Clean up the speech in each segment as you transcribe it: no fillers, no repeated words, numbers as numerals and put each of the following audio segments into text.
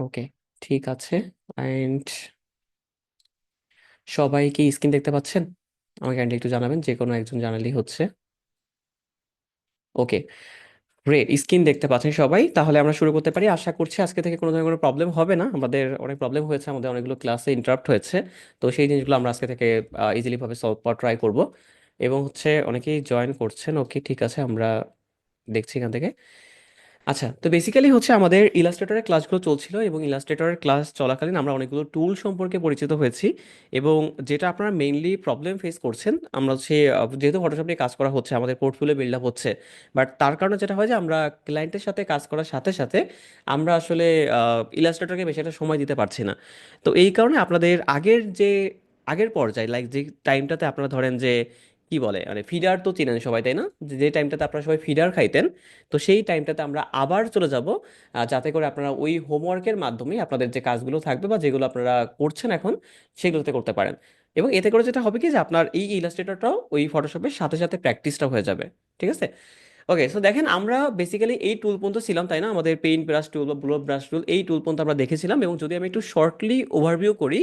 ওকে, ঠিক আছে। অ্যান্ড সবাই কি স্ক্রিন দেখতে পাচ্ছেন? আমাকে কাইন্ডলি একটু জানাবেন, যে কোনো একজন জানালেই হচ্ছে। ওকে, গ্রেট, স্ক্রিন দেখতে পাচ্ছেন সবাই, তাহলে আমরা শুরু করতে পারি। আশা করছি আজকে থেকে কোনো ধরনের কোনো প্রবলেম হবে না। আমাদের অনেক প্রবলেম হয়েছে, আমাদের অনেকগুলো ক্লাসে ইন্টারাপ্ট হয়েছে। তো সেই জিনিসগুলো আমরা আজকে থেকে ইজিলি ভাবে সলভ করার ট্রাই করব। এবং হচ্ছে অনেকেই জয়েন করছেন। ওকে, ঠিক আছে, আমরা দেখছি এখান থেকে। আচ্ছা, তো বেসিক্যালি হচ্ছে আমাদের ইলাস্ট্রেটরের ক্লাসগুলো চলছিল, এবং ইলাস্ট্রেটরের ক্লাস চলাকালীন আমরা অনেকগুলো টুল সম্পর্কে পরিচিত হয়েছি। এবং যেটা আপনারা মেইনলি প্রবলেম ফেস করছেন, আমরা হচ্ছে যেহেতু ফটোশপ নিয়ে কাজ করা হচ্ছে, আমাদের পোর্টফোলিও বিল্ড আপ হচ্ছে, বাট তার কারণে যেটা হয় যে আমরা ক্লায়েন্টের সাথে কাজ করার সাথে সাথে আমরা আসলে ইলাস্ট্রেটরকে বেশি একটা সময় দিতে পারছি না। তো এই কারণে আপনাদের আগের পর্যায়ে, লাইক যে টাইমটাতে আপনারা ধরেন যে কি বলে মানে ফিডার তো চিনেন সবাই, তাই না? যে টাইমটাতে আপনারা সবাই ফিডার খাইতেন, তো সেই টাইমটাতে আমরা আবার চলে যাব, যাতে করে আপনারা ওই হোমওয়ার্কের মাধ্যমে আপনাদের যে কাজগুলো থাকবে বা যেগুলো আপনারা করছেন এখন, সেগুলোতে করতে পারেন। এবং এতে করে যেটা হবে কি, যে আপনার এই ইলাস্ট্রেটরটাও ওই ফটোশপের সাথে সাথে প্র্যাকটিসটা হয়ে যাবে। ঠিক আছে? ওকে, সো দেখেন আমরা বেসিক্যালি এই টুল পর্যন্ত ছিলাম, তাই না? আমাদের পেইন্ট ব্রাশ টুল বা ব্লো ব্রাশ টুল, এই টুল পর্যন্ত আমরা দেখেছিলাম। এবং যদি আমি একটু শর্টলি ওভারভিউ করি,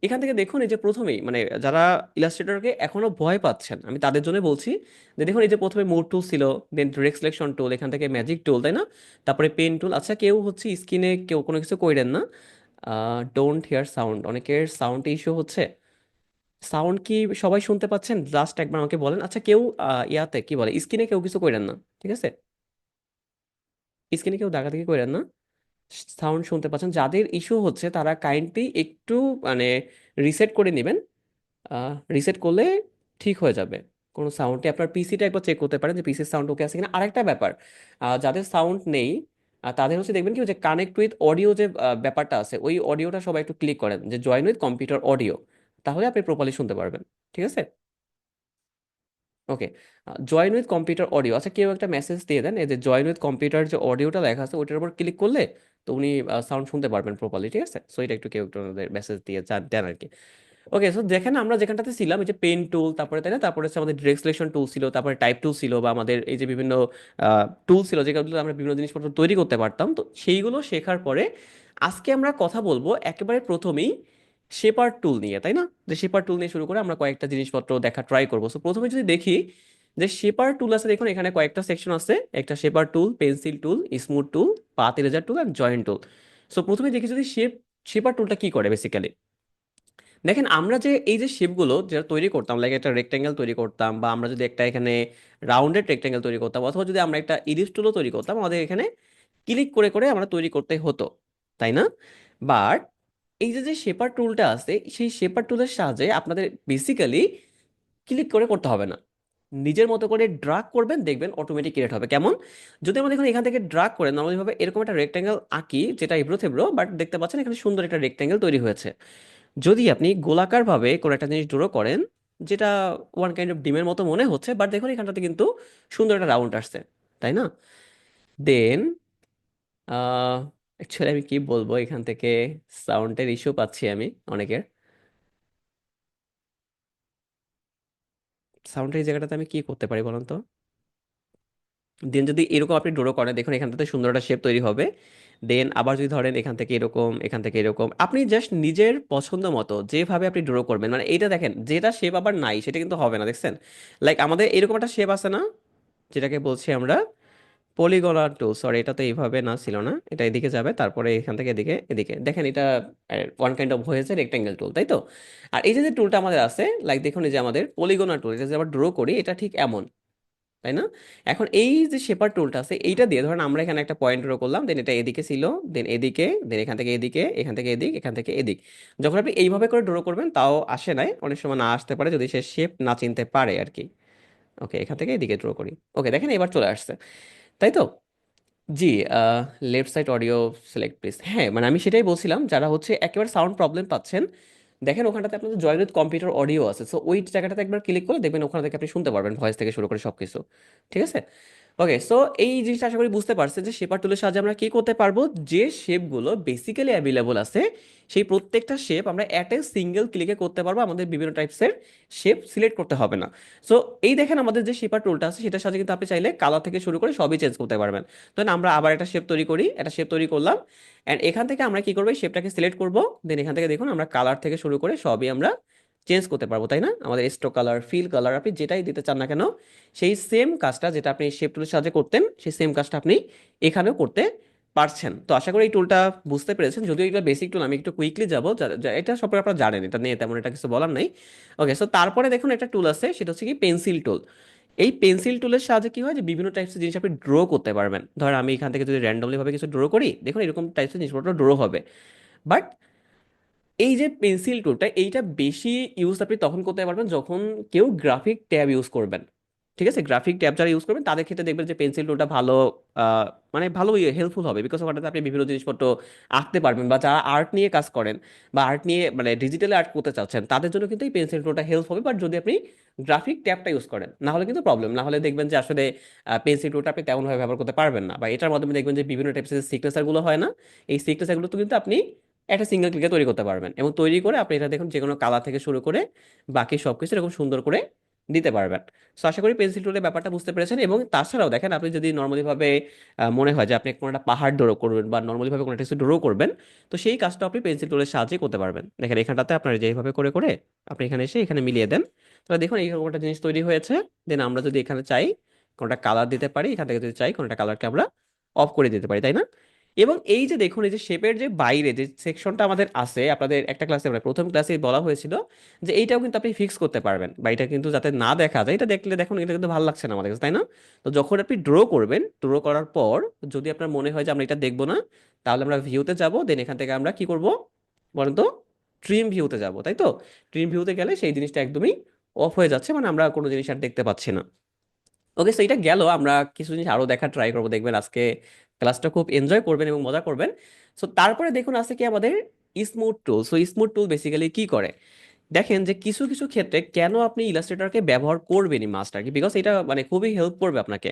এখান থেকে দেখুন, এই যে প্রথমেই মানে যারা ইলাস্ট্রেটরকে এখনো ভয় পাচ্ছেন, আমি তাদের জন্য বলছি যে দেখুন, এই যে প্রথমে মোড টুল ছিল, দেন ডিরেক্ট সিলেকশন টুল, এখান থেকে ম্যাজিক টুল, তাই না? তারপরে পেন টুল। আচ্ছা, কেউ হচ্ছে স্ক্রিনে কেউ কোনো কিছু কইরেন না। ডোন্ট হিয়ার সাউন্ড, অনেকের সাউন্ড ইস্যু হচ্ছে। সাউন্ড কি সবাই শুনতে পাচ্ছেন? জাস্ট একবার আমাকে বলেন। আচ্ছা, কেউ ইয়াতে কি বলে, স্ক্রিনে কেউ কিছু কইরেন না, ঠিক আছে? স্ক্রিনে কেউ দাগাদাগি কইরেন না। সাউন্ড শুনতে পাচ্ছেন, যাদের ইস্যু হচ্ছে তারা কাইন্ডলি একটু মানে রিসেট করে নেবেন। রিসেট করলে ঠিক হয়ে যাবে। কোনো সাউন্ডে আপনার পিসিটা একবার চেক করতে পারেন যে পিসির সাউন্ড ওকে আছে কিনা। আরেকটা ব্যাপার, যাদের সাউন্ড নেই, তাদের হচ্ছে দেখবেন কি, ওই যে কানেক্ট উইথ অডিও যে ব্যাপারটা আছে, ওই অডিওটা সবাই একটু ক্লিক করেন, যে জয়েন উইথ কম্পিউটার অডিও, তাহলে আপনি প্রপারলি শুনতে পারবেন। ঠিক আছে? ওকে, জয়েন উইথ কম্পিউটার অডিও। আচ্ছা, কেউ একটা মেসেজ দিয়ে দেন, এই যে জয়েন উইথ কম্পিউটার যে অডিওটা লেখা আছে ওইটার উপর ক্লিক করলে তো উনি সাউন্ড শুনতে পারবেন প্রপারলি। ঠিক আছে? সো এটা একটু কেউ একটু মেসেজ দিয়ে দেন আর কি। ওকে, সো দেখেন আমরা যেখানটাতে ছিলাম, এই যে পেন টুল, তারপরে তাই না, তারপরে হচ্ছে আমাদের ডিরেক্ট সিলেকশন টুল ছিল, তারপরে টাইপ টুল ছিল, বা আমাদের এই যে বিভিন্ন টুল ছিল যেগুলো আমরা বিভিন্ন জিনিসপত্র তৈরি করতে পারতাম। তো সেইগুলো শেখার পরে আজকে আমরা কথা বলবো একেবারে প্রথমেই শেপার টুল নিয়ে, তাই না? যে শেপার টুল নিয়ে শুরু করে আমরা কয়েকটা জিনিসপত্র দেখা ট্রাই করবো। সো প্রথমে যদি দেখি যে শেপার টুল আছে, দেখুন এখানে কয়েকটা সেকশন আছে। একটা শেপার টুল, পেন্সিল টুল, স্মুথ টুল, পাথ ইরেজার টুল আর জয়েন্ট টুল। সো প্রথমে দেখি যদি শেপার টুলটা কি করে বেসিক্যালি। দেখেন আমরা যে এই যে শেপগুলো যেটা তৈরি করতাম, লাইক একটা রেক্টেঙ্গেল তৈরি করতাম, বা আমরা যদি একটা এখানে রাউন্ডেড রেক্টেঙ্গেল তৈরি করতাম, অথবা যদি আমরা একটা ইলিপস টুলও তৈরি করতাম, আমাদের এখানে ক্লিক করে করে আমরা তৈরি করতে হতো, তাই না? বাট এই যে যে শেপার টুলটা আছে, সেই শেপার টুলের সাহায্যে আপনাদের বেসিক্যালি ক্লিক করে করতে হবে না। নিজের মতো করে ড্রাগ করবেন, দেখবেন অটোমেটিক ক্রিয়েট হবে। কেমন? যদি আমরা দেখুন এখান থেকে ড্রাগ করে নর্মালি ভাবে এরকম একটা রেক্টেঙ্গেল আঁকি, যেটা ইব্রো থেব্রো, বাট দেখতে পাচ্ছেন এখানে সুন্দর একটা রেক্টেঙ্গেল তৈরি হয়েছে। যদি আপনি গোলাকার ভাবে কোনো একটা জিনিস ড্র করেন, যেটা ওয়ান কাইন্ড অফ ডিমের মতো মনে হচ্ছে, বাট দেখুন এখানটাতে কিন্তু সুন্দর একটা রাউন্ড আসছে, তাই না? দেন আহ অ্যাকচুয়ালি আমি কি বলবো এখান থেকে, সাউন্ডের ইস্যু পাচ্ছি আমি অনেকের। সাউন্ডের এই জায়গাটাতে আমি কি করতে পারি বলুন তো? দেন যদি এরকম আপনি ড্র করেন, দেখুন এখানটাতে সুন্দর একটা শেপ তৈরি হবে। দেন আবার যদি ধরেন এখান থেকে এরকম, এখান থেকে এরকম, আপনি জাস্ট নিজের পছন্দ মতো যেভাবে আপনি ড্র করবেন, মানে এইটা দেখেন যেটা শেপ আবার নাই সেটা কিন্তু হবে না, দেখছেন? লাইক আমাদের এরকম একটা শেপ আছে না, যেটাকে বলছি আমরা পলিগনার টুল। সরি, এটা তো এইভাবে না, ছিল না, এটা এদিকে যাবে, তারপরে এখান থেকে এদিকে এদিকে, দেখেন এটা ওয়ান কাইন্ড অফ হয়েছে রেক্টেঙ্গেল টুল, তাই তো? আর এই যে যে টুলটা আমাদের আছে, লাইক দেখুন এই যে আমাদের পলিগনার টুল, এটা যে আবার ড্র করি, এটা ঠিক এমন, তাই না? এখন এই যে শেপার টুলটা আছে, এইটা দিয়ে ধরেন আমরা এখানে একটা পয়েন্ট ড্র করলাম, দেন এটা এদিকে ছিল, দেন এদিকে, দেন এখান থেকে এদিকে, এখান থেকে এদিক, এখান থেকে এদিক। যখন আপনি এইভাবে করে ড্র করবেন তাও আসে নাই, অনেক সময় না আসতে পারে যদি সে শেপ না চিনতে পারে আর কি। ওকে, এখান থেকে এদিকে ড্র করি। ওকে, দেখেন এবার চলে আসছে, তাই তো? জি, left side audio select please. হ্যাঁ, মানে আমি সেটাই বলছিলাম, যারা হচ্ছে একেবারে সাউন্ড প্রবলেম পাচ্ছেন, দেখেন ওখানটাতে আপনাদের জয়েন উইথ কম্পিউটার অডিও আছে। সো ওই জায়গাটাতে একবার ক্লিক করে দেখবেন, ওখান থেকে আপনি শুনতে পারবেন ভয়েস থেকে শুরু করে সবকিছু। ঠিক আছে? ওকে, সো এই জিনিসটা আশা করি বুঝতে পারছেন যে শেপার টুলের সাহায্যে আমরা কি করতে পারবো, যে শেপগুলো বেসিক্যালি অ্যাভেলেবল আছে সেই প্রত্যেকটা শেপ আমরা অ্যাট এ সিঙ্গেল ক্লিকে করতে পারবো, আমাদের বিভিন্ন টাইপসের শেপ সিলেক্ট করতে হবে না। সো এই দেখেন আমাদের যে শেপার টুলটা আছে সেটার সাথে কিন্তু আপনি চাইলে কালার থেকে শুরু করে সবই চেঞ্জ করতে পারবেন। তো আমরা আবার একটা শেপ তৈরি করি, একটা শেপ তৈরি করলাম, অ্যান্ড এখান থেকে আমরা কি করবো, শেপটাকে সিলেক্ট করবো, দেন এখান থেকে দেখুন আমরা কালার থেকে শুরু করে সবই আমরা চেঞ্জ করতে পারবো, তাই না? আমাদের স্ট্রোক কালার, ফিল কালার, আপনি যেটাই দিতে চান না কেন সেই সেম কাজটা যেটা আপনি শেপ টুলের সাহায্যে করতেন সেই সেম কাজটা আপনি এখানেও করতে পারছেন। তো আশা করি এই টুলটা বুঝতে পেরেছেন, যদিও এটা বেসিক টুল, আমি একটু কুইকলি যাবো, এটা সবাই আপনারা জানেন, এটা নিয়ে তেমন এটা কিছু বলার নাই। ওকে, সো তারপরে দেখুন একটা টুল আছে, সেটা হচ্ছে কি পেন্সিল টুল। এই পেন্সিল টুলের সাহায্যে কি হয় যে বিভিন্ন টাইপসের জিনিস আপনি ড্র করতে পারবেন। ধর আমি এখান থেকে যদি র্যান্ডমলি ভাবে কিছু ড্র করি, দেখুন এরকম টাইপসের জিনিসপত্র ড্র হবে। বাট এই যে পেন্সিল টুলটা, এইটা বেশি ইউজ আপনি তখন করতে পারবেন যখন কেউ গ্রাফিক ট্যাব ইউজ করবেন। ঠিক আছে, গ্রাফিক ট্যাব যারা ইউজ করবেন তাদের ক্ষেত্রে দেখবেন যে পেন্সিল টুলটা ভালো, মানে ভালো হেল্পফুল হবে, বিকজ ওটাতে আপনি বিভিন্ন জিনিসপত্র আঁকতে পারবেন, বা যারা আর্ট নিয়ে কাজ করেন বা আর্ট নিয়ে মানে ডিজিটালি আর্ট করতে চাচ্ছেন তাদের জন্য কিন্তু এই পেন্সিল টুলটা হেল্প হবে। বাট যদি আপনি গ্রাফিক ট্যাবটা ইউজ করেন না হলে কিন্তু প্রবলেম, না হলে দেখবেন যে আসলে পেন্সিল টুলটা আপনি তেমনভাবে ব্যবহার করতে পারবেন না, বা এটার মাধ্যমে দেখবেন যে বিভিন্ন টাইপসের সিগনেচার গুলো হয় না, এই সিগনেচার গুলো তো কিন্তু আপনি একটা সিঙ্গেল ক্লিকে তৈরি করতে পারবেন, এবং তৈরি করে আপনি এটা দেখুন যে কোনো কালার থেকে শুরু করে বাকি সবকিছু এরকম সুন্দর করে দিতে পারবেন। সো আশা করি পেন্সিল টুলের ব্যাপারটা বুঝতে পেরেছেন। এবং তাছাড়াও দেখেন, আপনি যদি নর্মালি ভাবে মনে হয় যে আপনি কোনো একটা পাহাড় ড্র করবেন বা নর্মালি ভাবে কোনো একটা কিছু ড্র করবেন, তো সেই কাজটা আপনি পেন্সিল টুলের সাহায্যে করতে পারবেন। দেখেন এখানটাতে আপনার যেইভাবে করে করে আপনি এখানে এসে এখানে মিলিয়ে দেন, তাহলে দেখুন এইরকম একটা জিনিস তৈরি হয়েছে। দেন আমরা যদি এখানে চাই কোনটা কালার দিতে পারি, এখান থেকে যদি চাই কোনটা কালারকে আমরা অফ করে দিতে পারি, তাই না? এবং এই যে দেখুন এই যে শেপের যে বাইরে যে সেকশনটা আমাদের আছে, আপনাদের একটা ক্লাসে মানে প্রথম ক্লাসে বলা হয়েছিল যে এইটাও কিন্তু আপনি ফিক্স করতে পারবেন, বা এটা কিন্তু যাতে না দেখা যায়, এটা দেখলে দেখুন এটা কিন্তু ভালো লাগছে না আমাদের কাছে, তাই না? তো যখন আপনি ড্র করবেন, ড্র করার পর যদি আপনার মনে হয় যে আমরা এটা দেখবো না, তাহলে আমরা ভিউতে যাব, দেন এখান থেকে আমরা কি করব বলেন তো, ট্রিম ভিউতে যাব, তাই তো? ট্রিম ভিউতে গেলে সেই জিনিসটা একদমই অফ হয়ে যাচ্ছে, মানে আমরা কোনো জিনিস আর দেখতে পাচ্ছি না। ওকে, সো এটা গেল, আমরা কিছু জিনিস আরো দেখার ট্রাই করবো, দেখবেন আজকে ক্লাসটা খুব এনজয় করবেন এবং মজা করবেন। সো তারপরে দেখুন আছে কি আমাদের স্মুথ টুল। সো স্মুথ টুল বেসিক্যালি কি করে, দেখেন যে কিছু কিছু ক্ষেত্রে কেন আপনি ইলাস্ট্রেটরকে ব্যবহার করবেনই মাস্ট আর কি, বিকজ এটা মানে খুবই হেল্প করবে আপনাকে।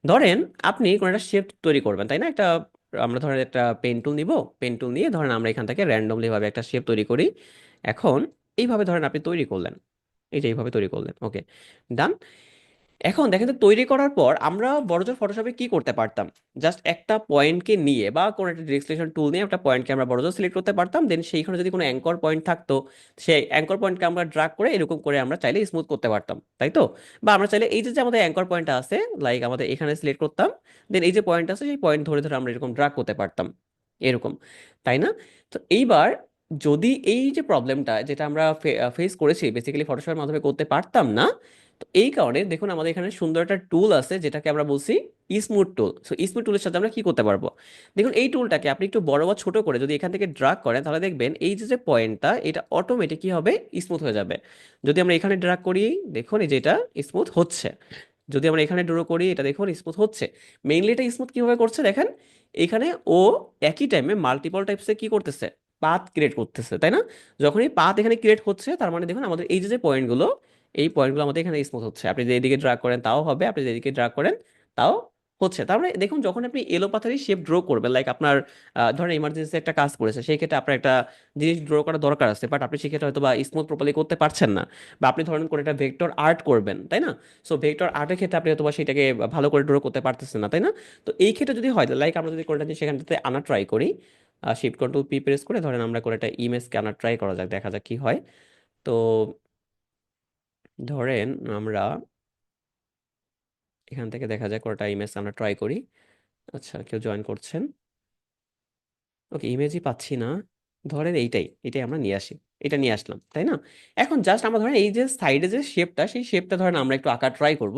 ধরেন আপনি কোনো একটা শেপ তৈরি করবেন, তাই না? একটা আমরা ধরেন একটা পেন টুল নিব, পেন টুল নিয়ে ধরেন আমরা এখান থেকে র্যান্ডমলি ভাবে একটা শেপ তৈরি করি। এখন এইভাবে ধরেন আপনি তৈরি করলেন, এই যে এইভাবে তৈরি করলেন, ওকে, ডান। এখন দেখেন তো তৈরি করার পর আমরা বড়জোর ফটোশপে কি করতে পারতাম, জাস্ট একটা পয়েন্টকে নিয়ে বা কোনো একটা ডিরেকশন টুল নিয়ে একটা পয়েন্টকে আমরা বড়জোর সিলেক্ট করতে পারতাম, দেন সেইখানে যদি কোনো অ্যাঙ্কর পয়েন্ট থাকতো সেই অ্যাঙ্কর পয়েন্টকে আমরা ড্রাগ করে এরকম করে আমরা চাইলে স্মুথ করতে পারতাম, তাই তো? বা আমরা চাইলে এই যে যে আমাদের অ্যাঙ্কর পয়েন্ট আছে, লাইক আমাদের এখানে সিলেক্ট করতাম, দেন এই যে পয়েন্ট আছে সেই পয়েন্ট ধরে ধরে আমরা এরকম ড্রাগ করতে পারতাম, এরকম, তাই না? তো এইবার যদি এই যে প্রবলেমটা যেটা আমরা ফেস করেছি বেসিক্যালি ফটোশপের মাধ্যমে করতে পারতাম না, তো এই কারণে দেখুন আমাদের এখানে সুন্দর একটা টুল আছে যেটাকে আমরা বলছি স্মুথ টুল। সো স্মুথ টুলের সাথে আমরা কি করতে পারবো, দেখুন এই টুলটাকে আপনি একটু বড় বা ছোট করে যদি এখান থেকে ড্রাগ করেন, তাহলে দেখবেন এই যে যে পয়েন্টটা এটা অটোমেটিক কি হবে, স্মুথ হয়ে যাবে। যদি আমরা এখানে ড্রাগ করি, দেখুন এই যে এটা স্মুথ হচ্ছে। যদি আমরা এখানে ড্র করি, এটা দেখুন স্মুথ হচ্ছে। মেইনলি এটা স্মুথ কিভাবে করছে দেখেন, এখানে ও একই টাইমে মাল্টিপল টাইপসে কি করতেছে, পাথ ক্রিয়েট করতেছে, তাই না? যখন এই পাথ এখানে ক্রিয়েট হচ্ছে তার মানে দেখুন আমাদের এই যে যে পয়েন্টগুলো, এই পয়েন্টগুলো আমাদের এখানে স্মুথ হচ্ছে। আপনি যে এদিকে ড্রাগ করেন তাও হবে, আপনি যেদিকে ড্রাগ করেন তাও হচ্ছে। তার মানে দেখুন যখন আপনি এলো পাথারি শেপ ড্র করবেন, লাইক আপনার ধরেন ইমার্জেন্সি একটা কাজ করেছে, সেই ক্ষেত্রে আপনার একটা জিনিস ড্র করা দরকার আছে, বাট আপনি সেক্ষেত্রে হয়তো বা স্মুথ প্রপারলি করতে পারছেন না, বা আপনি ধরেন কোনো একটা ভেক্টর আর্ট করবেন, তাই না? সো ভেক্টর আর্টের ক্ষেত্রে আপনি হয়তো বা সেটাকে ভালো করে ড্র করতে পারতেছেন না, তাই না? তো এই ক্ষেত্রে যদি হয়, লাইক আমরা যদি কোনটা জিনিস সেখানটাতে আনা ট্রাই করি, শিফট কন্ট্রোল পি প্রেস করে ধরেন আমরা কোনো একটা ইমেজকে আনা ট্রাই করা যাক, দেখা যাক কি হয়। তো ধরেন আমরা এখান থেকে দেখা যায় কোনোটা ইমেজ আমরা ট্রাই করি। আচ্ছা, কেউ জয়েন করছেন, ওকে, ইমেজই পাচ্ছি না। ধরেন এইটাই এটাই আমরা নিয়ে আসি, এটা নিয়ে আসলাম, তাই না? এখন জাস্ট আমরা ধরেন এই যে সাইডে যে শেপটা, সেই শেপটা ধরেন আমরা একটু আঁকা ট্রাই করব।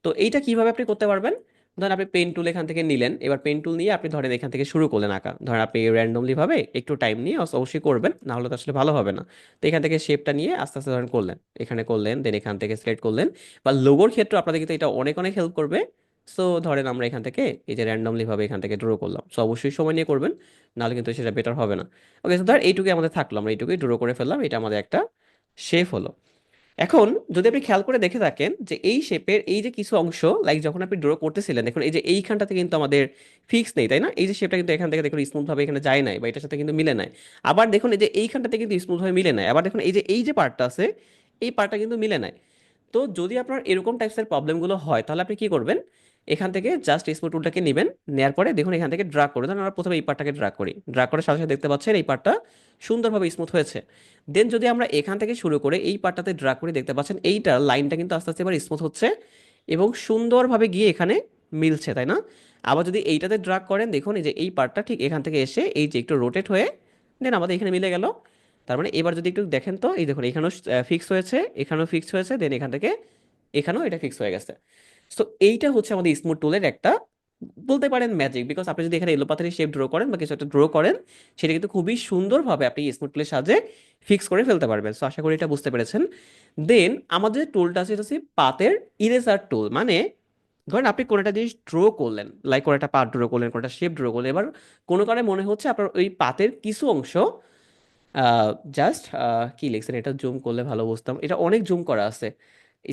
তো এইটা কিভাবে আপনি করতে পারবেন, ধরেন আপনি পেন টুল এখান থেকে নিলেন, এবার পেন টুল নিয়ে আপনি ধরেন এখান থেকে শুরু করলেন আঁকা, ধরেন আপনি র্যান্ডমলি ভাবে একটু টাইম নিয়ে অবশ্যই করবেন, না হলে তো আসলে ভালো হবে না। তো এখান থেকে শেপটা নিয়ে আস্তে আস্তে ধরেন করলেন, এখানে করলেন, দেন এখান থেকে সিলেক্ট করলেন। বা লোগোর ক্ষেত্রে আপনাদের কিন্তু এটা অনেক অনেক হেল্প করবে। সো ধরেন আমরা এখান থেকে এই যে র্যান্ডমলি ভাবে এখান থেকে ড্র করলাম, সো অবশ্যই সময় নিয়ে করবেন, নাহলে কিন্তু সেটা বেটার হবে না। ওকে, তো ধর এইটুকুই আমাদের থাকলো, আমরা এইটুকুই ড্র করে ফেললাম, এটা আমাদের একটা শেপ হলো। এখন যদি আপনি খেয়াল করে দেখে থাকেন যে এই শেপের এই যে কিছু অংশ, লাইক যখন আপনি ড্র করতেছিলেন, দেখুন এই যে এইখানটাতে কিন্তু আমাদের ফিক্স নেই, তাই না? এই যে শেপটা কিন্তু এখান থেকে দেখুন স্মুথ ভাবে এখানে যায় নাই, বা এটার সাথে কিন্তু মিলে নাই। আবার দেখুন এই যে এইখানটাতে কিন্তু স্মুথ ভাবে মিলে নাই, আবার দেখুন এই যে পার্টটা আছে, এই পার্টটা কিন্তু মিলে নাই। তো যদি আপনার এরকম টাইপসের প্রবলেমগুলো হয়, তাহলে আপনি কি করবেন, এখান থেকে জাস্ট স্মুথ টুলটাকে নেবেন, নেওয়ার পরে দেখুন এখান থেকে ড্রাগ করে, ধরুন আমরা প্রথমে এই পার্টটাকে ড্রাগ করি, ড্রাগ করার সাথে সাথে দেখতে পাচ্ছেন এই পার্টটা সুন্দরভাবে স্মুথ হয়েছে। দেন যদি আমরা এখান থেকে শুরু করে এই পার্টটাতে ড্রাগ করে, দেখতে পাচ্ছেন এইটা লাইনটা কিন্তু আস্তে আস্তে এবার স্মুথ হচ্ছে এবং সুন্দরভাবে গিয়ে এখানে মিলছে, তাই না? আবার যদি এইটাতে ড্রাগ করেন, দেখুন এই যে এই পার্টটা ঠিক এখান থেকে এসে এই যে একটু রোটেট হয়ে দেন আমাদের এখানে মিলে গেল। তার মানে এবার যদি একটু দেখেন তো এই দেখুন এখানেও ফিক্স হয়েছে, এখানেও ফিক্স হয়েছে, দেন এখান থেকে এখানেও এটা ফিক্স হয়ে গেছে। সো এইটা হচ্ছে আমাদের স্মুথ টুলের একটা, বলতে পারেন ম্যাজিক, বিকজ আপনি যদি এখানে এলোপাথারি শেপ ড্র করেন বা কিছু একটা ড্র করেন, সেটা কিন্তু খুবই সুন্দরভাবে আপনি স্মুথ টুলের সাহায্যে ফিক্স করে ফেলতে পারবেন। সো আশা করি এটা বুঝতে পেরেছেন। দেন আমাদের টুলটা আছে, এটা হচ্ছে পাতের ইরেজার টুল। মানে ধরেন আপনি কোনো একটা জিনিস ড্র করলেন, লাইক কোনো একটা পাত ড্র করলেন, কোনো একটা শেপ ড্র করলেন, এবার কোনো কারণে মনে হচ্ছে আপনার ওই পাতের কিছু অংশ জাস্ট, কি লিখছেন এটা জুম করলে ভালো বুঝতাম, এটা অনেক জুম করা আছে,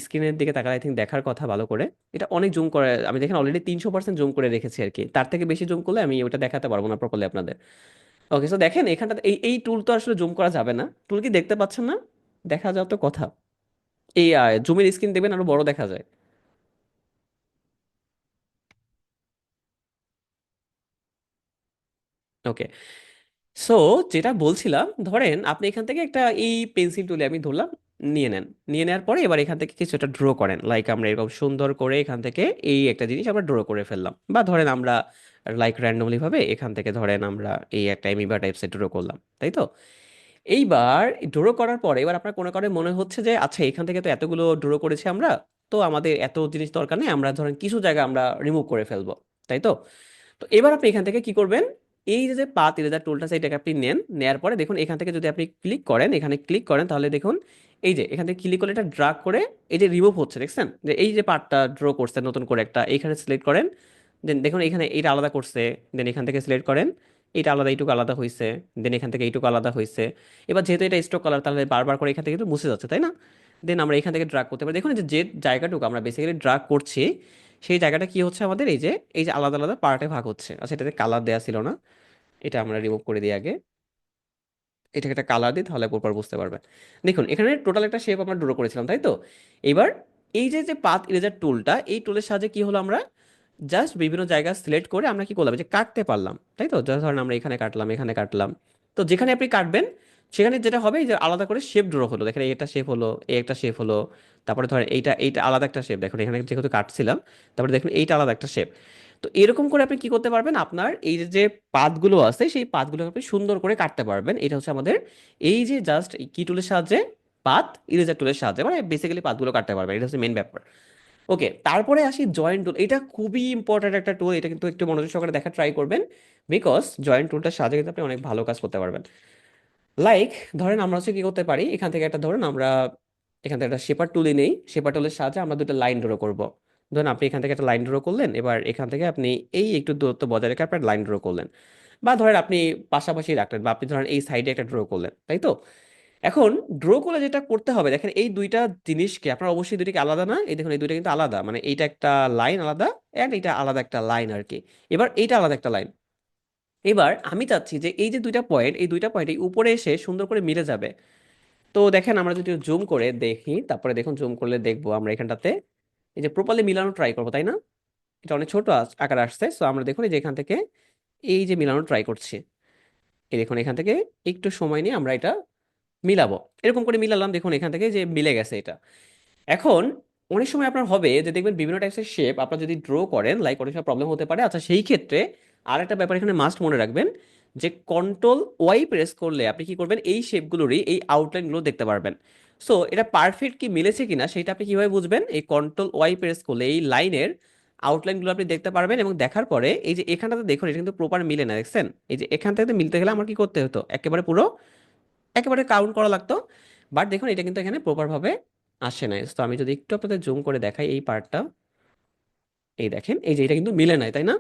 স্ক্রিনের দিকে তাকালে আই থিঙ্ক দেখার কথা ভালো করে। এটা অনেক জুম করে, আমি দেখেন অলরেডি 300% জুম করে রেখেছি আর কি, তার থেকে বেশি জুম করলে আমি ওটা দেখাতে পারবো না প্রপারলি আপনাদের। ওকে, সো দেখেন এখানটা এই টুল তো আসলে জুম করা যাবে না, টুল কি দেখতে পাচ্ছেন না? দেখা যাও তো কথা, এই জুমের স্ক্রিন দেখবেন আরো বড় দেখা যায়। ওকে, সো যেটা বলছিলাম, ধরেন আপনি এখান থেকে একটা এই পেন্সিল টুলে আমি ধরলাম, নিয়ে নেন, নিয়ে নেওয়ার পরে এবার এখান থেকে কিছু একটা ড্র করেন, লাইক আমরা এরকম সুন্দর করে এখান থেকে এই একটা জিনিস আমরা ড্র করে ফেললাম, বা ধরেন আমরা লাইক র্যান্ডমলি ভাবে এখান থেকে ধরেন আমরা এই একটা এমিবা টাইপসের ড্র করলাম, তাই তো? এইবার ড্র করার পরে এবার আপনার কোনো কারণে মনে হচ্ছে যে আচ্ছা এখান থেকে তো এতগুলো ড্র করেছি আমরা, তো আমাদের এত জিনিস দরকার নেই, আমরা ধরেন কিছু জায়গা আমরা রিমুভ করে ফেলবো, তাই তো? তো এবার আপনি এখান থেকে কি করবেন, এই যে যে পাথ ইরেজার টুলটা আছে এটাকে আপনি নেন, নেয়ার পরে দেখুন এখান থেকে যদি আপনি ক্লিক করেন, এখানে ক্লিক করেন, তাহলে দেখুন এই যে এখান থেকে ক্লিক করলে এটা ড্রাগ করে এই যে রিমুভ হচ্ছে, দেখছেন যে এই যে পার্টটা ড্র করছেন নতুন করে একটা, এখানে সিলেক্ট করেন, দেন দেখুন এখানে এইটা আলাদা করছে, দেন এখান থেকে সিলেক্ট করেন, এটা আলাদা, এইটুকু আলাদা হয়েছে, দেন এখান থেকে এইটুকু আলাদা হয়েছে। এবার যেহেতু এটা স্ট্রোক কালার, তাহলে বারবার করে এখান থেকে কিন্তু মুছে যাচ্ছে, তাই না? দেন আমরা এখান থেকে ড্রাগ করতে পারি, দেখুন এই যে যে জায়গাটুকু আমরা বেসিক্যালি ড্রাগ করছি, সেই জায়গাটা কি হচ্ছে আমাদের এই যে আলাদা আলাদা পার্টে ভাগ হচ্ছে। আচ্ছা, এটাতে কালার দেওয়া ছিল না, এটা আমরা রিমুভ করে দিই আগে, এটাকে একটা কালার দিই, তাহলে পরপর বুঝতে পারবেন। দেখুন এখানে টোটাল একটা শেপ আমরা ড্র করেছিলাম, তাই তো? এবার এই যে যে পাথ ইরেজার টুলটা, এই টুলের সাহায্যে কি হলো, আমরা জাস্ট বিভিন্ন জায়গা সিলেক্ট করে আমরা কি করলাম, যে কাটতে পারলাম, তাই তো? just ধরেন আমরা এখানে কাটলাম, এখানে কাটলাম, তো যেখানে আপনি কাটবেন সেখানে যেটা হবে, এই যে আলাদা করে শেপ ড্র হলো, দেখেন এই একটা শেপ হলো, এই একটা শেপ হলো, তারপরে ধরেন এইটা এইটা আলাদা একটা শেপ, দেখুন এখানে যেহেতু কাটছিলাম, তারপরে দেখুন এইটা আলাদা একটা শেপ। তো এরকম করে আপনি কি করতে পারবেন, আপনার এই যে যে পাতগুলো আছে সেই পাতগুলো আপনি সুন্দর করে কাটতে পারবেন। এটা হচ্ছে আমাদের এই যে জাস্ট কি টুলের সাহায্যে, পাত ইরেজার টুলের সাহায্যে, মানে বেসিক্যালি পাতগুলো কাটতে পারবেন, এটা হচ্ছে মেইন ব্যাপার। ওকে, তারপরে আসি জয়েন্ট টুল, এটা খুবই ইম্পর্ট্যান্ট একটা টুল, এটা কিন্তু একটু মনোযোগ সহকারে দেখা ট্রাই করবেন, বিকজ জয়েন্ট টুলটার সাহায্যে কিন্তু আপনি অনেক ভালো কাজ করতে পারবেন। লাইক ধরেন আমরা হচ্ছে কি করতে পারি, এখান থেকে একটা ধরুন আমরা এখান থেকে একটা শেপার টুলে নেই, শেপার টুলের সাহায্যে আমরা দুটো লাইন ড্র করব। ধরুন আপনি এখান থেকে একটা লাইন ড্র করলেন, এবার এখান থেকে আপনি এই একটু দূরত্ব বজায় রেখে আপনার লাইন ড্র করলেন, বা ধরেন আপনি পাশাপাশি রাখলেন, বা আপনি ধরেন এই সাইডে একটা ড্র করলেন, তাই তো? এখন ড্র করলে যেটা করতে হবে, দেখেন এই দুইটা জিনিসকে আপনার অবশ্যই দুইটাকে আলাদা না, এই দেখুন এই দুইটা কিন্তু আলাদা, মানে এইটা একটা লাইন আলাদা, এন্ড এইটা আলাদা একটা লাইন আর কি। এবার এইটা আলাদা একটা লাইন। এবার আমি চাচ্ছি যে এই যে দুইটা পয়েন্ট, এই দুইটা পয়েন্ট এই উপরে এসে সুন্দর করে মিলে যাবে। তো দেখেন আমরা যদি জুম করে দেখি, তারপরে দেখুন জুম করলে দেখবো আমরা এখানটাতে এই যে প্রপারলি মিলানো ট্রাই করবো, তাই না? এটা অনেক ছোট আকার আসছে, সো আমরা দেখুন এই যে এখান থেকে এই যে মিলানো ট্রাই করছি, এই দেখুন এখান থেকে একটু সময় নিয়ে আমরা এটা মিলাবো, এরকম করে মিলালাম, দেখুন এখান থেকে যে মিলে গেছে এটা। এখন অনেক সময় আপনার হবে যে দেখবেন বিভিন্ন টাইপসের শেপ আপনার যদি ড্র করেন, লাইক অনেক সময় প্রবলেম হতে পারে। আচ্ছা, সেই ক্ষেত্রে আর একটা ব্যাপার এখানে মাস্ট মনে রাখবেন, যে কন্ট্রোল ওয়াই প্রেস করলে আপনি কি করবেন, এই শেপগুলোরই এই আউটলাইনগুলো দেখতে পারবেন। সো এটা পারফেক্ট কি মিলেছে কিনা সেটা আপনি কিভাবে বুঝবেন, এই কন্ট্রোল ওয়াই প্রেস করলে এই লাইনের আউটলাইনগুলো আপনি দেখতে পারবেন, এবং দেখার পরে এই যে এখানটাতে দেখুন এটা কিন্তু প্রপার মিলে না, দেখছেন? এই যে এখান থেকে মিলতে গেলে আমার কি করতে হতো, একেবারে পুরো একেবারে কাউন্ট করা লাগতো। বাট দেখুন এটা কিন্তু এখানে প্রপার ভাবে আসে নাই। তো আমি যদি একটু আপনাদের জুম করে দেখাই এই পার্টটা, এই দেখেন এই যে এটা কিন্তু মিলে নাই, তাই না?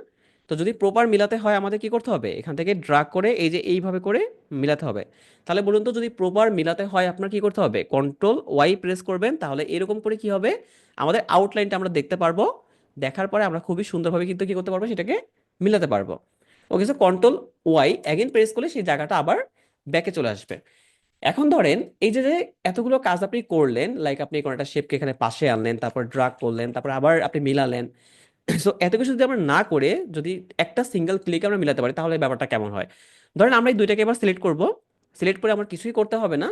তো তো যদি প্রপার মিলাতে হয় আমাদের কি করতে হবে, এখান থেকে ড্রাগ করে এই যে এইভাবে করে মিলাতে হবে। তাহলে বলুন তো, যদি প্রপার মিলাতে হয় আপনার কি করতে হবে, কন্ট্রোল ওয়াই প্রেস করবেন, তাহলে এরকম করে কি হবে, আমাদের আউটলাইনটা আমরা দেখতে পারবো। দেখার পরে আমরা খুবই সুন্দরভাবে কিন্তু কি করতে পারবো, সেটাকে মিলাতে পারবো। Okay, so control Y again press করলে সেই জায়গাটা আবার ব্যাকে চলে আসবে। এখন ধরেন এই যে যে এতগুলো কাজ আপনি করলেন, লাইক আপনি কোনো একটা শেপকে এখানে পাশে আনলেন, তারপর ড্রাগ করলেন, তারপর আবার আপনি মিলালেন। সো এত কিছু যদি আমরা না করে যদি একটা সিঙ্গেল ক্লিকে আমরা মিলাতে পারি, তাহলে ব্যাপারটা কেমন হয়। ধরেন আমরা এই দুইটাকে এবার সিলেক্ট করব। সিলেক্ট করে আমার কিছুই করতে হবে না,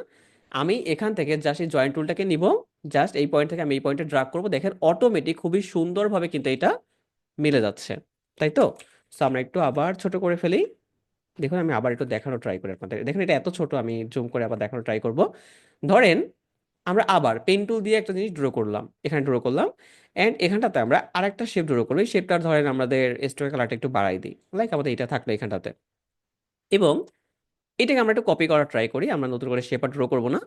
আমি এখান থেকে জাস্ট এই জয়েন্ট টুলটাকে নিব। জাস্ট এই পয়েন্ট থেকে আমি এই পয়েন্টে ড্রাগ করব, দেখেন অটোমেটিক খুবই সুন্দরভাবে কিন্তু এটা মিলে যাচ্ছে, তাই তো। সো আমরা একটু আবার ছোট করে ফেলি। দেখুন আমি আবার একটু দেখানো ট্রাই করি আপনাদের, দেখুন এটা এত ছোট, আমি জুম করে আবার দেখানো ট্রাই করব। ধরেন আমরা আবার পেন টুল দিয়ে একটা জিনিস ড্র করলাম, এখানে ড্র করলাম। এন্ড এখানটাতে আমরা আরেকটা শেপ ড্র করবো, এই শেপটার ধরেন আমাদের স্টোরেজ কালারটা একটু বাড়াই দিই, লাইক আমাদের এটা থাকলো এখানটাতে। এবং এটাকে আমরা একটু কপি করার ট্রাই করি, আমরা নতুন করে শেপ আর ড্র করবো না।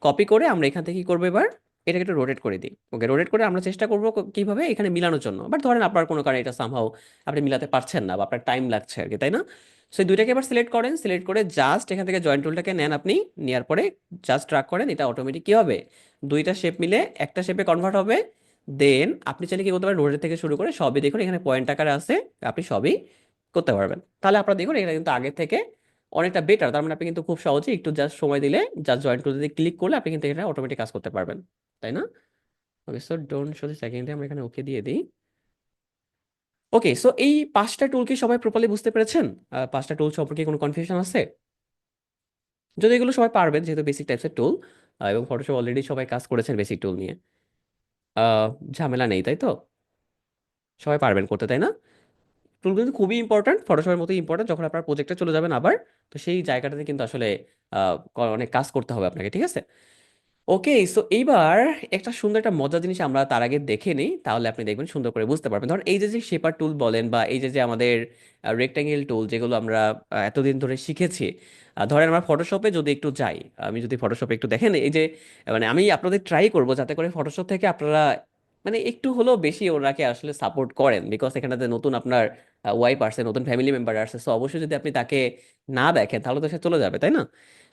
কপি করে আমরা এখান থেকে কি করবো এবার, এটাকে একটু রোটেট করে দিই। ওকে, রোটেট করে আমরা চেষ্টা করবো কিভাবে এখানে মিলানোর জন্য। বাট ধরেন আপনার কোনো কারণে এটা সামহাও আপনি মিলাতে পারছেন না, বা আপনার টাইম লাগছে আর কি, তাই না। সেই দুইটাকে এবার সিলেক্ট করেন, সিলেক্ট করে জাস্ট এখান থেকে জয়েন্ট টুলটাকে নেন আপনি, নেওয়ার পরে জাস্ট ড্রাগ করেন, এটা অটোমেটিক কি হবে, দুইটা শেপ মিলে একটা শেপে কনভার্ট হবে। দেন আপনি চাইলে কি করতে পারেন, রোটেট থেকে শুরু করে সবই দেখুন এখানে পয়েন্ট আকারে আছে, আপনি সবই করতে পারবেন। তাহলে আপনারা দেখুন এটা কিন্তু আগে থেকে অনেকটা বেটার। তার মানে আপনি কিন্তু খুব সহজে একটু জাস্ট সময় দিলে, জাস্ট জয়েন টুল দিয়ে ক্লিক করলে আপনি কিন্তু এটা অটোমেটিক কাজ করতে পারবেন, তাই না। ওকে, সো ডোন্ট শো দ্য সেকেন্ডে আমরা এখানে ওকে দিয়ে দিই। ওকে, সো এই পাঁচটা টুল কি সবাই প্রপারলি বুঝতে পেরেছেন? পাঁচটা টুল সম্পর্কে কোনো কনফিউশন আছে? যদি এগুলো সবাই পারবেন, যেহেতু বেসিক টাইপসের টুল, এবং ফটোশপ অলরেডি সবাই কাজ করেছেন বেসিক টুল নিয়ে, আহ, ঝামেলা নেই, তাই তো। সবাই পারবেন করতে, তাই না। টুলগুলো কিন্তু খুবই ইম্পর্ট্যান্ট, ফটোশপের মতো ইম্পর্ট্যান্ট। যখন আপনার প্রজেক্টে চলে যাবেন আবার, তো সেই জায়গাটাতে কিন্তু আসলে অনেক কাজ করতে হবে আপনাকে, ঠিক আছে। ওকে, সো এইবার একটা সুন্দর একটা মজার জিনিস আমরা তার আগে দেখে নিই, তাহলে আপনি দেখবেন সুন্দর করে বুঝতে পারবেন। ধরুন এই যে যে শেপার টুল বলেন, বা এই যে যে আমাদের রেক্টাঙ্গেল টুল, যেগুলো আমরা এতদিন ধরে শিখেছি। ধরেন আমরা ফটোশপে যদি একটু যাই, আমি যদি ফটোশপে একটু দেখেন এই যে, মানে আমি আপনাদের ট্রাই করব যাতে করে ফটোশপ থেকে আপনারা মানে একটু হলেও বেশি ওনাকে আসলে সাপোর্ট করেন, বিকজ এখানে নতুন আপনার ওয়াইফ আসছে, নতুন ফ্যামিলি মেম্বার আসছে, সো অবশ্যই যদি আপনি তাকে না দেখেন তাহলে তো সে চলে যাবে, তাই না।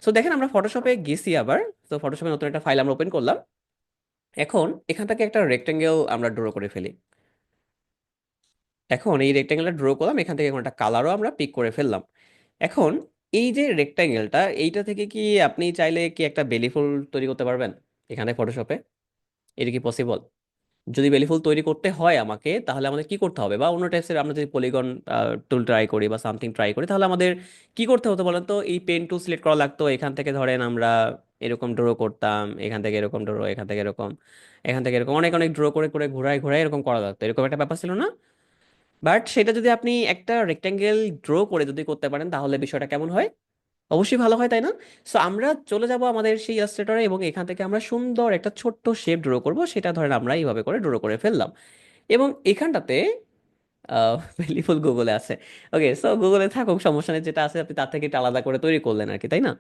সো দেখেন আমরা ফটোশপে গেছি আবার। তো ফটোশপে নতুন একটা ফাইল আমরা ওপেন করলাম। এখন এখান থেকে একটা রেক্টেঙ্গেল আমরা ড্র করে ফেলি। এখন এই রেক্টেঙ্গেলটা ড্র করলাম, এখান থেকে কোনো একটা কালারও আমরা পিক করে ফেললাম। এখন এই যে রেক্টেঙ্গেলটা, এইটা থেকে কি আপনি চাইলে কি একটা বেলি ফুল তৈরি করতে পারবেন এখানে ফটোশপে? এটা কি পসিবল? যদি বেলি ফুল তৈরি করতে হয় আমাকে, তাহলে আমাদের কি করতে হবে, বা অন্য টাইপসের আমরা যদি পলিগন টুল ট্রাই করি বা সামথিং ট্রাই করি, তাহলে আমাদের কি করতে হতো বলেন তো, এই পেন টুল সিলেক্ট করা লাগতো, এখান থেকে ধরেন আমরা এরকম ড্র করতাম, এখান থেকে এরকম ড্র, এখান থেকে এরকম, এখান থেকে এরকম, অনেক অনেক ড্র করে করে ঘুরায় ঘুরায় এরকম করা লাগতো, এরকম একটা ব্যাপার ছিল না। বাট সেটা যদি আপনি একটা রেক্টেঙ্গেল ড্র করে যদি করতে পারেন, তাহলে বিষয়টা কেমন হয়, অবশ্যই ভালো হয়, তাই না। সো আমরা চলে যাব আমাদের সেই ইলাস্ট্রেটরে, এবং এখান থেকে আমরা সুন্দর একটা ছোট্ট শেপ ড্র করব, সেটা ধরেন আমরা এইভাবে করে ড্র করে ফেললাম। এবং এখানটাতে বেলিফুল গুগলে আছে। ওকে, সো গুগলে থাকুক, সমস্যা নেই, যেটা আছে আপনি তার থেকে একটু আলাদা করে তৈরি করলেন আর কি, তাই না।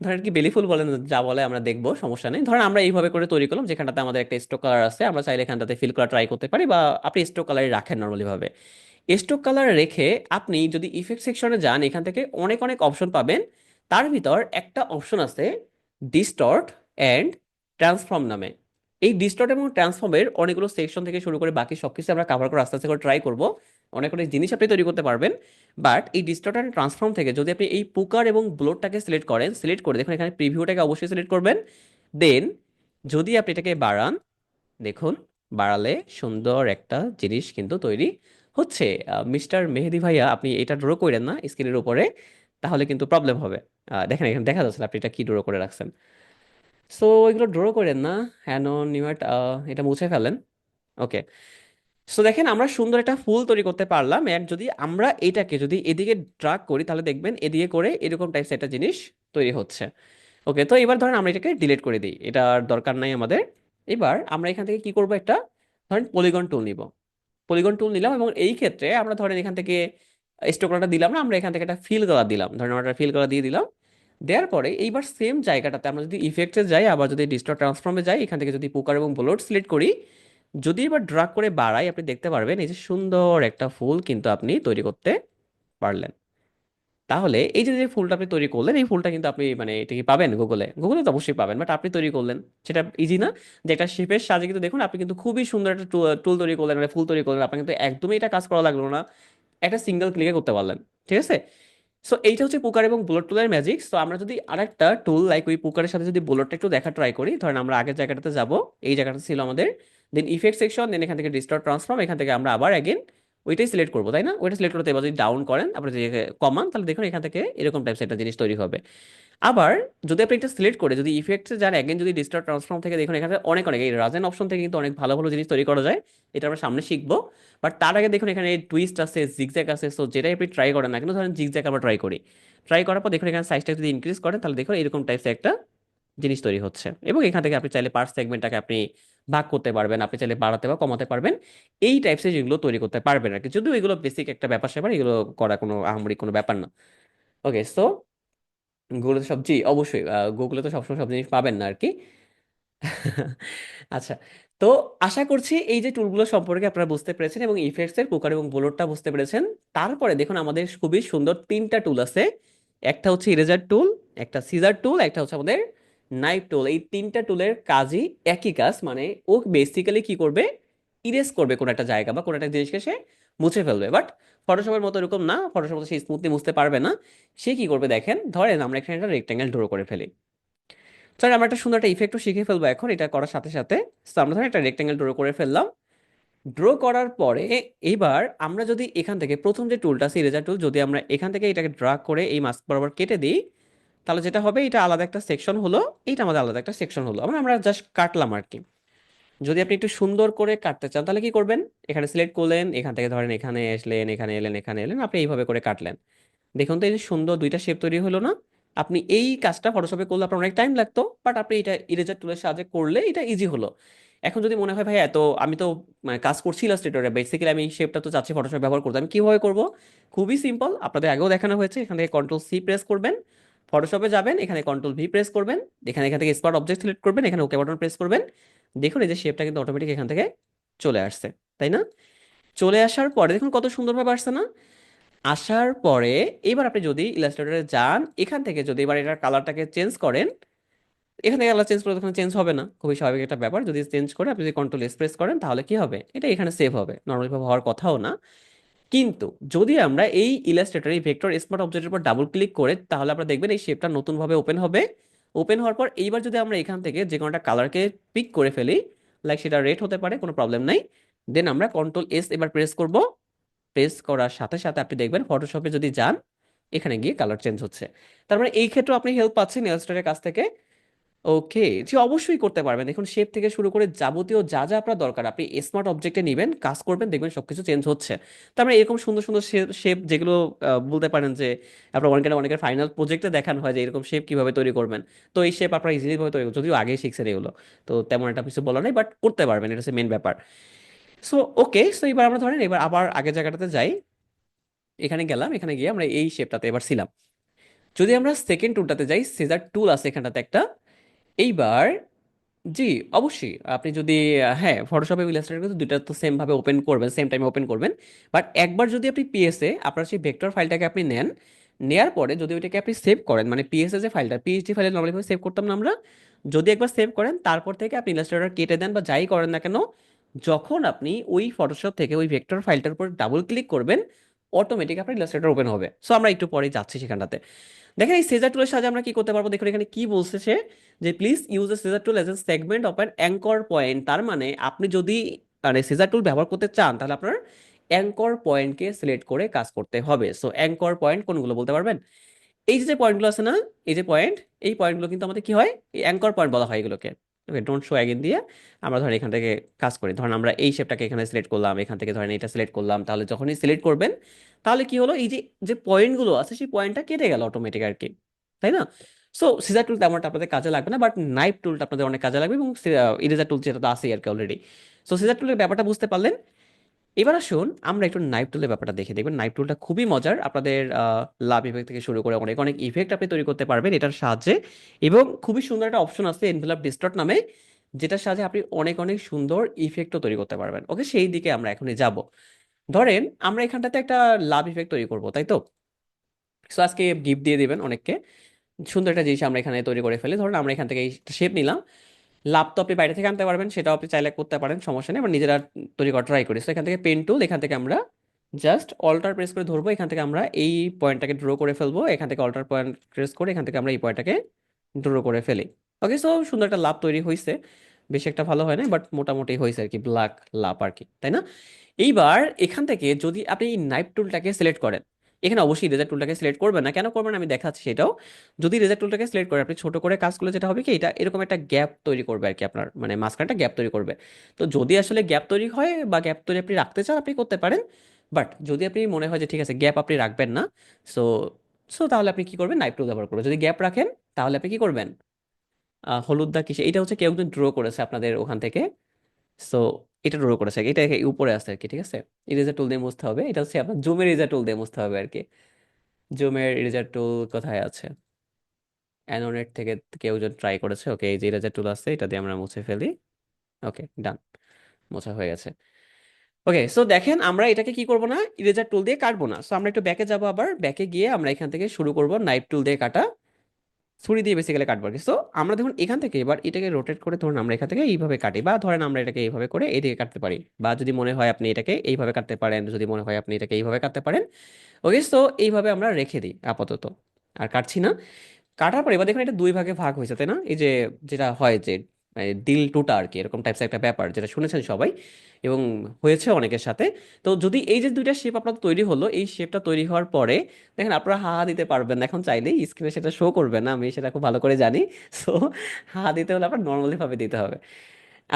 ধরেন কি বেলিফুল বলেন, যা বলে আমরা দেখবো, সমস্যা নেই। ধরেন আমরা এইভাবে করে তৈরি করলাম, যেখানটাতে আমাদের একটা স্ট্রোক কালার আছে, আমরা চাইলে এখানটাতে ফিল করা ট্রাই করতে পারি, বা আপনি স্ট্রোক কালারই রাখেন নর্মালি ভাবে। স্ট্রোক কালার রেখে আপনি যদি ইফেক্ট সেকশনে যান, এখান থেকে অনেক অনেক অপশন পাবেন। তার ভিতর একটা অপশন আছে ডিস্টর্ট অ্যান্ড ট্রান্সফর্ম নামে। এই ডিস্টর্ট এবং ট্রান্সফর্মের অনেকগুলো সেকশন থেকে শুরু করে বাকি সবকিছু আমরা কভার করে আস্তে আস্তে করে ট্রাই করব। অনেক অনেক জিনিস আপনি তৈরি করতে পারবেন। বাট এই ডিস্টর্ট অ্যান্ড ট্রান্সফর্ম থেকে যদি আপনি এই পুকার এবং ব্লোডটাকে সিলেক্ট করেন, সিলেক্ট করে দেখুন এখানে প্রিভিউটাকে অবশ্যই সিলেক্ট করবেন। দেন যদি আপনি এটাকে বাড়ান, দেখুন বাড়ালে সুন্দর একটা জিনিস কিন্তু তৈরি হচ্ছে। মিস্টার মেহেদি ভাইয়া, আপনি এটা ড্র করেন না স্ক্রিনের উপরে, তাহলে কিন্তু প্রবলেম হবে। দেখেন এখানে দেখা যাচ্ছে না আপনি এটা কি ড্র করে রাখছেন। সো এগুলো ড্র করেন না, অ্যানোনিমেট, এটা মুছে ফেলেন। ওকে, সো দেখেন আমরা সুন্দর একটা ফুল তৈরি করতে পারলাম। এন্ড যদি আমরা এটাকে যদি এদিকে ড্রাগ করি, তাহলে দেখবেন এদিকে করে এরকম টাইপস একটা জিনিস তৈরি হচ্ছে। ওকে, তো এবার ধরেন আমরা এটাকে ডিলিট করে দিই, এটা আর দরকার নাই আমাদের। এবার আমরা এখান থেকে কি করব, একটা ধরেন পলিগন টুল নিব। পলিগন টুল নিলাম, এবং এই ক্ষেত্রে আমরা ধরেন এখান থেকে স্ট্রোক কালারটা দিলাম না, আমরা এখান থেকে একটা ফিল কালার দিলাম, ধরেন আমরা ফিল কালার দিয়ে দিলাম। দেওয়ার পরে এইবার সেম জায়গাটাতে আমরা যদি ইফেক্টে যাই, আবার যদি ডিস্টর্ট ট্রান্সফর্মে যাই, এখান থেকে যদি পোকার এবং ব্লোড সিলেক্ট করি, যদি এবার ড্রাগ করে বাড়াই, আপনি দেখতে পারবেন এই যে সুন্দর একটা ফুল কিন্তু আপনি তৈরি করতে পারলেন। তাহলে এই যে যে ফুলটা আপনি তৈরি করলেন, এই ফুলটা কিন্তু আপনি মানে এটা কি পাবেন গুগলে? গুগলে তো অবশ্যই পাবেন, বাট আপনি তৈরি করলেন, সেটা ইজি না? যে একটা শেপের সাজে কিন্তু দেখুন আপনি কিন্তু খুবই সুন্দর একটা টুল তৈরি করলেন, মানে ফুল তৈরি করলেন, আপনার কিন্তু একদমই এটা কাজ করা লাগলো না, একটা সিঙ্গেল ক্লিকে করতে পারলেন। ঠিক আছে? সো এইটা হচ্ছে পুকার এবং বুলেট টুলের ম্যাজিক। সো আমরা যদি আরেকটা টুল লাইক ওই পুকারের সাথে যদি বুলেটটা একটু দেখা ট্রাই করি, ধরেন আমরা আগের জায়গাটাতে যাব, এই জায়গাটা ছিল আমাদের, দেন ইফেক্ট সেকশন, দেন এখান থেকে ডিস্টর্ট ট্রান্সফর্ম, এখান থেকে আমরা আবার অ্যাগেন ওইটাই সিলেক্ট করবো, তাই না? ওইটা সিলেক্ট করতে এবার যদি ডাউন করেন, আপনি যদি কমান, তাহলে দেখুন এখান থেকে এরকম টাইপস একটা জিনিস তৈরি হবে। আবার যদি আপনি এটা সিলেক্ট করে যদি ইফেক্টে যান, অ্যাগেন যদি ডিস্টর্ট ট্রান্সফর্ম থেকে দেখুন এখানে অনেক অনেক এই রাজেন অপশন থেকে কিন্তু অনেক ভালো ভালো জিনিস তৈরি করা যায়। এটা আমরা সামনে শিখবো। বাট তার আগে দেখুন এখানে টুইস্ট আছে, জিগজ্যাগ আছে। সো যেটাই আপনি ট্রাই করেন না কেন, ধরেন জিগজ্যাগ আমরা ট্রাই করি, ট্রাই করার পর দেখুন এখানে সাইজটা যদি ইনক্রিজ করেন, তাহলে দেখুন এরকম টাইপস একটা জিনিস তৈরি হচ্ছে। এবং এখান থেকে আপনি চাইলে পার সেগমেন্টটাকে আপনি ভাগ করতে পারবেন, আপনি চাইলে বাড়াতে বা কমাতে পারবেন। এই টাইপসের যেগুলো তৈরি করতে পারবেন আর কি, যদিও এগুলো বেসিক একটা ব্যাপার স্যাপার, এগুলো করা কোনো আহামরি কোনো ব্যাপার না। ওকে, সো গুগলে তো সব, জি অবশ্যই গুগলে তো সবসময় সব জিনিস পাবেন না আর কি। আচ্ছা, তো আশা করছি এই যে টুলগুলো সম্পর্কে আপনারা বুঝতে পেরেছেন এবং ইফেক্টস এর কুকার এবং ব্লোরটা বুঝতে পেরেছেন। তারপরে দেখুন আমাদের খুবই সুন্দর তিনটা টুল আছে। একটা হচ্ছে ইরেজার টুল, একটা সিজার টুল, একটা হচ্ছে আমাদের নাইফ টুল। এই তিনটা টুলের কাজই একই কাজ, মানে ও বেসিক্যালি কি করবে, ইরেজ করবে কোনো একটা জায়গা বা কোনো একটা জিনিসকে সে মুছে ফেলবে। বাট ফটোশপের মতো এরকম না, ফটোশপের মতো সে স্মুথলি মুছতে পারবে না। সে কি করবে দেখেন, ধরেন আমরা এখানে একটা রেক্টেঙ্গেল ড্র করে ফেলি। স্যার আমরা একটা সুন্দর একটা ইফেক্টও শিখে ফেলবো এখন এটা করার সাথে সাথে। So, আমরা ধরেন একটা রেক্টেঙ্গেল ড্র করে ফেললাম। ড্র করার পরে এবার আমরা যদি এখান থেকে প্রথম যে টুলটা আছে ইরেজার টুল, যদি আমরা এখান থেকে এটাকে ড্রাগ করে এই মাস্ক বরাবর কেটে দিই, তাহলে যেটা হবে এটা আলাদা একটা সেকশন হলো, এইটা আমাদের আলাদা একটা সেকশন হলো, আমরা আমরা জাস্ট কাটলাম আর কি। যদি আপনি একটু সুন্দর করে কাটতে চান তাহলে কি করবেন, এখানে সিলেক্ট করলেন, এখান থেকে ধরেন এখানে আসলেন, এখানে এলেন, এখানে এলেন, আপনি এইভাবে করে কাটলেন। দেখুন তো এই যে সুন্দর দুইটা শেপ তৈরি হলো না? আপনি এই কাজটা ফটোশপে করলে আপনার অনেক টাইম লাগতো, বাট আপনি এটা ইরেজার টুলের সাহায্যে করলে এটা ইজি হলো। এখন যদি মনে হয় ভাই এত আমি তো মানে কাজ করছি ইলাস্ট্রেটরে, বেসিক্যালি আমি এই শেপটা তো চাচ্ছি ফটোশপে ব্যবহার করতে, আমি কিভাবে করব? খুবই সিম্পল, আপনাদের আগেও দেখানো হয়েছে। এখান থেকে কন্ট্রোল সি প্রেস করবেন, ফটোশপে যাবেন, এখানে কন্ট্রোল ভি প্রেস করবেন, এখানে এখান থেকে স্পট অবজেক্ট সিলেক্ট করবেন, এখানে ওকে বাটন প্রেস করবেন। দেখুন এই যে শেপটা কিন্তু অটোমেটিক এখান থেকে চলে আসছে, তাই না? চলে আসার পরে দেখুন কত সুন্দরভাবে আসছে না? আসার পরে এবার আপনি যদি ইলাস্ট্রেটরে যান, এখান থেকে যদি এবার এটার কালারটাকে চেঞ্জ করেন, এখান থেকে কালার চেঞ্জ করে ওখানে চেঞ্জ হবে না, খুবই স্বাভাবিক একটা ব্যাপার। যদি চেঞ্জ করে আপনি যদি কন্ট্রোল এস প্রেস করেন, তাহলে কি হবে, এটা এখানে সেভ হবে, নর্মালি ভাবে হওয়ার কথাও না। কিন্তু যদি আমরা এই ইলাস্ট্রেটর এই ভেক্টর স্মার্ট অবজেক্টের উপর ডাবল ক্লিক করে, তাহলে আপনারা দেখবেন এই শেপটা নতুন ভাবে ওপেন হবে। ওপেন হওয়ার পর এইবার যদি আমরা এখান থেকে যে কোনো একটা কালারকে পিক করে ফেলি, লাইক সেটা রেড হতে পারে, কোনো প্রবলেম নাই। দেন আমরা কন্ট্রোল এস এবার প্রেস করব। প্রেস করার সাথে সাথে আপনি দেখবেন ফটোশপে যদি যান, এখানে গিয়ে কালার চেঞ্জ হচ্ছে। তার মানে এই ক্ষেত্রে আপনি হেল্প পাচ্ছেন ইলাস্ট্রেটরের কাছ থেকে। ওকে, জি অবশ্যই করতে পারবেন। দেখুন শেপ থেকে শুরু করে যাবতীয় যা যা আপনার দরকার আপনি স্মার্ট অবজেক্টে নেবেন, কাজ করবেন, দেখবেন সবকিছু চেঞ্জ হচ্ছে। তার মানে এরকম সুন্দর সুন্দর শেপ যেগুলো বলতে পারেন যে আপনার অনেকের অনেকের ফাইনাল প্রজেক্টে দেখানো হয় যে এরকম শেপ কিভাবে তৈরি করবেন। তো এই শেপ আপনারা ইজিলি ভাবে তৈরি করবেন, যদিও আগেই শিখছেন এগুলো, তো তেমন একটা কিছু বলা নেই, বাট করতে পারবেন, এটা হচ্ছে মেন ব্যাপার। সো ওকে, সো এবার আমরা ধরেন এবার আবার আগের জায়গাটাতে যাই। এখানে গেলাম, এখানে গিয়ে আমরা এই শেপটাতে এবার ছিলাম। যদি আমরা সেকেন্ড টুলটাতে যাই, সিজার টুল আছে এখানটাতে একটা। এইবার জি অবশ্যই আপনি যদি হ্যাঁ ফটোশপে ইলাস্ট্রেটর কিন্তু দুইটা তো সেম ভাবে ওপেন করবেন, সেম টাইমে ওপেন করবেন। বাট একবার যদি আপনি পিএসএ আপনার সেই ভেক্টর ফাইলটাকে আপনি নেন, নেয়ার পরে যদি ওইটাকে আপনি সেভ করেন, মানে পিএসএ যে ফাইলটা পিএইচডি ফাইলে নর্মালি ভাবে সেভ করতাম না আমরা, যদি একবার সেভ করেন তারপর থেকে আপনি ইলাস্ট্রেটর কেটে দেন বা যাই করেন না কেন, যখন আপনি ওই ফটোশপ থেকে ওই ভেক্টর ফাইলটার উপর ডাবল ক্লিক করবেন, অটোমেটিক আপনার ইলাস্ট্রেটর ওপেন হবে। সো আমরা একটু পরেই যাচ্ছি সেখানটাতে। দেখেন এই সেজার টুলের সাহায্যে আমরা কি করতে পারবো, দেখুন এখানে কি বলছে সে, যে please use a সেজার tool as a segment of an anchor point. তার মানে আপনি যদি মানে সেজার টুল ব্যবহার করতে চান, তাহলে আপনার অ্যাঙ্কর পয়েন্টকে সিলেক্ট করে কাজ করতে হবে। সো অ্যাঙ্কর পয়েন্ট কোনগুলো বলতে পারবেন? এই যে যে পয়েন্টগুলো আছে না, এই যে পয়েন্ট, এই পয়েন্টগুলো কিন্তু আমাদের কি হয়, এই অ্যাঙ্কর পয়েন্ট বলা হয় এগুলোকে। ওকে, ডোন্ট শো অ্যাগেন দিয়ে আমরা ধরেন এখান থেকে কাজ করি। ধরেন আমরা এই শেপটাকে এখানে সিলেক্ট করলাম, এখান থেকে ধরেন এটা সিলেক্ট করলাম, তাহলে যখনই সিলেক্ট করবেন, তাহলে কি হলো, এই যে যে পয়েন্টগুলো আছে সেই পয়েন্টটা কেটে গেল অটোমেটিক আর কি, তাই না? সো সিজার টুল তেমন একটা আপনাদের কাজে লাগবে না, বাট নাইফ টুলটা আপনাদের অনেক কাজে লাগবে, এবং ইরেজার টুল যেটা তো আছেই আর কি অলরেডি। সো সিজার টুলের ব্যাপারটা বুঝতে পারলেন। এবার আসুন আমরা একটু নাইফ টুলের ব্যাপারটা দেখে দেখবেন। নাইফ টুলটা খুবই মজার, আপনাদের লাভ ইফেক্ট থেকে শুরু করে অনেক অনেক ইফেক্ট আপনি তৈরি করতে পারবেন এটার সাহায্যে। এবং খুবই সুন্দর একটা অপশন আছে এনভেলপ ডিস্টর্ট নামে, যেটার সাথে আপনি অনেক অনেক সুন্দর ইফেক্টও তৈরি করতে পারবেন। ওকে, সেই দিকে আমরা এখনই যাব। ধরেন আমরা এখানটাতে একটা লাভ ইফেক্ট তৈরি করব, তাই তো? সো আজকে গিফট দিয়ে দিবেন অনেককে, সুন্দর একটা জিনিস আমরা এখানে তৈরি করে ফেলি। ধরুন আমরা এখান থেকে শেপ নিলাম। লাভ তো আপনি বাইরে থেকে আনতে পারবেন, সেটাও আপনি চাইলে করতে পারেন, সমস্যা নেই। আবার নিজেরা তৈরি করা ট্রাই করি। তো এখান থেকে পেন টুল, এখান থেকে আমরা জাস্ট অল্টার প্রেস করে ধরবো, এখান থেকে আমরা এই পয়েন্টটাকে ড্র করে ফেলবো, এখান থেকে অল্টার পয়েন্ট প্রেস করে এখান থেকে আমরা এই পয়েন্টটাকে ড্র করে ফেলি। ওকে, সো সুন্দর একটা লাভ তৈরি হয়েছে। বেশি একটা ভালো হয় না, বাট মোটামুটি হয়েছে আর কি, ব্ল্যাক লাভ আর কি, তাই না? এইবার এখান থেকে যদি আপনি নাইফ টুলটাকে সিলেক্ট করেন, এখানে অবশ্যই রেজার টুলটাকে সিলেক্ট করবেন না, কেন করবেন আমি দেখাচ্ছি সেটাও। যদি রেজার টুলটাকে সিলেক্ট করে আপনি ছোট করে কাজ করলে যেটা হবে কি, এটা এরকম একটা গ্যাপ তৈরি করবে আর কি, আপনার মানে মাঝখানে একটা গ্যাপ তৈরি করবে। তো যদি আসলে গ্যাপ তৈরি হয় বা গ্যাপ তৈরি আপনি রাখতে চান, আপনি করতে পারেন। বাট যদি আপনি মনে হয় যে ঠিক আছে গ্যাপ আপনি রাখবেন না, সো সো তাহলে আপনি কি করবেন, নাইফ টুল ব্যবহার করবেন। যদি গ্যাপ রাখেন তাহলে আপনি কি করবেন, হলুদ দাগ কিসে, এটা হচ্ছে কেউ একজন ড্র করেছে আপনাদের ওখান থেকে। সো এটা ড্র করেছে, এটা উপরে আছে আর কি, ঠিক আছে? ইরেজার টুল দিয়ে মুছতে হবে, এটা হচ্ছে আপনার জুমের ইরেজার টুল দিয়ে মুছতে হবে আর কি। জুমের ইরেজার টুল কোথায় আছে? অ্যানোনেট থেকে কেউ একজন ট্রাই করেছে। ওকে, এই যে ইরেজার টুল আছে, এটা দিয়ে আমরা মুছে ফেলি। ওকে, ডান, মোছা হয়ে গেছে। ওকে, সো দেখেন আমরা এটাকে কি করব না, ইরেজার টুল দিয়ে কাটবো না। সো আমরা একটু ব্যাকে যাব, আবার ব্যাকে গিয়ে আমরা এখান থেকে শুরু করব নাইফ টুল দিয়ে কাটা, ছুরি দিয়ে বেসিক্যালি কাটবো আর কি। সো আমরা দেখুন এখান থেকে এবার এটাকে রোটেট করে ধরুন আমরা এখান থেকে এইভাবে কাটি, বা ধরেন আমরা এটাকে এইভাবে করে এদিকে কাটতে পারি, বা যদি মনে হয় আপনি এটাকে এইভাবে কাটতে পারেন, যদি মনে হয় আপনি এটাকে এইভাবে কাটতে পারেন। ওকে, সো এইভাবে আমরা রেখে দিই আপাতত, আর কাটছি না। কাটার পর এবার দেখুন এটা দুই ভাগে ভাগ হয়েছে, তাই না? এই যে যেটা হয় যে মানে দিল টুটা আর কি, এরকম টাইপস একটা ব্যাপার, যেটা শুনেছেন সবাই এবং হয়েছে অনেকের সাথে। তো যদি এই যে দুইটা শেপ আপনার তৈরি হলো, এই শেপটা তৈরি হওয়ার পরে দেখেন আপনারা হা হা দিতে পারবেন না, এখন চাইলেই স্ক্রিনে সেটা শো করবে না, আমি সেটা খুব ভালো করে জানি। সো হা হা দিতে হলে আপনার নর্মালি ভাবে দিতে হবে।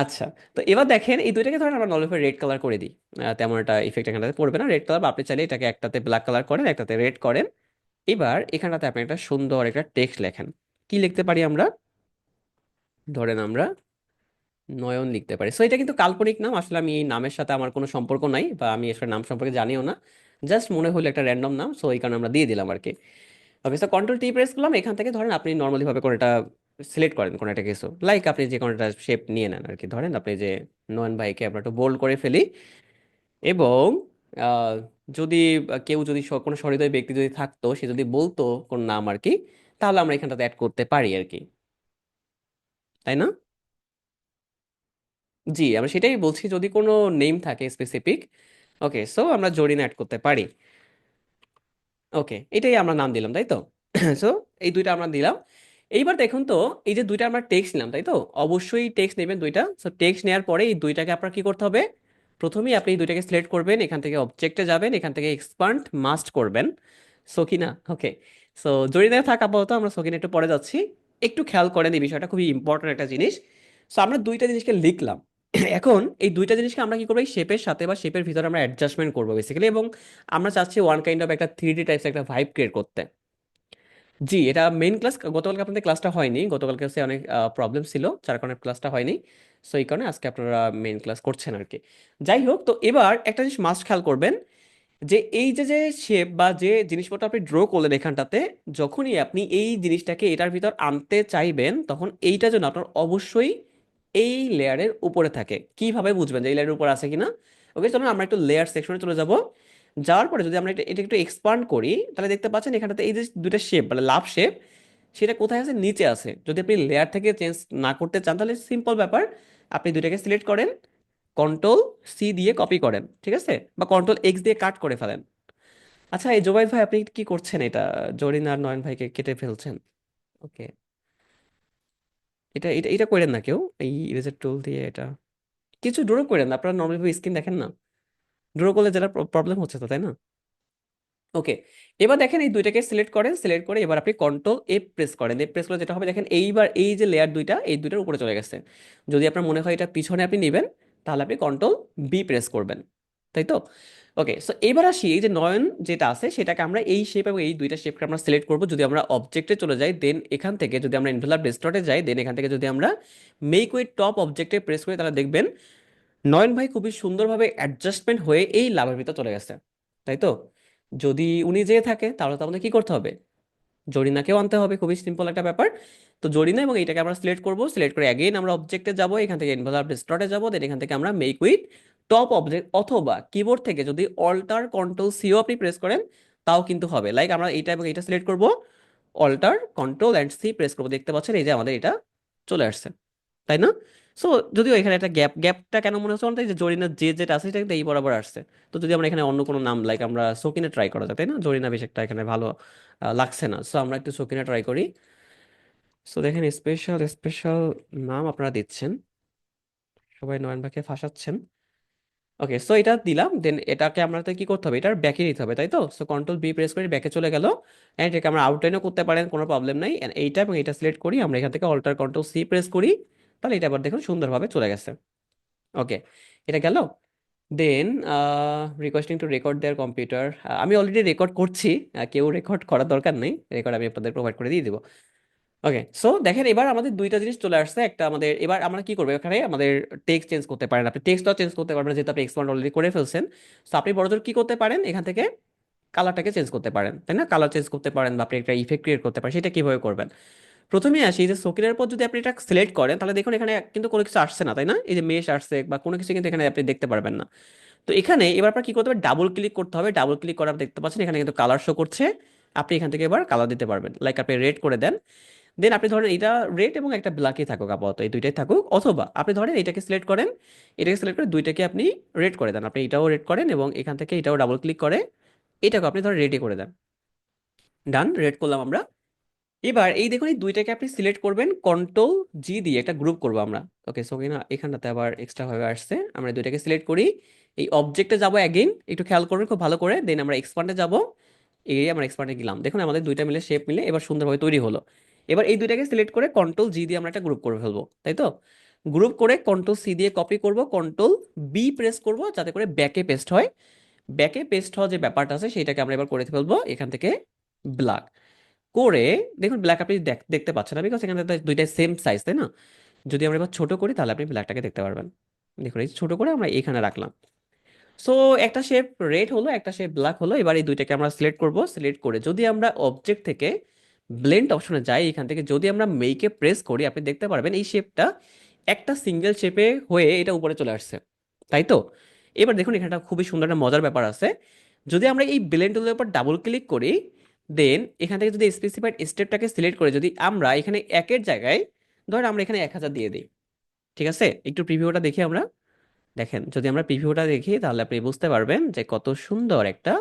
আচ্ছা, তো এবার দেখেন এই দুইটাকে ধরেন আমরা নর্মালি রেড কালার করে দিই। তেমন একটা ইফেক্ট এখানটাতে পড়বে না রেড কালার, বা আপনি চাইলে এটাকে একটাতে ব্ল্যাক কালার করেন, একটাতে রেড করেন। এবার এখানটাতে আপনি একটা সুন্দর একটা টেক্সট লেখেন। কি লিখতে পারি আমরা? ধরেন আমরা নয়ন লিখতে পারি। সো এটা কিন্তু কাল্পনিক নাম, আসলে আমি এই নামের সাথে আমার কোনো সম্পর্ক নাই, বা আমি আসলে নাম সম্পর্কে জানিও না। জাস্ট মনে হলো একটা র্যান্ডম নাম, সো এই কারণে আমরা দিয়ে দিলাম আর কি। ওকে, সো কন্ট্রোল টি প্রেস করলাম, এখান থেকে ধরেন আপনি নর্মালি ভাবে কোনো একটা সিলেক্ট করেন, কোনো একটা কিছু লাইক আপনি যে কোনো একটা শেপ নিয়ে নেন আর কি। ধরেন আপনি যে নয়ন ভাইকে আমরা একটু বোল্ড করে ফেলি, এবং আহ, যদি কেউ যদি কোনো সহৃদয় ব্যক্তি যদি থাকতো, সে যদি বলতো কোন নাম আর কি, তাহলে আমরা এখানটাতে অ্যাড করতে পারি আর কি, তাই না? জি, আমরা সেটাই বলছি, যদি কোনো নেম থাকে স্পেসিফিক। ওকে, সো আমরা জরিনা অ্যাড করতে পারি। ওকে, এটাই আমরা নাম দিলাম, তাই তো? সো এই দুইটা আমরা দিলাম। এইবার দেখুন তো, এই যে দুইটা আমরা টেক্সট নিলাম, তাই তো? অবশ্যই টেক্সট নেবেন দুইটা। সো টেক্সট নেওয়ার পরে এই দুইটাকে আপনার কি করতে হবে, প্রথমেই আপনি এই দুইটাকে সিলেক্ট করবেন, এখান থেকে অবজেক্টে যাবেন, এখান থেকে এক্সপান্ড মাস্ট করবেন সকিনা। ওকে, সো জরিনায় থাক আপাতত, আমরা সকিনা একটু পরে যাচ্ছি। একটু খেয়াল করেন এই বিষয়টা, খুবই ইম্পর্টেন্ট একটা জিনিস। সো আমরা দুইটা জিনিসকে লিখলাম। এখন এই দুইটা জিনিসকে আমরা কি করবো, এই শেপের সাথে বা শেপের ভিতরে আমরা অ্যাডজাস্টমেন্ট করবো বেসিক্যালি, এবং আমরা চাচ্ছি ওয়ান কাইন্ড অফ একটা 3D টাইপস একটা ভাইব ক্রিয়েট করতে। জি, এটা মেইন ক্লাস, গতকালকে আপনাদের ক্লাসটা হয়নি, গতকালকে হচ্ছে অনেক প্রবলেম ছিল, যার কারণে ক্লাসটা হয়নি। সো এই কারণে আজকে আপনারা মেইন ক্লাস করছেন আর কি। যাই হোক, তো এবার একটা জিনিস মাস্ট খেয়াল করবেন, যে এই যে যে শেপ বা যে জিনিসপত্র আপনি ড্র করলেন এখানটাতে, যখনই আপনি এই জিনিসটাকে এটার ভিতর আনতে চাইবেন, তখন এইটা যেন আপনার অবশ্যই এই লেয়ারের উপরে থাকে। কিভাবে বুঝবেন যে এই লেয়ারের উপর আছে কিনা? ওকে, চলুন আমরা একটু লেয়ার সেকশনে চলে যাব। যাওয়ার পরে যদি আমরা এটা একটু এক্সপান্ড করি, তাহলে দেখতে পাচ্ছেন এখানটাতে এই যে দুইটা শেপ মানে লাভ শেপ, সেটা কোথায় আছে, নিচে আছে। যদি আপনি লেয়ার থেকে চেঞ্জ না করতে চান, তাহলে সিম্পল ব্যাপার, আপনি দুইটাকে সিলেক্ট করেন, কন্ট্রোল সি দিয়ে কপি করেন, ঠিক আছে? বা কন্ট্রোল এক্স দিয়ে কাট করে ফেলেন। আচ্ছা, এই জোবাইদ ভাই আপনি কি করছেন এটা? জরিন আর নয়ন ভাইকে কেটে ফেলছেন। ওকে, এটা এটা এটা করেন না কেউ, এই ইরেজার টুল দিয়ে এটা কিছু ড্র করেন না, আপনারা নর্মালি স্ক্রিন দেখেন না? ড্র করলে যেটা প্রবলেম হচ্ছে তো, তাই না? ওকে, এবার দেখেন এই দুইটাকে সিলেক্ট করেন, সিলেক্ট করে এবার আপনি কন্ট্রোল এফ প্রেস করেন। এফ প্রেস করলে যেটা হবে দেখেন, এইবার এই যে লেয়ার দুইটা, এই দুইটার উপরে চলে গেছে। যদি আপনার মনে হয় এটা পিছনে আপনি নেবেন, তাহলে আপনি কন্ট্রোল বি প্রেস করবেন, তাই তো? ওকে, সো এবার আসি, এই যে নয়ন যেটা আছে সেটাকে আমরা এই শেপ এবং এই দুইটা শেপকে আমরা সিলেক্ট করব। যদি আমরা অবজেক্টে চলে যাই, দেন এখান থেকে যদি আমরা এনভেলাপ ডেস্কটপে যাই, দেন এখান থেকে যদি আমরা মেক উইথ টপ অবজেক্টে প্রেস করি, তাহলে দেখবেন নয়ন ভাই খুবই সুন্দরভাবে অ্যাডজাস্টমেন্ট হয়ে এই লাভের ভিতর চলে গেছে, তাই তো? যদি উনি যেয়ে থাকে তাহলে তো আমাদের কি করতে হবে, জরিনাকেও আনতে হবে, খুবই সিম্পল একটা ব্যাপার। তো জরিনা এবং এইটাকে আমরা সিলেক্ট করব, সিলেক্ট করে অ্যাগেইন আমরা অবজেক্টে যাব, এখান থেকে ইনভলভ স্লটে যাব, দেন এখান থেকে আমরা মেক উইথ টপ অবজেক্ট, অথবা কিবোর্ড থেকে যদি অল্টার কন্ট্রোল সিও আপনি প্রেস করেন তাও কিন্তু হবে। লাইক আমরা এইটা এবং এইটা সিলেক্ট করব, alt control and C press করবো, দেখতে পাচ্ছেন এই যে আমাদের এটা চলে আসছে, তাই না? সো যদিও এখানে একটা গ্যাপটা কেন মনে হচ্ছে বলতো, এই যে জরিনার যে যেটা আছে সেটা কিন্তু এই বরাবর আসছে। তো যদি আমরা এখানে অন্য কোনো নাম, লাইক আমরা সকিনে ট্রাই করা যায়, তাই না? জরিনা বেশ একটা এখানে ভালো লাগছে না, সো আমরা একটু সকিনে ট্রাই করি। সো দেখেন, স্পেশাল স্পেশাল নাম আপনারা দিচ্ছেন, সবাই নয়ন ভাইকে ফাঁসাচ্ছেন। ওকে, সো এটা দিলাম, দেন এটাকে আমরা তো কি করতে হবে, এটার ব্যাকে দিতে হবে, তাই তো? সো কন্ট্রোল বি প্রেস করে ব্যাকে চলে গেল, এন্ড এটাকে আমরা আউটলাইনও করতে পারেন, কোনো প্রবলেম নাই। And এইটা এবং এইটা সিলেক্ট করি, আমরা এখান থেকে অল্টার কন্ট্রোল সি প্রেস করি, তাহলে এটা আবার দেখুন সুন্দরভাবে চলে গেছে। ওকে, এটা গেল। Then requesting to record their computer, আমি অলরেডি রেকর্ড করছি, কেউ রেকর্ড করার দরকার নেই, রেকর্ড আমি আপনাদের প্রোভাইড করে দিয়ে দিব। ওকে, সো দেখেন এবার আমাদের দুইটা জিনিস চলে আসছে, একটা আমাদের, এবার আমরা কি করবো, এখানে আমাদের টেক্সট চেঞ্জ করতে পারেন, আপনি টেক্সটও চেঞ্জ করতে পারবেন যেহেতু আপনি এক্সপান্ড অলরেডি করে ফেলছেন। সো আপনি বড়জোর কি করতে পারেন, এখান থেকে কালারটাকে চেঞ্জ করতে পারেন, তাই না? কালার চেঞ্জ করতে পারেন বা আপনি একটা ইফেক্ট ক্রিয়েট করতে পারেন, সেটা কিভাবে করবেন? প্রথমে আসি যে সোকিনের পর যদি আপনি এটা সিলেক্ট করেন, তাহলে দেখুন এখানে কিন্তু কোনো কিছু আসছে না, তাই না? এই যে মেশ আসছে বা কোনো কিছু কিন্তু এখানে আপনি দেখতে পারবেন না। তো এখানে এবার আপনার কি করতে হবে, ডাবল ক্লিক করতে হবে, ডাবল ক্লিক করার দেখতে পাচ্ছেন এখানে কিন্তু কালার শো করছে, আপনি এখান থেকে এবার কালার দিতে পারবেন, লাইক আপনি রেড করে দেন। দেন আপনি ধরেন এটা রেড এবং একটা ব্ল্যাকই থাকুক আপাতত, এই দুইটাই থাকুক, অথবা আপনি ধরেন এটাকে সিলেক্ট করেন, এটাকে সিলেক্ট করে দুইটাকে আপনি রেড করে দেন, আপনি এটাও রেড করেন এবং এখান থেকে এটাও ডাবল ক্লিক করে এটাকে আপনি ধরেন রেডই করে দেন। ডান, রেড করলাম আমরা। এবার এই দেখুন এই দুইটাকে আপনি সিলেক্ট করবেন, কন্ট্রোল জি দিয়ে একটা গ্রুপ করবো আমরা। ওকে, সো কিনা এখানটাতে আবার এক্সট্রা ভাবে আসছে, আমরা এই দুইটাকে সিলেক্ট করি, এই অবজেক্টে যাবো অ্যাগেইন, একটু খেয়াল করবেন খুব ভালো করে, দেন আমরা এক্সপান্ডে যাব, এই আমরা এক্সপান্ডে গেলাম, দেখুন আমাদের দুইটা মিলে শেপ মিলে এবার সুন্দরভাবে তৈরি হলো। এবার এই দুইটাকে সিলেক্ট করে কন্ট্রোল জি দিয়ে আমরা একটা গ্রুপ করে ফেলবো, তাই তো? গ্রুপ করে কন্ট্রোল সি দিয়ে কপি করব, কন্ট্রোল বি প্রেস করব যাতে করে ব্যাকে পেস্ট হয়। ব্যাকে পেস্ট হওয়া যে ব্যাপারটা আছে সেটাকে আমরা এবার করে ফেলবো এখান থেকে ব্ল্যাক করে। দেখুন ব্ল্যাক আপনি দেখতে পাচ্ছেন না, বিকজ এখানে তো দুইটাই সেম সাইজ, তাই না? যদি আমরা এবার ছোট করি তাহলে আপনি ব্ল্যাকটাকে দেখতে পারবেন। দেখুন এই ছোট করে আমরা এখানে রাখলাম। সো একটা শেপ রেড হলো, একটা শেপ ব্ল্যাক হলো, এবার এই দুইটাকে আমরা সিলেক্ট করব, সিলেক্ট করে যদি আমরা অবজেক্ট থেকে ব্লেন্ড অপশনে যাই, এখান থেকে যদি আমরা মেইকে প্রেস করি, আপনি দেখতে পারবেন এই শেপটা একটা সিঙ্গেল শেপে হয়ে এটা উপরে চলে আসছে, তাই তো? এবার দেখুন এখানে একটা খুবই সুন্দর একটা মজার ব্যাপার আছে, যদি আমরা এই ব্লেন্ড টুলের উপর ডাবল ক্লিক করি, দেন এখান থেকে যদি স্পেসিফাইড স্টেপটাকে সিলেক্ট করে যদি আমরা এখানে একের জায়গায় ধর আমরা এখানে 1000 দিয়ে দিই, ঠিক আছে? একটু প্রিভিউটা দেখি আমরা। দেখেন যদি আমরা প্রিভিউটা দেখি তাহলে আপনি বুঝতে পারবেন যে কত সুন্দর একটা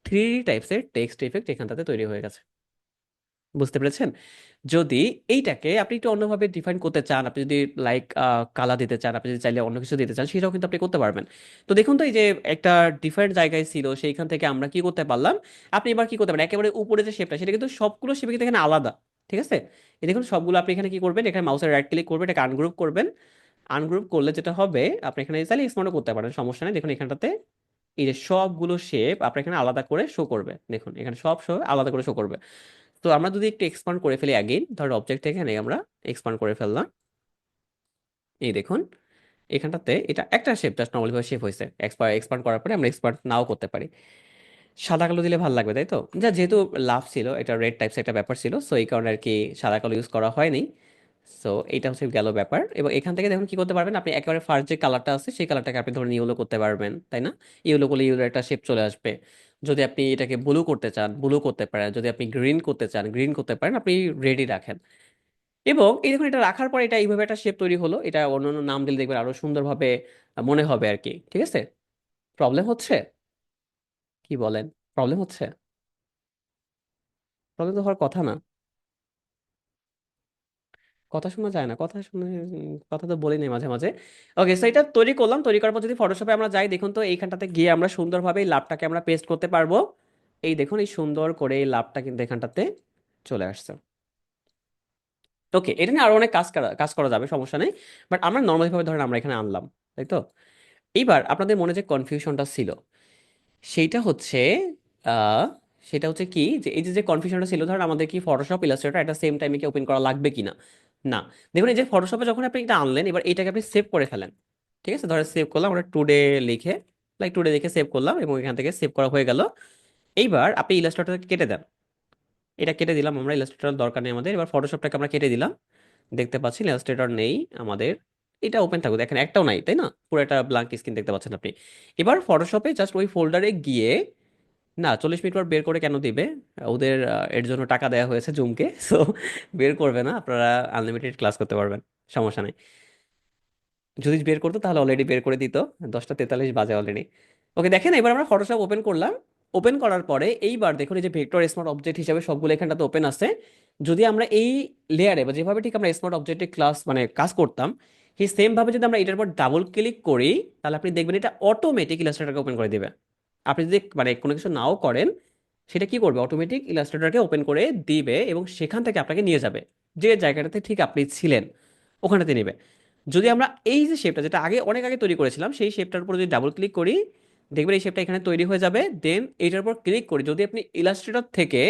3D টাইপসের টেক্সট ইফেক্ট এখানটাতে তৈরি হয়ে গেছে। বুঝতে পেরেছেন? যদি এইটাকে আপনি একটু অন্যভাবে ডিফাইন করতে চান, আপনি যদি লাইক কালার দিতে চান, আপনি যদি চাইলে অন্য কিছু দিতে চান, সেটাও কিন্তু আপনি করতে পারবেন। তো দেখুন তো এই যে একটা ডিফারেন্ট জায়গায় ছিল, সেইখান থেকে আমরা কি করতে পারলাম, আপনি এবার কি করতে পারেন, একেবারে উপরে যে শেপটা সেটা কিন্তু সবগুলো শেপ কিন্তু এখানে আলাদা, ঠিক আছে? এই দেখুন সবগুলো আপনি এখানে কি করবেন, এখানে মাউসের রাইট ক্লিক করবেন, এটাকে আনগ্রুপ করবেন। আনগ্রুপ করলে যেটা হবে, আপনি এখানে চাইলে এক্সপান্ডও করতে পারেন, সমস্যা নেই। দেখুন এখানটাতে এই যে সবগুলো শেপ আপনার এখানে আলাদা করে শো করবে, দেখুন এখানে সব শো আলাদা করে শো করবে। তো আমরা যদি একটু এক্সপান্ড করে ফেলি অ্যাগেইন, ধর অবজেক্ট এখানে আমরা এক্সপান্ড করে ফেললাম, এই দেখুন এখানটাতে এটা একটা শেপ জাস্ট নর্মালি ভাবে শেপ হয়েছে, এক্সপান্ড করার পরে আমরা এক্সপান্ড নাও করতে পারি। সাদা কালো দিলে ভালো লাগবে, তাই তো? যা যেহেতু লাভ ছিল, এটা রেড টাইপস একটা ব্যাপার ছিল, সো এই কারণে আর কি সাদা কালো ইউজ করা হয়নি। সো এটা হচ্ছে গেল ব্যাপার। এবং এখান থেকে দেখুন কি করতে পারবেন, আপনি একেবারে ফার্স্ট যে কালারটা আছে সেই কালারটাকে আপনি ধরুন ইয়েলো করতে পারবেন, তাই না? ইয়েলো করলে ইয়েলো একটা শেপ চলে আসবে। যদি আপনি এটাকে ব্লু করতে চান ব্লু করতে পারেন, যদি আপনি গ্রিন করতে চান গ্রিন করতে পারেন, আপনি রেডি রাখেন। এবং এই দেখুন এটা রাখার পর এটা এইভাবে একটা শেপ তৈরি হলো, এটা অন্য অন্য নাম দিলে দেখবেন আরো সুন্দরভাবে মনে হবে আর কি, ঠিক আছে? প্রবলেম হচ্ছে? কি বলেন? প্রবলেম হচ্ছে? প্রবলেম তো হওয়ার কথা না। কথা শোনা যায় না, কথা শুনে কথা তো বলি নাই মাঝে মাঝে। ওকে, সো এটা তৈরি করলাম, তৈরি করার পর যদি ফটোশপে আমরা যাই, দেখুন তো এইখানটাতে গিয়ে আমরা সুন্দরভাবে এই লাভটাকে আমরা পেস্ট করতে পারবো। এই দেখুন এই সুন্দর করে এই লাভটা কিন্তু এখানটাতে চলে আসছে। ওকে, এটা নিয়ে আরো অনেক কাজ করা যাবে, সমস্যা নেই। বাট আমরা নর্মালি ভাবে ধরেন আমরা এখানে আনলাম, তাই তো? এইবার আপনাদের মনে যে কনফিউশনটা ছিল সেইটা হচ্ছে আহ সেটা হচ্ছে কি, যে এই যে যে কনফিউশনটা ছিল, ধর আমাদের কি ফটোশপ ইলাস্ট্রেটর এটা সেম টাইমে কি ওপেন করা লাগবে কিনা। না, দেখুন এই যে ফটোশপে যখন আপনি এটা আনলেন, এবার এটাকে আপনি সেভ করে ফেলেন, ঠিক আছে? ধরেন সেভ করলাম আমরা টুডে লিখে, লাইক টুডে লিখে সেভ করলাম এবং এখান থেকে সেভ করা হয়ে গেল। এইবার আপনি ইলাস্ট্রেটরকে কেটে দেন, এটা কেটে দিলাম আমরা, ইলাস্ট্রেটর দরকার নেই আমাদের। এবার ফটোশপটাকে আমরা কেটে দিলাম, দেখতে পাচ্ছি ইলাস্ট্রেটর নেই আমাদের। এটা ওপেন থাকুক, দেখেন একটাও নাই, তাই না? পুরো একটা ব্ল্যাঙ্ক স্ক্রিন দেখতে পাচ্ছেন আপনি। এবার ফটোশপে জাস্ট ওই ফোল্ডারে গিয়ে, না 40 মিনিট পর বের করে কেন দিবে? ওদের এর জন্য টাকা দেওয়া হয়েছে জুমকে, সো বের করবে না, আপনারা আনলিমিটেড ক্লাস করতে পারবেন, সমস্যা নেই। যদি বের করতো তাহলে অলরেডি বের করে দিত, 10টা 43 বাজে অলরেডি। ওকে, দেখেন এবার আমরা ফটোশপ ওপেন করলাম। ওপেন করার পরে এইবার দেখুন এই যে ভেক্টর স্মার্ট অবজেক্ট হিসেবে সবগুলো এখানটাতে ওপেন আছে। যদি আমরা এই লেয়ারে বা যেভাবে ঠিক আমরা স্মার্ট অবজেক্টে ক্লাস মানে কাজ করতাম, সেই সেম ভাবে যদি আমরা এটার উপর ডাবল ক্লিক করি, তাহলে আপনি দেখবেন এটা অটোমেটিক ইলাস্ট্রেটরকে ওপেন করে দিবে। আপনি যদি মানে কোনো কিছু নাও করেন, সেটা কি করবে, অটোমেটিক ইলাস্ট্রেটরকে ওপেন করে দিবে এবং সেখান থেকে আপনাকে নিয়ে যাবে যে জায়গাটাতে ঠিক আপনি ছিলেন, ওখানেতে নেবে। যদি আমরা এই যে শেপটা যেটা আগে অনেক আগে তৈরি করেছিলাম, সেই শেপটার উপর যদি ডাবল ক্লিক করি, দেখবেন এই শেপটা এখানে তৈরি হয়ে যাবে। দেন এইটার উপর ক্লিক করি, যদি আপনি ইলাস্ট্রেটর থেকে,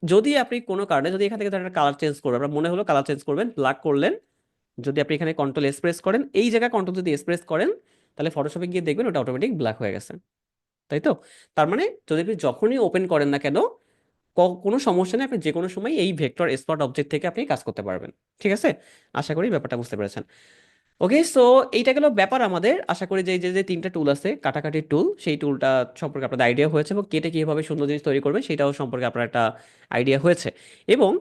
যদি আপনি কোনো কারণে যদি এখান থেকে ধরেন কালার চেঞ্জ করবেন, আপনার মনে হলো কালার চেঞ্জ করবেন, ব্ল্যাক করলেন, যদি আপনি এখানে কন্ট্রোল এস প্রেস করেন, এই জায়গায় কন্ট্রোল যদি এস প্রেস করেন, তাহলে ফটোশপে গিয়ে দেখবেন ওটা অটোমেটিক ব্ল্যাক হয়ে গেছে, তাই তো? তার মানে যদি আপনি যখনই ওপেন করেন না কেন, কোনো সমস্যা নেই, আপনি যে কোনো সময় এই ভেক্টর স্পট অবজেক্ট থেকে আপনি কাজ করতে পারবেন। ঠিক আছে, আশা করি ব্যাপারটা বুঝতে পেরেছেন। ওকে, সো এইটা গেল ব্যাপার আমাদের। আশা করি যে এই যে যে তিনটা টুল আছে, কাটাকাটির টুল, সেই টুলটা সম্পর্কে আপনাদের আইডিয়া হয়েছে, এবং কেটে কিভাবে সুন্দর জিনিস তৈরি করবে সেটাও সম্পর্কে আপনার একটা আইডিয়া হয়েছে। এবং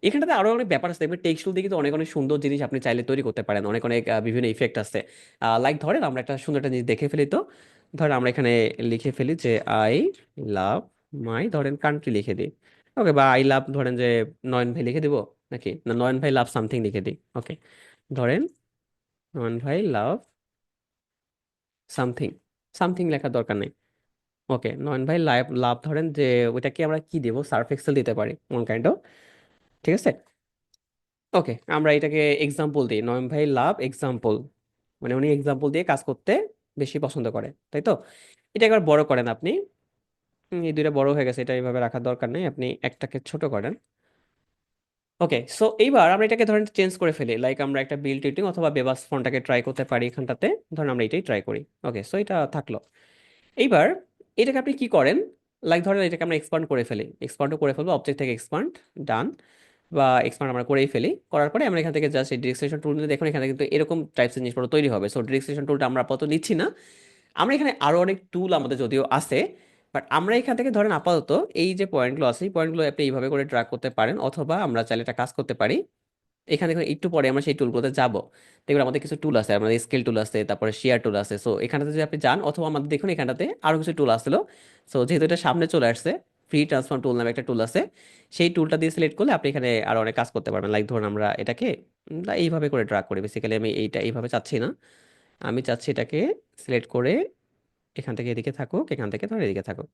এখানটাতে আরো অনেক ব্যাপার আছে, দেখবেন টেক্সট টুল দিয়ে কিন্তু অনেক অনেক সুন্দর জিনিস আপনি চাইলে তৈরি করতে পারেন, অনেক অনেক বিভিন্ন ইফেক্ট আছে। লাইক ধরেন আমরা একটা সুন্দর একটা জিনিস দেখে ফেলি তো, ধরেন আমরা এখানে লিখে ফেলি যে আই লাভ মাই, ধরেন কান্ট্রি লিখে দিই। ওকে, বা আই লাভ ধরেন যে নয়ন ভাই লিখে দিব, নাকি না নয়ন ভাই লাভ সামথিং লিখে দিই। ওকে, ধরেন নয়ন ভাই লাভ সামথিং, সামথিং লেখার দরকার নেই। ওকে, নয়ন ভাই লাভ লাভ ধরেন যে ওইটাকে আমরা কি দিব, সার্ফ এক্সেল দিতে পারি কোন কাইন্ড অফ। ঠিক আছে, ওকে, আমরা এটাকে এক্সাম্পল দিই, নয়ন ভাই লাভ এক্সাম্পল, মানে উনি এক্সাম্পল দিয়ে কাজ করতে বেশি পছন্দ করে, তাই তো? এটা একবার বড় করেন আপনি। এই দুইটা বড় হয়ে গেছে, এটা এইভাবে রাখার দরকার নেই, আপনি একটাকে ছোট করেন। ওকে, সো এইবার আমরা এটাকে ধরেন চেঞ্জ করে ফেলি, লাইক আমরা একটা বিল্ড রেটিং অথবা বেবাস ফন্টটাকে ট্রাই করতে পারি এখানটাতে। ধরেন আমরা এটাই ট্রাই করি। ওকে, সো এটা থাকলো। এইবার এটাকে আপনি কি করেন, লাইক ধরেন এটাকে আমরা এক্সপান্ড করে ফেলি, এক্সপান্ডও করে ফেলবো, অবজেক্ট থেকে এক্সপান্ড, ডান, বা এক্সপান্ড আমরা করেই ফেলি। করার পরে আমরা এখান থেকে জাস্ট এই ডিরেকশন টুল নিয়ে দেখুন, এখানে কিন্তু এরকম টাইপসের জিনিসপত্র তৈরি হবে। সো ডিরেকশন টুলটা আমরা আপাতত নিচ্ছি না, আমরা এখানে আরো অনেক টুল আমাদের যদিও আছে, বাট আমরা এখান থেকে ধরেন আপাতত এই যে পয়েন্টগুলো আছে, এই পয়েন্টগুলো আপনি এইভাবে করে ড্র্যাগ করতে পারেন, অথবা আমরা চাইলে এটা কাজ করতে পারি। এখানে দেখুন একটু পরে আমরা সেই টুলগুলোতে যাব, দেখবেন আমাদের কিছু টুল আছে, আমাদের স্কেল টুল আছে, তারপরে শেয়ার টুল আছে। সো এখানটাতে যদি আপনি যান, অথবা আমাদের দেখুন এখানটাতে আরো কিছু টুল আসছিল। সো যেহেতু এটা সামনে চলে আসছে, ফ্রি ট্রান্সফর্ম টুল নামে একটা টুল আছে, সেই টুলটা দিয়ে সিলেক্ট করলে আপনি এখানে আরো অনেক কাজ করতে পারবেন। লাইক ধরুন আমরা এটাকে এইভাবে করে ড্রাগ করি, বেসিক্যালি আমি এইটা এইভাবে চাচ্ছি না, আমি চাচ্ছি এটাকে সিলেক্ট করে এখান থেকে এদিকে থাকুক, এখান থেকে ধর এদিকে থাকুক,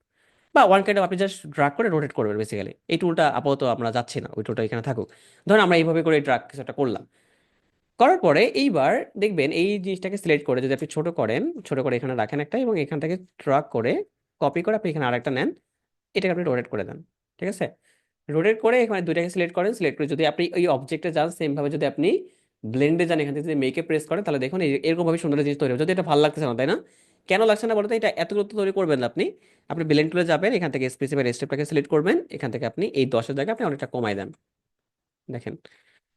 বা ওয়ান কাইন্ড অফ আপনি জাস্ট ড্রাগ করে রোটেট করবেন বেসিক্যালি। এই টুলটা আপাতত আমরা যাচ্ছি না, ওই টুলটা এখানে থাকুক। ধরুন আমরা এইভাবে করে ড্রাগ কিছু একটা করলাম, করার পরে এইবার দেখবেন এই জিনিসটাকে সিলেক্ট করে যদি আপনি ছোট করেন, ছোট করে এখানে রাখেন একটা, এবং এখান থেকে ড্রাগ করে কপি করে আপনি এখানে আরেকটা নেন, এটাকে আপনি রোটেট করে দেন। ঠিক আছে, রোটেট করে এখানে দুইটাকে সিলেক্ট করেন, সিলেক্ট করে যদি আপনি ওই অবজেক্টে যান, সেম ভাবে যদি আপনি ব্লেন্ডে যান, এখান থেকে যদি মেকে প্রেস করেন, তাহলে দেখুন এরকম ভাবে সুন্দর জিনিস তৈরি হবে। যদি এটা ভালো লাগতেছে না, তাই না? কেন লাগছে না বলতে, এটা এত গুরুত্ব তৈরি করবেন না আপনি। আপনি ব্লেন্ড টুলে যাবেন, এখান থেকে স্পেসিফাই স্টেপটাকে সিলেক্ট করবেন, এখান থেকে আপনি এই 10-এর জায়গায় আপনি অনেকটা কমাই দেন, দেখেন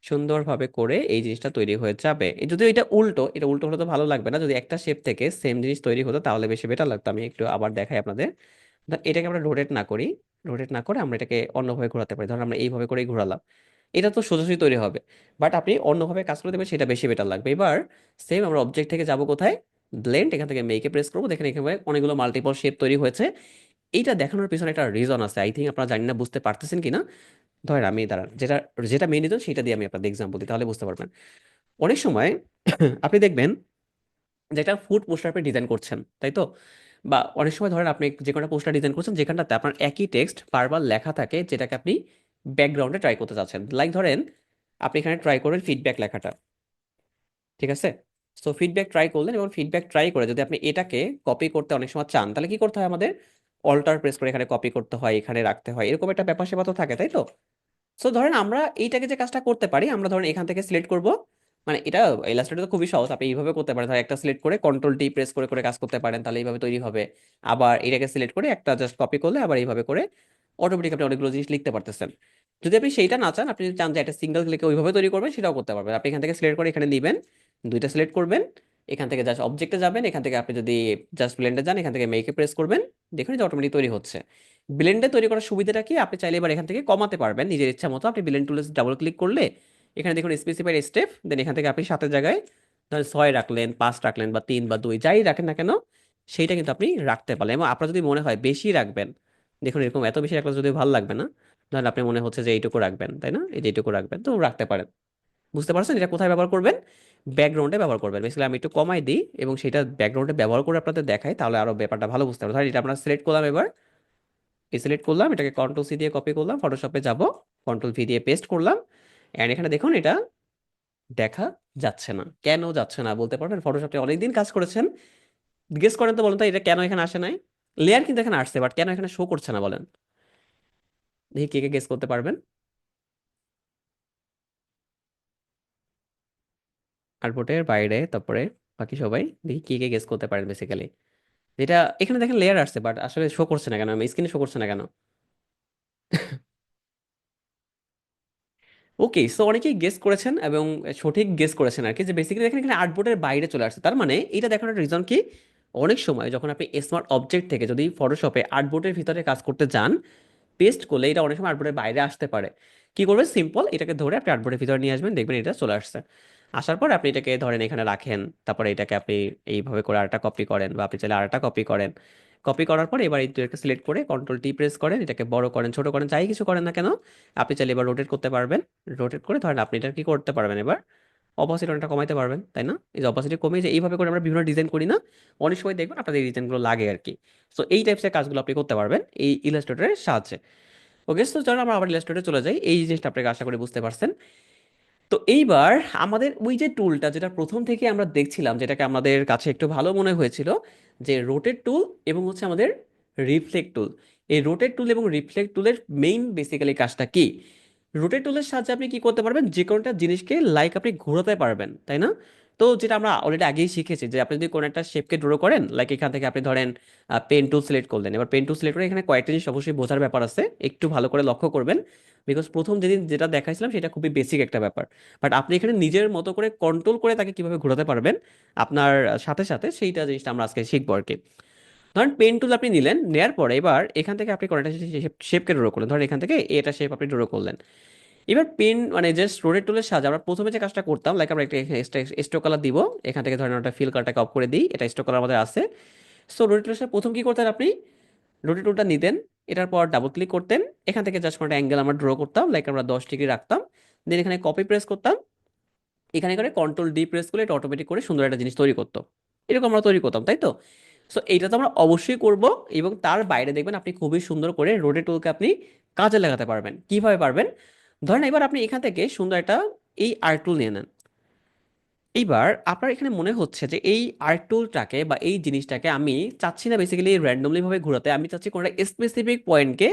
সুন্দরভাবে করে এই জিনিসটা তৈরি হয়ে যাবে। যদি এটা উল্টো, এটা উল্টো হলে তো ভালো লাগবে না, যদি একটা শেপ থেকে সেম জিনিস তৈরি হতো তাহলে বেশি বেটার লাগতো। আমি একটু আবার দেখাই আপনাদের। এটাকে আমরা রোটেট না করি, রোটেট না করে আমরা এটাকে অন্যভাবে ঘোরাতে পারি। ধরুন আমরা এইভাবে করেই ঘোরালাম, এটা তো সোজাসুজি তৈরি হবে, বাট আপনি অন্যভাবে কাজ করে দেবেন, সেটা বেশি বেটার লাগবে। এবার সেম আমরা অবজেক্ট থেকে যাব কোথায়, ব্লেন্ড, এখান থেকে মেকে প্রেস করবো, দেখেন এখানে অনেকগুলো মাল্টিপল শেপ তৈরি হয়েছে। এইটা দেখানোর পিছনে একটা রিজন আছে, আই থিঙ্ক আপনারা জানি না বুঝতে পারতেছেন কিনা। ধরেন আমি দাঁড়ান, যেটা যেটা মেন রিজন সেটা দিয়ে আমি আপনাদের এক্সাম্পল দিই, তাহলে বুঝতে পারবেন। অনেক সময় আপনি দেখবেন যে একটা ফুড পোস্টার আপনি ডিজাইন করছেন, তাই তো? বা অনেক সময় ধরেন আপনি যে কোনো পোস্টার ডিজাইন করছেন যেখানটাতে আপনার একই টেক্সট বারবার লেখা থাকে, যেটাকে আপনি ব্যাকগ্রাউন্ডে ট্রাই করতে চাচ্ছেন। লাইক ধরেন আপনি এখানে ট্রাই করবেন ফিডব্যাক লেখাটা, ঠিক আছে? সো ফিডব্যাক ট্রাই করলেন, এবং ফিডব্যাক ট্রাই করে যদি আপনি এটাকে কপি করতে অনেক সময় চান, তাহলে কি করতে হয় আমাদের, অল্টার প্রেস করে এখানে কপি করতে হয়, এখানে রাখতে হয়, এরকম একটা ব্যাপার স্যাপার তো থাকে, তাই তো? সো ধরেন আমরা এইটাকে যে কাজটা করতে পারি, আমরা ধরেন এখান থেকে সিলেক্ট করব, মানে এটা ইলাস্ট্রেটর তো খুবই সহজ, আপনি এইভাবে করতে পারেন, ধর একটা সিলেক্ট করে কন্ট্রোল টি প্রেস করে করে কাজ করতে পারেন, তাহলে এইভাবে তৈরি হবে। আবার এটাকে সিলেক্ট করে একটা জাস্ট কপি করলে আবার এইভাবে করে অটোমেটিক আপনি অনেকগুলো জিনিস লিখতে পারতেছেন। যদি আপনি সেইটা না চান, আপনি যদি চান যে একটা সিঙ্গেল ক্লিকে ওইভাবে তৈরি করবেন, সেটাও করতে পারবেন। আপনি এখান থেকে সিলেক্ট করে এখানে নিবেন, দুইটা সিলেক্ট করবেন, এখান থেকে জাস্ট অবজেক্টে যাবেন, এখান থেকে আপনি যদি জাস্ট ব্লেন্ডে যান, এখান থেকে মেকে প্রেস করবেন, দেখুন যে অটোমেটিক তৈরি হচ্ছে। ব্লেন্ডে তৈরি করার সুবিধাটা কি, আপনি চাইলে এবার এখান থেকে কমাতে পারবেন নিজের ইচ্ছা মতো। আপনি ব্লেন্ড টুলে ডাবল ক্লিক করলে এখানে দেখুন স্পেসিফাইড স্টেপ, দেন এখান থেকে আপনি সাতের জায়গায় ধরেন 6 রাখলেন, 5 রাখলেন, বা 3 বা 2 যাই রাখেন না কেন, সেইটা কিন্তু আপনি রাখতে পারলেন। এবং আপনার যদি মনে হয় বেশি রাখবেন, দেখুন এরকম এত বেশি রাখলে যদি ভালো লাগবে না, তাহলে আপনি মনে হচ্ছে যে এইটুকু রাখবেন, তাই না, এই যে এইটুকু রাখবেন, তো রাখতে পারেন। বুঝতে পারছেন এটা কোথায় ব্যবহার করবেন? ব্যাকগ্রাউন্ডে ব্যবহার করবেন। বেসিক্যালি আমি একটু কমাই দিই এবং সেটা ব্যাকগ্রাউন্ডে ব্যবহার করে আপনাদের দেখাই, তাহলে আরো ব্যাপারটা ভালো বুঝতে পারবেন। ধরেন এটা আমরা সিলেক্ট করলাম, এবার এই সিলেক্ট করলাম, এটাকে কন্ট্রোল সি দিয়ে কপি করলাম, ফটোশপে যাব, কন্ট্রোল ভি দিয়ে পেস্ট করলাম, এন্ড এখানে দেখুন এটা দেখা যাচ্ছে না। কেন যাচ্ছে না বলতে পারবেন? ফটোশপে অনেকদিন কাজ করেছেন, গেস করেন তো, বলেন তো এটা কেন এখানে আসে নাই? লেয়ার কিন্তু এখানে আসছে, বাট কেন এখানে শো করছে না বলেন? দেখি কে কে গেস করতে পারবেন। আর্টবোর্ডের বাইরে, তারপরে বাকি সবাই দেখি কে কে গেস করতে পারেন বেসিক্যালি। যেটা এখানে দেখেন লেয়ার আসছে, বাট আসলে শো করছে না কেন, আমি স্ক্রিনে শো করছে না কেন? ওকে, সো অনেকেই গেস করেছেন এবং সঠিক গেস করেছেন আর কি, যে বেসিক্যালি দেখেন এখানে আর্টবোর্ডের বাইরে চলে আসছে। তার মানে এটা দেখানোর রিজন কি, অনেক সময় যখন আপনি স্মার্ট অবজেক্ট থেকে যদি ফটোশপে আর্টবোর্ডের ভিতরে কাজ করতে যান, পেস্ট করলে এটা অনেক সময় আর্টবোর্ডের বাইরে আসতে পারে। কি করবেন, সিম্পল এটাকে ধরে আপনি আর্টবোর্ডের ভিতরে নিয়ে আসবেন, দেখবেন এটা চলে আসছে। আসার পর আপনি এটাকে ধরেন এখানে রাখেন, তারপরে এটাকে আপনি এইভাবে করে আরেকটা কপি করেন, বা আপনি চাইলে আরেকটা কপি করেন। কপি করার পর এবার এই দুটোকে সিলেক্ট করে কন্ট্রোল টি প্রেস করেন, এটাকে বড় করেন, ছোট করেন, যাই কিছু করেন না কেন, আপনি চাইলে এবার রোটেট করতে পারবেন। রোটেট করে ধরেন আপনি এটা কি করতে পারবেন, এবার অপোসিট অনেকটা কমাইতে পারবেন, তাই না? এই যে অপোসিটি কমিয়ে, যে এইভাবে করে আমরা বিভিন্ন ডিজাইন করি না, অনেক সময় দেখবেন আপনাদের এই ডিজাইনগুলো লাগে আর কি। সো এই টাইপসের কাজগুলো আপনি করতে পারবেন এই ইলাস্ট্রেটরের সাহায্যে। ওকে, তো চলো আমরা আবার ইলাস্ট্রেটরে চলে যাই। এই জিনিসটা আপনাকে আশা করি বুঝতে পারছেন। তো এইবার আমাদের ওই যে টুলটা, যেটা প্রথম থেকে আমরা দেখছিলাম, যেটাকে আমাদের কাছে একটু ভালো মনে হয়েছিল, যে রোটেট টুল এবং হচ্ছে আমাদের রিফ্লেক্ট টুল। এই রোটেট টুল এবং রিফ্লেক্ট টুলের মেইন বেসিক্যালি কাজটা কি, রোটেট টুলের সাহায্যে আপনি কি করতে পারবেন, যে কোনো একটা জিনিসকে লাইক আপনি ঘোরাতে পারবেন, তাই না? তো যেটা আমরা অলরেডি আগেই শিখেছি, যে আপনি যদি কোনো একটা শেপকে ড্র করেন, লাইক এখান থেকে আপনি ধরেন পেন টুল সিলেক্ট করলেন, এবার পেন টুল সিলেক্ট করে এখানে কয়েকটা জিনিস অবশ্যই বোঝার ব্যাপার আছে, একটু ভালো করে লক্ষ্য করবেন। বিকজ প্রথম যেদিন যেটা দেখাইছিলাম সেটা খুবই বেসিক একটা ব্যাপার, বাট আপনি এখানে নিজের মতো করে কন্ট্রোল করে তাকে কিভাবে ঘোরাতে পারবেন আপনার সাথে সাথে, সেইটা জিনিসটা আমরা আজকে শিখবো আর কি। ধরেন পেন টুল আপনি নিলেন, নেওয়ার পরে এবার এখান থেকে আপনি কোনো একটা শেপকে ড্র করলেন, ধরেন এখান থেকে এটা শেপ আপনি ড্র করলেন। এবার পেন মানে জাস্ট রোটেট টুলের সাহায্যে আমরা প্রথমে যে কাজটা করতাম, লাইক আমরা একটা স্ট্রোক কালার দিব, এখান থেকে ধরেন ওটা ফিল কালারটাকে অফ করে দিই, এটা স্ট্রোক কালার আমাদের আছে। সো রোটেট টুলের সাথে প্রথম কি করতেন আপনি, রোটেট টুলটা নিতেন, এটার পর ডাবল ক্লিক করতেন, এখান থেকে জাস্ট কোনো একটা অ্যাঙ্গেল আমরা ড্র করতাম, লাইক আমরা 10 ডিগ্রি রাখতাম, দেন এখানে কপি প্রেস করতাম, এখানে করে কন্ট্রোল ডি প্রেস করলে এটা অটোমেটিক করে সুন্দর একটা জিনিস তৈরি করতো। এরকম আমরা তৈরি করতাম, তাই তো? সো এইটা তো আমরা অবশ্যই করব। এবং তার বাইরে দেখবেন আপনি খুবই সুন্দর করে রোটেট টুলকে আপনি কাজে লাগাতে পারবেন। কিভাবে পারবেন, ধরেন এবার আপনি এখান থেকে সুন্দর একটা এই আর্ট টুল নিয়ে নেন। এইবার আপনার এখানে মনে হচ্ছে যে এই আর্ট টুলটাকে বা এই জিনিসটাকে আমি চাচ্ছি না বেসিক্যালি র্যান্ডমলি ভাবে ঘোরাতে, আমি চাচ্ছি কোনো একটা স্পেসিফিক পয়েন্টকে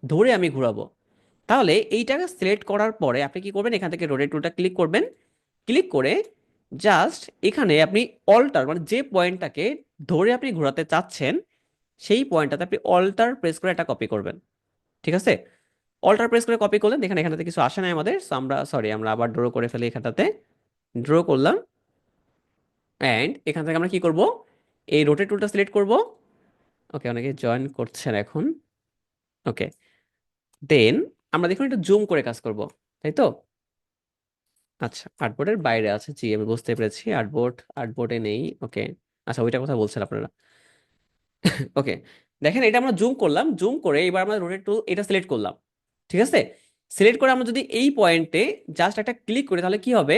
ধরে আমি ঘোরাবো। তাহলে এইটাকে সিলেক্ট করার পরে আপনি কি করবেন, এখান থেকে রোটেট টুলটা ক্লিক করবেন, ক্লিক করে জাস্ট এখানে আপনি অল্টার মানে যে পয়েন্টটাকে ধরে আপনি ঘোরাতে চাচ্ছেন, সেই পয়েন্টটাতে আপনি অল্টার প্রেস করে এটা কপি করবেন। ঠিক আছে? অল্টার প্রেস করে কপি করলেন, দেখেন এখানটাতে কিছু আসে নাই আমাদের, so আমরা সরি আমরা আবার ড্র করে ফেলি, এখানটাতে ড্র করলাম, অ্যান্ড এখান থেকে আমরা কি করব, এই রোটেট টুলটা সিলেক্ট করব। ওকে, অনেকে জয়েন করছেন এখন। ওকে, দেন আমরা দেখুন একটু জুম করে কাজ করব, তাই তো? আচ্ছা, আর্টবোর্ডের বাইরে আছে, জি আমি বুঝতে পেরেছি, আর্টবোর্ডে নেই। ওকে, আচ্ছা ওইটা কথা বলছেন আপনারা। ওকে, দেখেন এটা আমরা জুম করলাম, জুম করে এবার আমরা রোটেট টুল এটা সিলেক্ট করলাম। ঠিক আছে? সিলেক্ট করে আমরা যদি এই পয়েন্টে জাস্ট একটা ক্লিক করি, তাহলে কি হবে,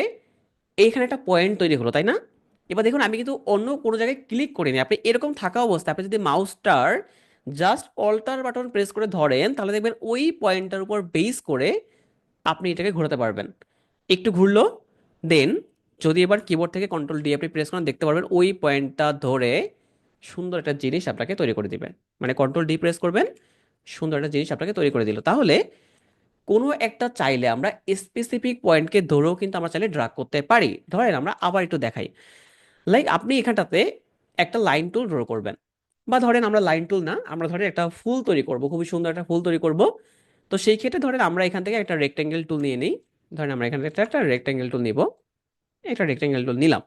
এইখানে একটা পয়েন্ট তৈরি হলো, তাই না? এবার দেখুন আমি কিন্তু অন্য কোনো জায়গায় ক্লিক করিনি, আপনি এরকম থাকা অবস্থায় আপনি যদি মাউসটার জাস্ট অল্টার বাটন প্রেস করে ধরেন, তাহলে দেখবেন ওই পয়েন্টটার উপর বেস করে আপনি এটাকে ঘোরাতে পারবেন। একটু ঘুরলো, দেন যদি এবার কিবোর্ড থেকে কন্ট্রোল ডি আপনি প্রেস করেন, দেখতে পারবেন ওই পয়েন্টটা ধরে সুন্দর একটা জিনিস আপনাকে তৈরি করে দিবে। মানে কন্ট্রোল ডি প্রেস করবেন, সুন্দর একটা জিনিস আপনাকে তৈরি করে দিল। তাহলে কোনো একটা চাইলে আমরা স্পেসিফিক পয়েন্টকে ধরেও কিন্তু আমরা চাইলে ড্রাগ করতে পারি। ধরেন আমরা আবার একটু দেখাই, লাইক আপনি এখানটাতে একটা লাইন টুল ড্র করবেন। বা ধরেন আমরা লাইন টুল না, আমরা ধরেন একটা ফুল তৈরি করব, খুবই সুন্দর একটা ফুল তৈরি করব। তো সেই ক্ষেত্রে ধরেন আমরা এখান থেকে একটা রেক্টেঙ্গেল টুল নিয়ে নিই। ধরেন আমরা এখান থেকে একটা রেক্টেঙ্গেল টুল নিব, একটা রেক্টেঙ্গেল টুল নিলাম।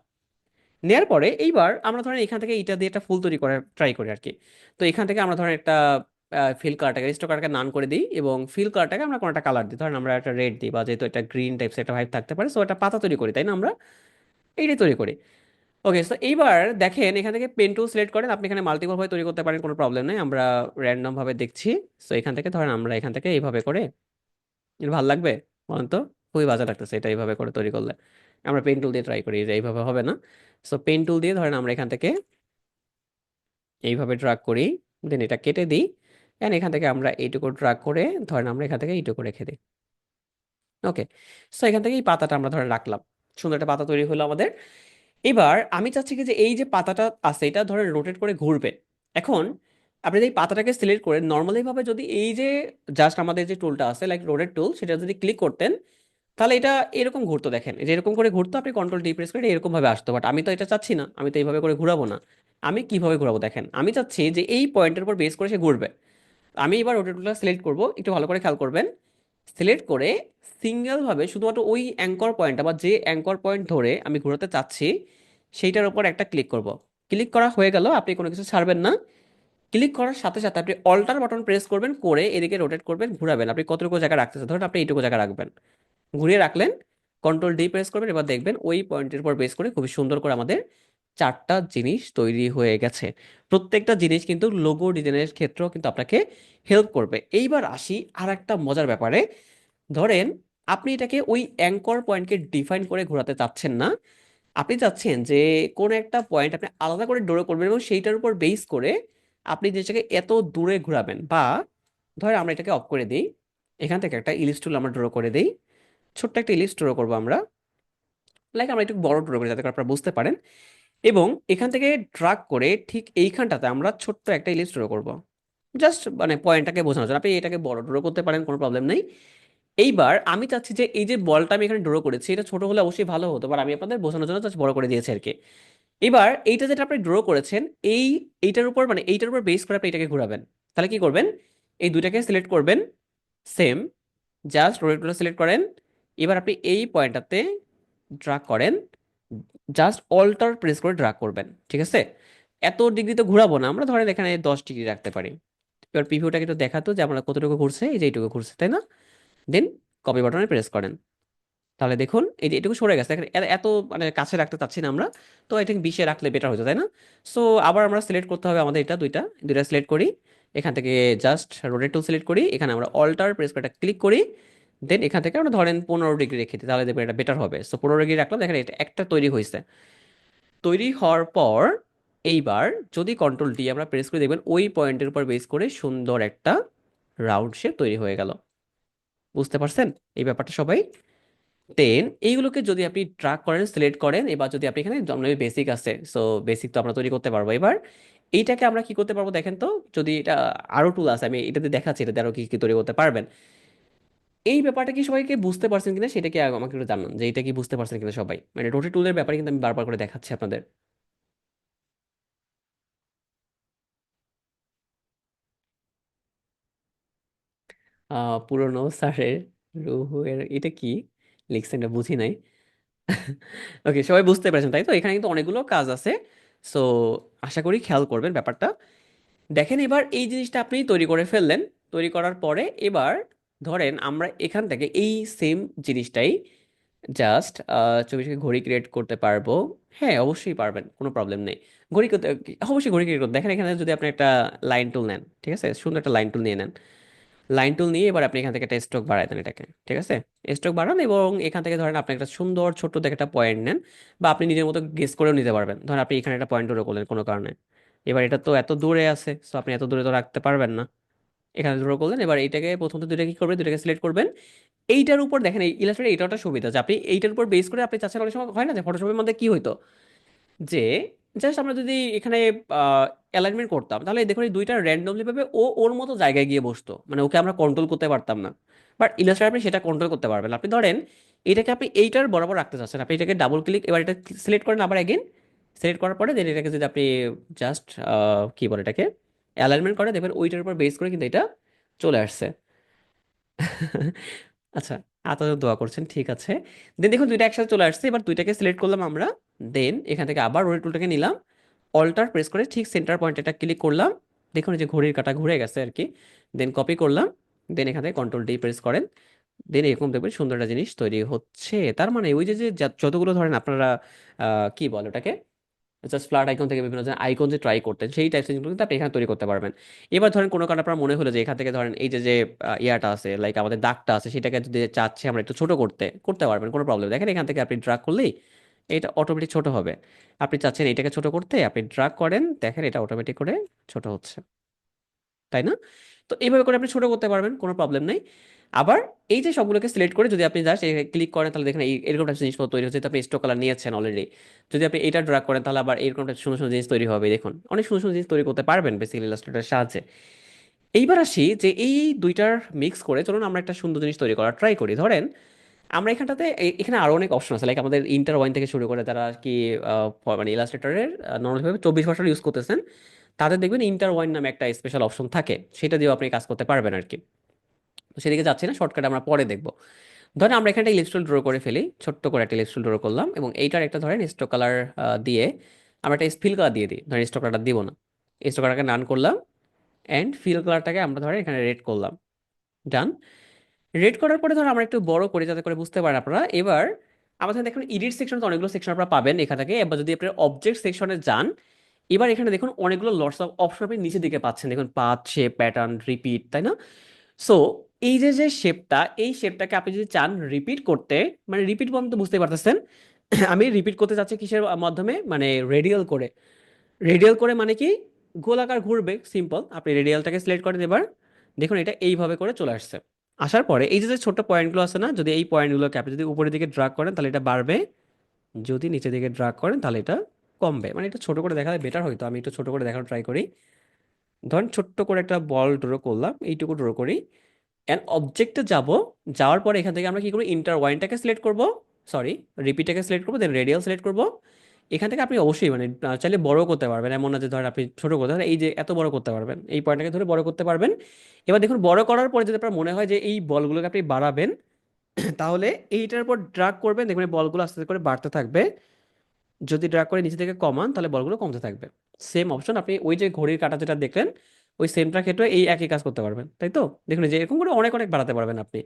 নেয়ার পরে এইবার আমরা ধরেন এখান থেকে এটা দিয়ে একটা ফুল তৈরি করার ট্রাই করি আর কি। তো এখান থেকে আমরা ধরেন একটা ফিল কালারটাকে স্টোক কালারটাকে নান করে দিই, এবং ফিল কালারটাকে আমরা কোনো একটা কালার দিই, ধরেন আমরা একটা রেড দিই, বা যেহেতু একটা গ্রিন টাইপস একটা ভাইব থাকতে পারে, সো একটা পাতা তৈরি করি, তাই না? আমরা এইটাই তৈরি করি। ওকে, সো এইবার দেখেন এখান থেকে পেন টুল সিলেক্ট করেন, আপনি এখানে মাল্টিপল ভাবে তৈরি করতে পারেন, কোনো প্রবলেম নেই, আমরা র্যান্ডম ভাবে দেখছি। সো এখান থেকে ধরেন আমরা এখান থেকে এইভাবে করে, এটা ভালো লাগবে বলেন তো? খুবই বাজে লাগতেছে এটা এইভাবে করে তৈরি করলে। আমরা পেন টুল দিয়ে ট্রাই করি, যে এইভাবে হবে না। সো পেন টুল দিয়ে ধরেন আমরা এখান থেকে এইভাবে ড্রাগ করি, দেন এটা কেটে দিই, এন্ড এখান থেকে আমরা এইটুকু ড্রাগ করে ধরেন আমরা এখান থেকে এইটুকু রেখে দিই। ওকে, সো এখান থেকে এই পাতাটা আমরা ধরে রাখলাম, সুন্দর একটা পাতা তৈরি হলো আমাদের। এবার আমি চাচ্ছি কি যে এই যে পাতাটা আছে এটা ধরে রোটেট করে ঘুরবে। এখন আপনি যদি এই পাতাটাকে সিলেক্ট করে নর্মালি ভাবে যদি এই যে জাস্ট আমাদের যে টুলটা আছে লাইক রোটেট টুল, সেটা যদি ক্লিক করতেন, তাহলে এটা এরকম ঘুরতো। দেখেন এই যে এরকম করে ঘুরতো, আপনি কন্ট্রোল ডি প্রেস করে এরকম ভাবে আসতো, বাট আমি তো এটা চাচ্ছি না, আমি তো এইভাবে করে ঘুরাবো না। আমি কিভাবে ঘুরাবো দেখেন, আমি চাচ্ছি যে এই পয়েন্টের উপর বেস করে সে ঘুরবে। আমি এবার রোটেট টুলটা সিলেক্ট করব, একটু ভালো করে খেয়াল করবেন। সিলেক্ট করে সিঙ্গেল ভাবে শুধুমাত্র ওই অ্যাঙ্কর পয়েন্টটা বা যে অ্যাঙ্কর পয়েন্ট ধরে আমি ঘোরাতে চাচ্ছি সেইটার উপর একটা ক্লিক করব। ক্লিক করা হয়ে গেল, আপনি কোনো কিছু ছাড়বেন না। ক্লিক করার সাথে সাথে আপনি অল্টার বাটন প্রেস করবেন, করে এদিকে রোটেট করবেন, ঘুরাবেন। আপনি কতটুকু জায়গা রাখতেছেন, ধরুন আপনি এইটুকু জায়গা রাখবেন, ঘুরিয়ে রাখলেন, কন্ট্রোল ডি প্রেস করবেন। এবার দেখবেন ওই পয়েন্টের উপর বেস করে খুবই সুন্দর করে আমাদের চারটা জিনিস তৈরি হয়ে গেছে। প্রত্যেকটা জিনিস কিন্তু লোগো ডিজাইনের ক্ষেত্রেও কিন্তু আপনাকে হেল্প করবে। এইবার আসি আর একটা মজার ব্যাপারে। ধরেন আপনি এটাকে ওই অ্যাঙ্কর পয়েন্টকে ডিফাইন করে ঘোরাতে চাচ্ছেন না, আপনি চাচ্ছেন যে কোন একটা পয়েন্ট আপনি আলাদা করে ড্র করবেন এবং সেইটার উপর বেস করে আপনি জিনিসটাকে এত দূরে ঘোরাবেন। বা ধরেন আমরা এটাকে অফ করে দিই, এখান থেকে একটা ইলিশ টুল আমরা ড্র করে দিই, ছোট্ট একটা ইলিশ ড্র করবো আমরা, লাইক আমরা একটু বড় ড্র করি যাতে করে আপনারা বুঝতে পারেন। এবং এখান থেকে ড্রাগ করে ঠিক এইখানটাতে আমরা ছোট্ট একটা ইলিশ ড্র করবো, জাস্ট মানে পয়েন্টটাকে বোঝানোর জন্য। আপনি এটাকে বড় ড্র করতে পারেন, কোনো প্রবলেম নেই। এইবার আমি চাচ্ছি যে এই যে বলটা আমি এখানে ড্র করেছি এটা ছোট হলে অবশ্যই ভালো হতো, বাট আমি আপনাদের বোঝানোর জন্য জাস্ট বড় করে দিয়েছি আর কি। এবার এইটা যেটা আপনি ড্র করেছেন, এই এইটার উপর মানে এইটার উপর বেস করে আপনি এটাকে ঘোরাবেন। তাহলে কি করবেন, এই দুইটাকে সিলেক্ট করবেন, সেম, জাস্ট রোটেটগুলো সিলেক্ট করেন। এবার আপনি এই পয়েন্টটাতে ড্রাগ করেন, জাস্ট অল্টার প্রেস করে ড্রাগ করবেন, ঠিক আছে? এত ডিগ্রি তো ঘোরাবো না আমরা, ধরেন এখানে 10 ডিগ্রি রাখতে পারি। এবার প্রিভিউটাকে একটু দেখাতো যে আমরা কতটুকু ঘুরছে, এই যে এইটুকু ঘুরছে, তাই না? দেন কপি বাটনে প্রেস করেন, তাহলে দেখুন এই যে এটুকু সরে গেছে। দেখেন এত মানে কাছে রাখতে চাচ্ছি না আমরা, তো এটা 20-এ রাখলে বেটার হতো, তাই না? সো আবার আমরা সিলেক্ট করতে হবে আমাদের এটা দুইটা দুইটা সিলেক্ট করি, এখান থেকে জাস্ট রোটেট টুল সিলেক্ট করি, এখানে আমরা অল্টার প্রেস করে ক্লিক করি, দেন এখান থেকে আমরা ধরেন 15 ডিগ্রি রেখে দিই, তাহলে দেখবেন এটা বেটার হবে। সো 15 ডিগ্রি রাখলাম, দেখেন এটা একটা তৈরি হয়েছে। তৈরি হওয়ার পর এইবার যদি কন্ট্রোল ডি আমরা প্রেস করে দেখবেন ওই পয়েন্টের উপর বেস করে সুন্দর একটা রাউন্ড শেপ তৈরি হয়ে গেল। বুঝতে পারছেন এই ব্যাপারটা সবাই? দেন এইগুলোকে যদি আপনি ট্র্যাক করেন, সিলেক্ট করেন, এবার যদি আপনি এখানে জন্মের বেসিক আছে, সো বেসিক তো আমরা তৈরি করতে পারবো। এবার এইটাকে আমরা কি করতে পারবো দেখেন তো, যদি এটা আরো টুল আছে আমি এটাতে দেখাচ্ছি, এটাতে আরো কি কি তৈরি করতে পারবেন। এই ব্যাপারটা কি সবাইকে বুঝতে পারছেন কিনা সেটা কি আমাকে একটু জানান, যে এটা কি বুঝতে পারছেন কিনা সবাই, মানে রোটেট টুলের ব্যাপারে কিন্তু আমি বারবার করে দেখাচ্ছি আপনাদের। পুরনো স্যারের রুহুয়ের এটা কি লিখছেন এটা বুঝি নাই। ওকে, সবাই বুঝতে পেরেছেন তাই তো? এখানে কিন্তু অনেকগুলো কাজ আছে। সো আশা করি খেয়াল করবেন ব্যাপারটা। দেখেন এবার এই জিনিসটা আপনি তৈরি করে ফেললেন। তৈরি করার পরে এবার ধরেন আমরা এখান থেকে এই সেম জিনিসটাই জাস্ট ছবিটাকে ঘড়ি ক্রিয়েট করতে পারবো। হ্যাঁ অবশ্যই পারবেন, কোনো প্রবলেম নেই। ঘড়ি করতে অবশ্যই ঘড়ি ক্রিয়েট করতে, দেখেন এখানে যদি আপনি একটা লাইন টুল নেন, ঠিক আছে, সুন্দর একটা লাইন টুল নিয়ে নেন। লাইন টুল নিয়ে এবার আপনি এখান থেকে একটা স্ট্রোক বাড়াই দেন এটাকে, ঠিক আছে? স্ট্রোক বাড়ান এবং এখান থেকে ধরেন আপনি একটা সুন্দর ছোট্ট দেখে একটা পয়েন্ট নেন, বা আপনি নিজের মতো গেস করেও নিতে পারবেন। ধরেন আপনি এখানে একটা পয়েন্ট ধরে করলেন কোনো কারণে, এবার এটা তো এত দূরে আছে, সো আপনি এত দূরে তো রাখতে পারবেন না। এখানে ধরে করলেন, এবার এইটাকে প্রথমত দুইটা কি করবেন, দুইটাকে সিলেক্ট করবেন। এইটার উপর দেখেন এই ইলাস্ট্রেটর এইটা একটা সুবিধা যে আপনি এইটার উপর বেস করে আপনি চাচ্ছেন, অনেক সময় হয় না যে ফটোশপের মধ্যে কি হইতো, যে জাস্ট আমরা যদি এখানে অ্যালাইনমেন্ট করতাম, তাহলে দেখুন এই দুইটা র্যান্ডমলি ভাবে ও ওর মতো জায়গায় গিয়ে বসতো, মানে ওকে আমরা কন্ট্রোল করতে পারতাম না। বাট ইলাস্ট্রেটর আপনি সেটা কন্ট্রোল করতে পারবেন। আপনি ধরেন এটাকে আপনি এইটার বরাবর রাখতে চাচ্ছেন, আপনি এটাকে ডাবল ক্লিক, এবার এটা সিলেক্ট করেন আবার অ্যাগেন, সিলেক্ট করার পরে দেন এটাকে যদি আপনি জাস্ট কি বলে এটাকে অ্যালাইনমেন্ট করে দেখবেন ওইটার উপর বেস করে কিন্তু এটা চলে আসছে। আচ্ছা, আপাতত দোয়া করছেন, ঠিক আছে। দেন দেখুন দুইটা একসাথে চলে আসছে, এবার দুইটাকে সিলেক্ট করলাম আমরা। দেন এখান থেকে আবার রোটেট টুলটাকে নিলাম, অল্টার প্রেস করে ঠিক সেন্টার পয়েন্ট এটা ক্লিক করলাম। দেখুন এই যে ঘড়ির কাঁটা ঘুরে গেছে আর কি। দেন কপি করলাম, দেন এখান থেকে কন্ট্রোল ডি প্রেস করেন। দেন এরকম দেখবেন সুন্দর একটা জিনিস তৈরি হচ্ছে। তার মানে ওই যে যে যতগুলো ধরেন আপনারা কি বলে ওটাকে জাস্ট ফ্ল্যাট আইকন থেকে বিভিন্ন আইকন যে ট্রাই করতেন সেই টাইপস জিনিসগুলো কিন্তু আপনি এখানে তৈরি করতে পারবেন। এবার ধরেন কোনো কারণে আপনার মনে হলো যে এখান থেকে ধরেন এই যে যে ইয়াটা আছে লাইক আমাদের দাগটা আছে সেটাকে যদি চাচ্ছে আমরা একটু ছোট করতে করতে পারবেন, কোনো প্রবলেম দেখেন এখান থেকে আপনি ড্রাগ করলেই এটা অটোমেটিক ছোট হবে। আপনি চাচ্ছেন এটাকে ছোট করতে, আপনি ড্রাগ করেন, দেখেন এটা অটোমেটিক করে ছোট হচ্ছে, তাই না? তো এইভাবে করে আপনি ছোট করতে পারবেন, কোনো প্রবলেম নাই। আবার এই যে সবগুলোকে সিলেক্ট করে যদি আপনি জাস্ট ক্লিক করেন তাহলে দেখেন এরকম একটা জিনিসপত্র তৈরি হচ্ছে, যেহেতু আপনি স্টক কালার নিয়েছেন অলরেডি। যদি আপনি এটা ড্রাগ করেন তাহলে আবার এরকম একটা সুন্দর সুন্দর জিনিস তৈরি হবে, দেখুন অনেক সুন্দর সুন্দর জিনিস তৈরি করতে পারবেন বেসিক্যালি ইলাস্ট্রেটরের সাহায্যে। এইবার আসি যে এই দুইটার মিক্স করে চলুন আমরা একটা সুন্দর জিনিস তৈরি করার ট্রাই করি। ধরেন আমরা এখানটাতে এখানে আরো অনেক অপশন আছে লাইক আমাদের ইন্টার ওয়াইন থেকে শুরু করে যারা আর কি মানে ইলাস্ট্রেটরের নর্মালভাবে 24 ভাষা ইউজ করতেছেন, তাদের দেখবেন ইন্টার ওয়াইন নামে একটা স্পেশাল অপশন থাকে, সেটা দিয়েও আপনি কাজ করতে পারবেন আর কি। তো সেদিকে যাচ্ছি না, শর্টকাট আমরা পরে দেখবো। ধরেন আমরা এখানে একটা ইলিপস টুল ড্র করে ফেলি, ছোট্ট করে একটা ইলিপস টুল ড্র করলাম এবং এইটার একটা ধরেন স্ট্রোক কালার দিয়ে আমরা একটা ফিল কালার দিয়ে দিই, ধরেন স্ট্রোক কালারটা দিব না, স্ট্রোক কালারটাকে নান করলাম অ্যান্ড ফিল কালারটাকে আমরা ধরেন এখানে রেড করলাম। ডান। রেড করার পরে ধরো আমরা একটু বড় করি যাতে করে বুঝতে পারেন আপনারা। এবার আমাদের দেখুন এডিট সেকশন তো অনেকগুলো সেকশন আপনারা পাবেন এখান থেকে। এবার যদি আপনি অবজেক্ট সেকশনে যান, এবার এখানে দেখুন অনেকগুলো লটস অফ অপশন আপনি নিচের দিকে পাচ্ছেন, দেখুন পাথ, শেপ, প্যাটার্ন, রিপিট, তাই না? সো এই যে যে শেপটা, এই শেপটাকে আপনি যদি চান রিপিট করতে, মানে রিপিট বলতে বুঝতে পারতেছেন, আমি রিপিট করতে চাচ্ছি কিসের মাধ্যমে, মানে রেডিয়াল করে। রেডিয়াল করে মানে কি, গোলাকার ঘুরবে, সিম্পল। আপনি রেডিয়ালটাকে সিলেক্ট করেন, এবার দেখুন এটা এইভাবে করে চলে আসছে। আসার পরে এই যে যে ছোট্ট পয়েন্টগুলো আছে না, যদি এই পয়েন্টগুলোকে আপনি যদি উপরের দিকে ড্রাগ করেন তাহলে এটা বাড়বে, যদি নিচের দিকে ড্রাগ করেন তাহলে এটা কমবে। মানে এটা ছোট করে দেখালে বেটার হইতো, আমি একটু ছোট করে দেখানোর ট্রাই করি। ধরেন ছোট্ট করে একটা বল ড্র করলাম, এইটুকু ড্র করি অ্যান্ড অবজেক্টে যাব। যাওয়ার পরে এখান থেকে আমরা কি করবো, ইন্টার ওয়াইনটাকে সিলেক্ট করব, সরি রিপিটটাকে সিলেক্ট করবো, দেন রেডিয়াল সিলেক্ট করব। এখান থেকে আপনি অবশ্যই মানে চাইলে বড় করতে পারবেন, এমন না যে ধরেন আপনি ছোট করতে পারেন, এই যে এত বড় করতে পারবেন, এই পয়েন্টটাকে ধরে বড় করতে পারবেন। এবার দেখুন বড় করার পরে যদি আপনার মনে হয় যে এই বলগুলোকে আপনি বাড়াবেন, তাহলে এইটার উপর ড্রাগ করবেন, দেখবেন এই বলগুলো আস্তে আস্তে করে বাড়তে থাকবে। যদি ড্রাগ করে নিচে থেকে কমান তাহলে বলগুলো কমতে থাকবে। সেম অপশন আপনি ওই যে ঘড়ির কাঁটা যেটা দেখলেন ওই সেমটার ক্ষেত্রে এই একই কাজ করতে পারবেন, তাই তো? দেখুন এই যে এরকম করে অনেক অনেক বাড়াতে পারবেন আপনি।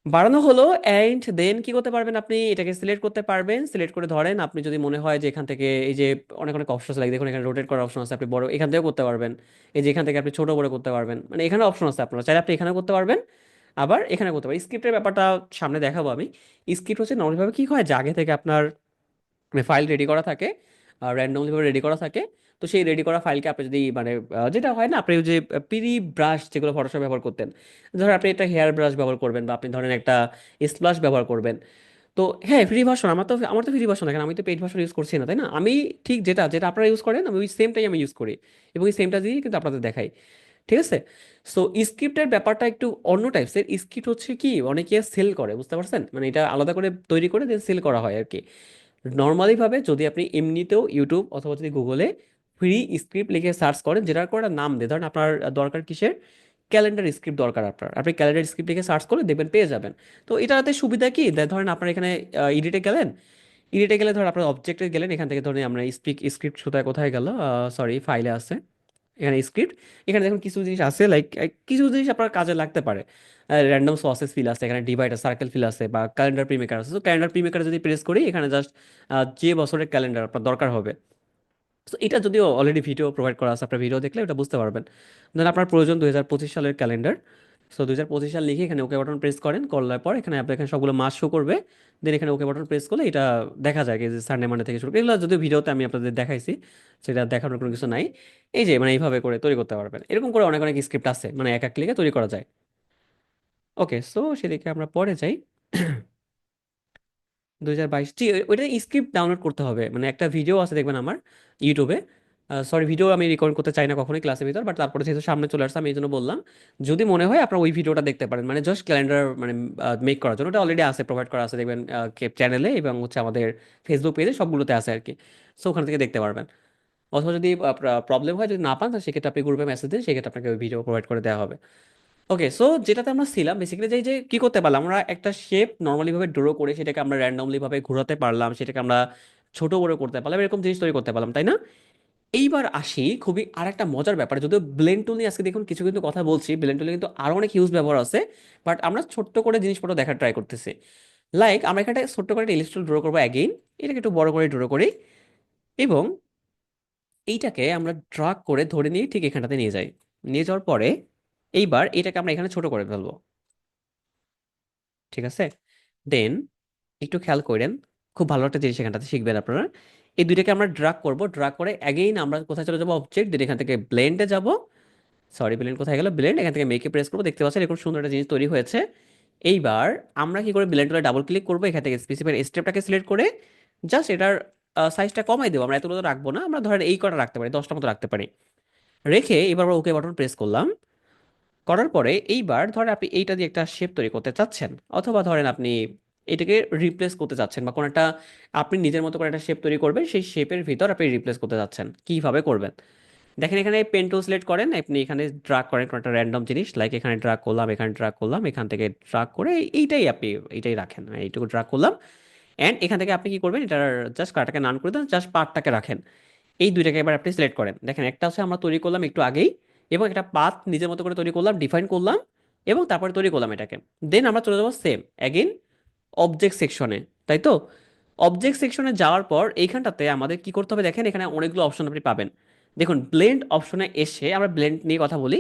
বাড়ানো হলো অ্যান্ড দেন কি করতে পারবেন, আপনি এটাকে সিলেক্ট করতে পারবেন। সিলেক্ট করে ধরেন আপনি যদি মনে হয় যে এখান থেকে এই যে অনেক অনেক অপশন আছে, like দেখুন এখানে রোটেট করার অপশন আছে, আপনি বড় এখান থেকেও করতে পারবেন। এই যে এখান থেকে আপনি ছোট বড় করতে পারবেন, মানে এখানে অপশন আছে, আপনারা চাইলে আপনি এখানে করতে পারবেন, আবার এখানে করতে পারবেন। স্ক্রিপ্টের ব্যাপারটা সামনে দেখাবো আমি। স্ক্রিপ্ট হচ্ছে নর্মালভাবে কি হয় যে আগে থেকে আপনার ফাইল রেডি করা থাকে, র্যান্ডমলি ভাবে রেডি করা থাকে। তো সেই রেডি করা ফাইলকে আপনি যদি মানে যেটা হয় না, আপনি ওই যে পিরি ব্রাশ যেগুলো ফটোশপ ব্যবহার করতেন, ধরেন আপনি একটা হেয়ার ব্রাশ ব্যবহার করবেন বা আপনি ধরেন একটা স্প্লাশ ব্যবহার করবেন। তো হ্যাঁ, ফ্রি ভার্সন, আমার তো ফ্রি ভার্সন এখানে, আমি তো পেইড ভার্সন ইউজ করছি না, তাই না? আমি ঠিক যেটা যেটা আপনারা ইউজ করেন আমি ওই সেমটাই আমি ইউজ করি এবং এই সেমটা দিয়েই কিন্তু আপনাদের দেখাই, ঠিক আছে? সো স্ক্রিপ্টের ব্যাপারটা একটু অন্য টাইপসের। স্ক্রিপ্ট হচ্ছে কি অনেকে সেল করে, বুঝতে পারছেন? মানে এটা আলাদা করে তৈরি করে দেন সেল করা হয় আর কি। নর্মালি ভাবে যদি আপনি এমনিতেও ইউটিউব অথবা যদি গুগলে ফ্রি স্ক্রিপ্ট লিখে সার্চ করেন, যেটার করে একটা নাম দিয়ে ধরেন আপনার দরকার কিসের, ক্যালেন্ডার স্ক্রিপ্ট দরকার আপনার, আপনি ক্যালেন্ডার স্ক্রিপ্ট লিখে সার্চ করে দেখবেন পেয়ে যাবেন। তো এটাতে সুবিধা কি, ধরেন আপনার এখানে এডিটে গেলেন, এডিটে গেলে ধরেন আপনার অবজেক্টে গেলেন, এখান থেকে ধরেন আমরা স্পিক স্ক্রিপ্ট কোথায় কোথায় গেল, সরি ফাইলে আছে, এখানে স্ক্রিপ্ট। এখানে দেখুন কিছু জিনিস আছে লাইক কিছু জিনিস আপনার কাজে লাগতে পারে। র্যান্ডম সসেস ফিল আছে, এখানে ডিভাইডার সার্কেল ফিল আছে, বা ক্যালেন্ডার প্রিমেকার আছে। তো ক্যালেন্ডার প্রিমেকার যদি প্রেস করি এখানে জাস্ট যে বছরের ক্যালেন্ডার আপনার দরকার হবে, তো এটা যদিও অলরেডি ভিডিও প্রোভাইড করা আছে, আপনার ভিডিও দেখলে ওটা বুঝতে পারবেন। দেন আপনার প্রয়োজন 2025 সালের ক্যালেন্ডার। সো 2025 সাল লিখে এখানে ওকে বাটন প্রেস করেন, করলার পর এখানে আপনার এখানে সবগুলো মাস শো করবে। দেন এখানে ওকে বাটন প্রেস করলে এটা দেখা যায় যে সানডে মানডে থেকে শুরু করে। এগুলো যদিও ভিডিওতে আমি আপনাদের দেখাইছি, সেটা দেখানোর কোনো কিছু নাই। এই যে মানে এইভাবে করে তৈরি করতে পারবেন, এরকম করে অনেক অনেক স্ক্রিপ্ট আছে, মানে এক এক ক্লিকে তৈরি করা যায়। ওকে, সো সেদিকে আমরা পরে যাই। 2022, জি ওইটা স্ক্রিপ্ট ডাউনলোড করতে হবে, মানে একটা ভিডিও আছে দেখবেন আমার ইউটিউবে। সরি, ভিডিও আমি রেকর্ড করতে চাই না কখনোই ক্লাসের ভিতর, বাট তারপরে যেহেতু সামনে চলে আসছে আমি এই জন্য বললাম। যদি মনে হয় আপনার ওই ভিডিওটা দেখতে পারেন, মানে জাস্ট ক্যালেন্ডার মানে মেক করার জন্য, ওটা অলরেডি আছে, প্রোভাইড করা আছে দেখবেন চ্যানেলে এবং হচ্ছে আমাদের ফেসবুক পেজে সবগুলোতে আছে আর কি। সো ওখান থেকে দেখতে পারবেন। অথবা যদি প্রবলেম হয়, যদি না পান, তাহলে সেক্ষেত্রে আপনি গ্রুপে মেসেজ দিন, সেক্ষেত্রে আপনাকে ওই ভিডিও প্রোভাইড করে দেওয়া হবে। ওকে, সো যেটাতে আমরা ছিলাম বেসিক্যালি, যে যে কি করতে পারলাম, আমরা একটা শেপ নর্মালি ভাবে ড্র করে সেটাকে আমরা র্যান্ডমলি ভাবে ঘোরাতে পারলাম, সেটাকে আমরা ছোট বড় করতে পারলাম, এরকম জিনিস তৈরি করতে পারলাম, তাই না? এইবার আসি খুবই আরেকটা মজার ব্যাপারে, যদিও ব্লেন্ড টুল নিয়ে আজকে দেখুন কিছু কিন্তু কথা বলছি, ব্লেন্ড টুলে কিন্তু আরো অনেক ইউজ ব্যবহার আছে, বাট আমরা ছোট্ট করে জিনিসপত্র দেখার ট্রাই করতেছি। লাইক আমরা এখানে ছোট্ট করে একটা ইলিস্ট্রেটর ড্র করবো অ্যাগেইন, এটাকে একটু বড় করে ড্র করি, এবং এইটাকে আমরা ড্রাগ করে ধরে নিয়ে ঠিক এখানটাতে নিয়ে যাই। নিয়ে যাওয়ার পরে এইবার এটাকে আমরা এখানে ছোট করে ফেলবো, ঠিক আছে? দেন একটু খেয়াল করেন, খুব ভালো একটা জিনিস এখানটাতে শিখবেন আপনারা। এই দুইটাকে আমরা ড্রাগ করব, ড্রাগ করে অ্যাগেইন আমরা কোথায় চলে যাবো, অবজেক্ট, দেন এখান থেকে ব্লেন্ডে যাব। সরি, ব্লেন্ড কোথায় গেল, ব্লেন্ড, এখান থেকে মেকে প্রেস করবো, দেখতে পাচ্ছেন এরকম সুন্দর একটা জিনিস তৈরি হয়েছে। এইবার আমরা কি করে, ব্লেন্ড টুলে ডাবল ক্লিক করবো, এখান থেকে স্পেসিফাই স্টেপটাকে সিলেক্ট করে জাস্ট এটার সাইজটা কমাই দেবো, আমরা এতগুলো তো রাখবো না, আমরা ধরেন এই কটা রাখতে পারি, 10টা মতো রাখতে পারি। রেখে এবার আমরা ওকে বাটন প্রেস করলাম। করার পরে এইবার ধরেন আপনি এইটা দিয়ে একটা শেপ তৈরি করতে চাচ্ছেন, অথবা ধরেন আপনি এটাকে রিপ্লেস করতে চাচ্ছেন, বা কোনো একটা আপনি নিজের মতো করে একটা শেপ তৈরি করবেন, সেই শেপের ভিতর আপনি রিপ্লেস করতে চাচ্ছেন, কিভাবে করবেন? দেখেন এখানে পেন টুল সিলেক্ট করেন, আপনি এখানে ড্রাগ করেন কোনো একটা র্যান্ডম জিনিস, লাইক এখানে ড্রাগ করলাম, এখানে ড্রাগ করলাম, এখান থেকে ড্রাগ করে এইটাই আপনি এইটাই রাখেন, এইটুকু ড্রাগ করলাম। অ্যান্ড এখান থেকে আপনি কি করবেন, এটার জাস্ট কাটাকে নান করে দেন, জাস্ট পার্টটাকে রাখেন। এই দুইটাকে এবার আপনি সিলেক্ট করেন, দেখেন একটা হচ্ছে আমরা তৈরি করলাম একটু আগেই, এবং একটা পাথ নিজের মতো করে তৈরি করলাম, ডিফাইন করলাম, এবং তারপরে তৈরি করলাম এটাকে। দেন আমরা চলে যাবো সেম অ্যাগেন অবজেক্ট সেকশনে, তাই তো? অবজেক্ট সেকশনে যাওয়ার পর এইখানটাতে আমাদের কি করতে হবে, দেখেন এখানে অনেকগুলো অপশন আপনি পাবেন। দেখুন ব্লেন্ড অপশনে এসে, আমরা ব্লেন্ড নিয়ে কথা বলি,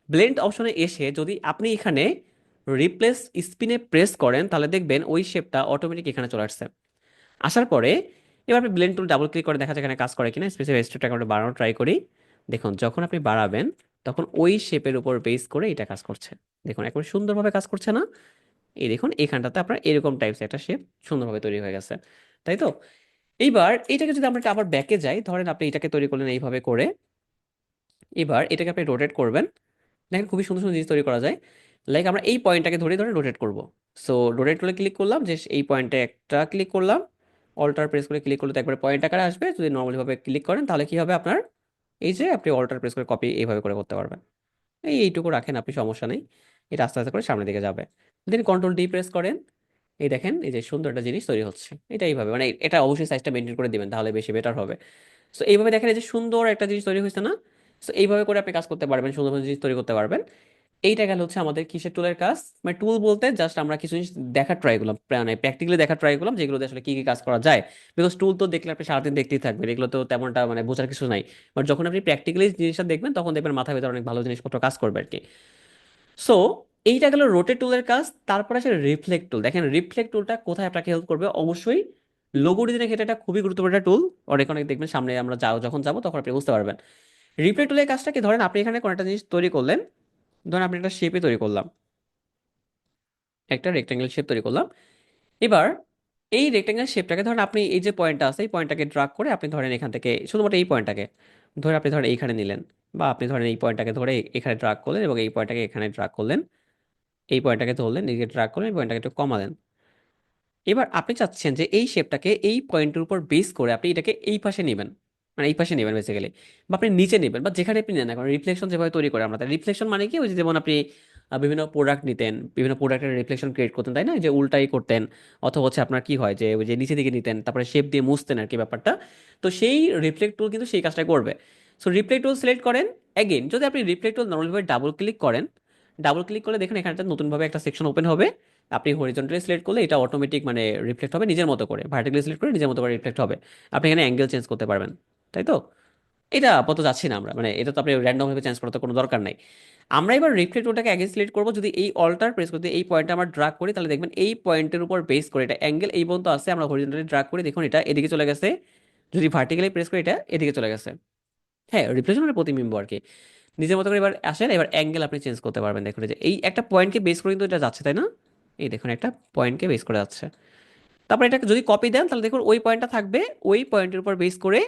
ব্লেন্ড অপশনে এসে যদি আপনি এখানে রিপ্লেস স্পিনে প্রেস করেন, তাহলে দেখবেন ওই শেপটা অটোমেটিক এখানে চলে আসছে। আসার পরে এবার আপনি ব্লেন্ড টুল ডাবল ক্লিক করে দেখা যায় এখানে কাজ করে কিনা, স্পেসিফাই স্টেপটাকে আমরা বাড়ানো ট্রাই করি। দেখুন যখন আপনি বাড়াবেন, তখন ওই শেপের উপর বেস করে এটা কাজ করছে। দেখুন একবার সুন্দরভাবে কাজ করছে না? এই দেখুন এখানটাতে আপনার এরকম টাইপস একটা শেপ সুন্দরভাবে তৈরি হয়ে গেছে, তাই তো? এইবার এটাকে যদি আমরা আবার ব্যাকে যাই, ধরেন আপনি এটাকে তৈরি করলেন এইভাবে করে, এবার এটাকে আপনি রোটেট করবেন। দেখেন খুবই সুন্দর সুন্দর জিনিস তৈরি করা যায়। লাইক আমরা এই পয়েন্টটাকে ধরে ধরে রোটেট করব। সো রোটেট টুলে ক্লিক করলাম, যে এই পয়েন্টে একটা ক্লিক করলাম, অল্টার প্রেস করে ক্লিক করলে তো একবারে পয়েন্ট আকারে আসবে। যদি নর্মালি ভাবে ক্লিক করেন তাহলে কি হবে আপনার, এই যে আপনি অল্টার প্রেস করে কপি এইভাবে করে করতে পারবেন। এইটুকু রাখেন আপনি, সমস্যা নেই। এটা আস্তে আস্তে করে সামনের দিকে যাবে। দেন কন্ট্রোল ডি প্রেস করেন, এই দেখেন এই যে সুন্দর একটা জিনিস তৈরি হচ্ছে। এটা এইভাবে, মানে এটা অবশ্যই সাইজটা মেনটেন করে দিবেন, তাহলে বেশি বেটার হবে। সো এইভাবে দেখেন এই যে সুন্দর একটা জিনিস তৈরি হয়েছে না? সো এইভাবে করে আপনি কাজ করতে পারবেন, সুন্দর সুন্দর জিনিস তৈরি করতে পারবেন। এইটা গেল হচ্ছে আমাদের কিসের টুলের কাজ, মানে টুল বলতে জাস্ট আমরা কিছু জিনিস দেখার ট্রাই করলাম, মানে প্র্যাকটিক্যালি দেখার ট্রাই করলাম, যেগুলো দিয়ে আসলে কি কি কাজ করা যায়। বিকজ টুল তো দেখলে আপনি সারাদিন দেখতেই থাকবেন, এগুলো তো তেমনটা মানে বোঝার কিছু নাই। বাট যখন আপনি প্র্যাকটিক্যালি জিনিসটা দেখবেন, তখন দেখবেন মাথার ভিতরে অনেক ভালো জিনিসপত্র কাজ করবে আর কি। সো এইটা গেল রোটেট টুলের কাজ। তারপর আসে রিফ্লেক্ট টুল। দেখেন রিফ্লেক্ট টুলটা কোথায় আপনাকে হেল্প করবে, অবশ্যই লোগো ডিজাইনের ক্ষেত্রে এটা খুবই গুরুত্বপূর্ণ একটা টুল। অনেক অনেক দেখবেন সামনে আমরা যখন যাবো তখন আপনি বুঝতে পারবেন। রিফ্লেক্ট টুলের কাজটা কি, ধরেন আপনি এখানে কোনো একটা জিনিস তৈরি করলেন, ধরেন আপনি একটা শেপে তৈরি করলাম, একটা রেক্টেঙ্গেল শেপ তৈরি করলাম। এবার এই রেক্টেঙ্গেল শেপটাকে ধরেন আপনি এই যে পয়েন্টটা আছে, এই পয়েন্টটাকে ড্রাগ করে আপনি ধরেন এখান থেকে শুধুমাত্র এই পয়েন্টটাকে ধরে আপনি ধরেন এইখানে নিলেন, বা আপনি ধরেন এই পয়েন্টটাকে ধরে এখানে ড্রাগ করলেন, এবং এই পয়েন্টটাকে এখানে ড্রাগ করলেন, এই পয়েন্টটাকে ধরলেন, এদিকে ড্রাগ করলেন, এই পয়েন্টটাকে একটু কমালেন। এবার আপনি চাচ্ছেন যে এই শেপটাকে এই পয়েন্টের উপর বেস করে আপনি এটাকে এই পাশে নেবেন, মানে এই পাশে নেবেন বেসিক্যালি, বা আপনি নিচে নেবেন, বা যেখানে আপনি নেন। এখন রিফ্লেকশন যেভাবে তৈরি করে আমরা, রিফ্লেকশন মানে কি, ওই যে যেমন আপনি বিভিন্ন প্রোডাক্ট নিতেন, বিভিন্ন প্রোডাক্টের রিফ্লেকশন ক্রিয়েট করতেন, তাই না? যে উল্টাই করতেন, অথবা হচ্ছে আপনার কি হয় যে ওই যে নিচে দিকে নিতেন, তারপরে শেপ দিয়ে মুছতেন আর কি ব্যাপারটা। তো সেই রিফ্লেক্ট টুল কিন্তু সেই কাজটা করবে। সো রিফ্লেক্ট টুল সিলেক্ট করেন। অ্যাগেন যদি আপনি রিফ্লেক্ট টুল নর্মালভাবে ডাবল ক্লিক করেন, ডাবল ক্লিক করলে দেখেন এখানে একটা নতুনভাবে একটা সেকশন ওপেন হবে। আপনি হরিজন্টালি সিলেক্ট করলে এটা অটোমেটিক মানে রিফ্লেক্ট হবে নিজের মতো করে, ভার্টিক্যালি সিলেক্ট করে নিজের মতো করে রিফ্লেক্ট হবে। আপনি এখানে অ্যাঙ্গেল চেঞ্জ করতে পারবেন, তাই তো? এটা আপাতত যাচ্ছি না আমরা, মানে এটা তো আপনি র্যান্ডম ভাবে চেঞ্জ করার তো কোনো দরকার নাই। আমরা এবার রিফ্লেক্ট ওটাকে আগে সিলেক্ট করবো, যদি এই অল্টার প্রেস করতে এই পয়েন্টটা আমরা ড্রাগ করি, তাহলে দেখবেন এই পয়েন্টের উপর বেস করে এটা অ্যাঙ্গেল এই পর্যন্ত আছে, আমরা হরিজন্টালি ড্রাগ করি, দেখুন এটা এদিকে চলে গেছে। যদি ভার্টিক্যালি প্রেস করি এটা এদিকে চলে গেছে। হ্যাঁ, রিফ্লেকশনের প্রতিবিম্ব আর কি। নিজের মতো করে এবার আসেন, এবার অ্যাঙ্গেল আপনি চেঞ্জ করতে পারবেন। দেখুন এই যে এই একটা পয়েন্টকে বেস করে কিন্তু এটা যাচ্ছে, তাই না? এই দেখুন একটা পয়েন্টকে বেস করে যাচ্ছে। তারপর এটাকে যদি কপি দেন, তাহলে দেখুন ওই পয়েন্টটা থাকবে, ওই পয়েন্টের উপর বেস করে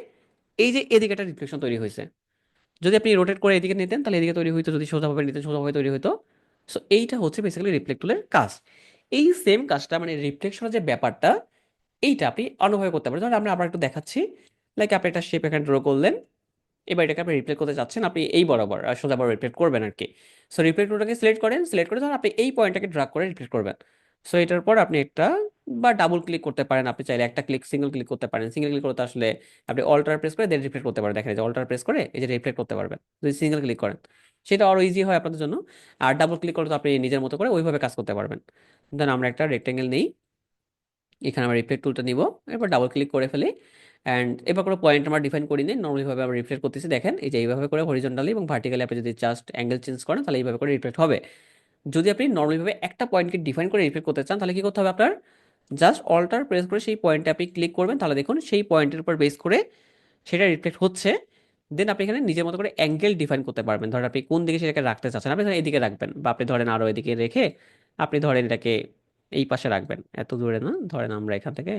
এই যে এদিকে একটা রিফ্লেকশন তৈরি হয়েছে। যদি আপনি রোটেট করে এদিকে নিতেন তাহলে এদিকে তৈরি হইতো, যদি সোজাভাবে নিতেন সোজাভাবে তৈরি হতো। সো এইটা হচ্ছে বেসিক্যালি রিফ্লেক্ট টুলের কাজ। এই সেম কাজটা মানে রিফ্লেকশনের যে ব্যাপারটা, এইটা আপনি অন্যভাবে করতে পারেন। ধরুন আমরা আবার একটু দেখাচ্ছি। লাইক আপনি একটা শেপ এখানে ড্র করলেন, এবার এটাকে আপনি রিপ্লেট করতে চাচ্ছেন, আপনি এই বরাবর সোজা বরাবর রিপ্লেট করবেন আর কি। সো রিপ্লেট টুলটাকে সিলেক্ট করেন, সিলেক্ট করে ধরুন আপনি এই পয়েন্টটাকে ড্রাগ করে রিপ্লেট করবেন। সো এটার পর আপনি একটা বা ডাবল ক্লিক করতে পারেন, আপনি চাইলে একটা ক্লিক সিঙ্গেল ক্লিক করতে পারেন। সিঙ্গেল ক্লিক করতে আসলে আপনি অল্টার প্রেস করে দেন রিপ্লেট করতে পারেন। দেখেন এই যে অল্টার প্রেস করে এই যে রিপ্লেট করতে পারবেন যদি সিঙ্গেল ক্লিক করেন, সেটা আরো ইজি হয় আপনাদের জন্য। আর ডাবল ক্লিক করলে তো আপনি নিজের মতো করে ওইভাবে কাজ করতে পারবেন। দেন আমরা একটা রেক্টেঙ্গেল নেই, এখানে আমরা রিফ্লেক্ট টুলটা নিব, এরপর ডাবল ক্লিক করে ফেলি। অ্যান্ড এবার কোনো পয়েন্ট আমরা ডিফাইন করি নিই, নর্মালি ভাবে আমরা রিফ্লেক্ট করতেছি। দেখেন এই যে এইভাবে করে হরিজন্টালি এবং ভার্টিক্যালি আপনি যদি জাস্ট অ্যাঙ্গেল চেঞ্জ করেন তাহলে এইভাবে করে রিফ্লেক্ট হবে। যদি আপনি নর্মালি ভাবে একটা পয়েন্টকে ডিফাইন করে রিফ্লেক্ট করতে চান তাহলে কি করতে হবে আপনার, জাস্ট অল্টার প্রেস করে সেই পয়েন্টে আপনি ক্লিক করবেন, তাহলে দেখুন সেই পয়েন্টের উপর বেস করে সেটা রিফ্লেক্ট হচ্ছে। দেন আপনি এখানে নিজের মতো করে অ্যাঙ্গেল ডিফাইন করতে পারবেন, ধরেন আপনি কোন দিকে সেটাকে রাখতে চাচ্ছেন, আপনি ধরেন এদিকে রাখবেন, বা আপনি ধরেন আরো এদিকে রেখে আপনি ধরেন এটাকে এই পাশে রাখবেন, এত দূরে না, ধরেন আমরা এখান থেকে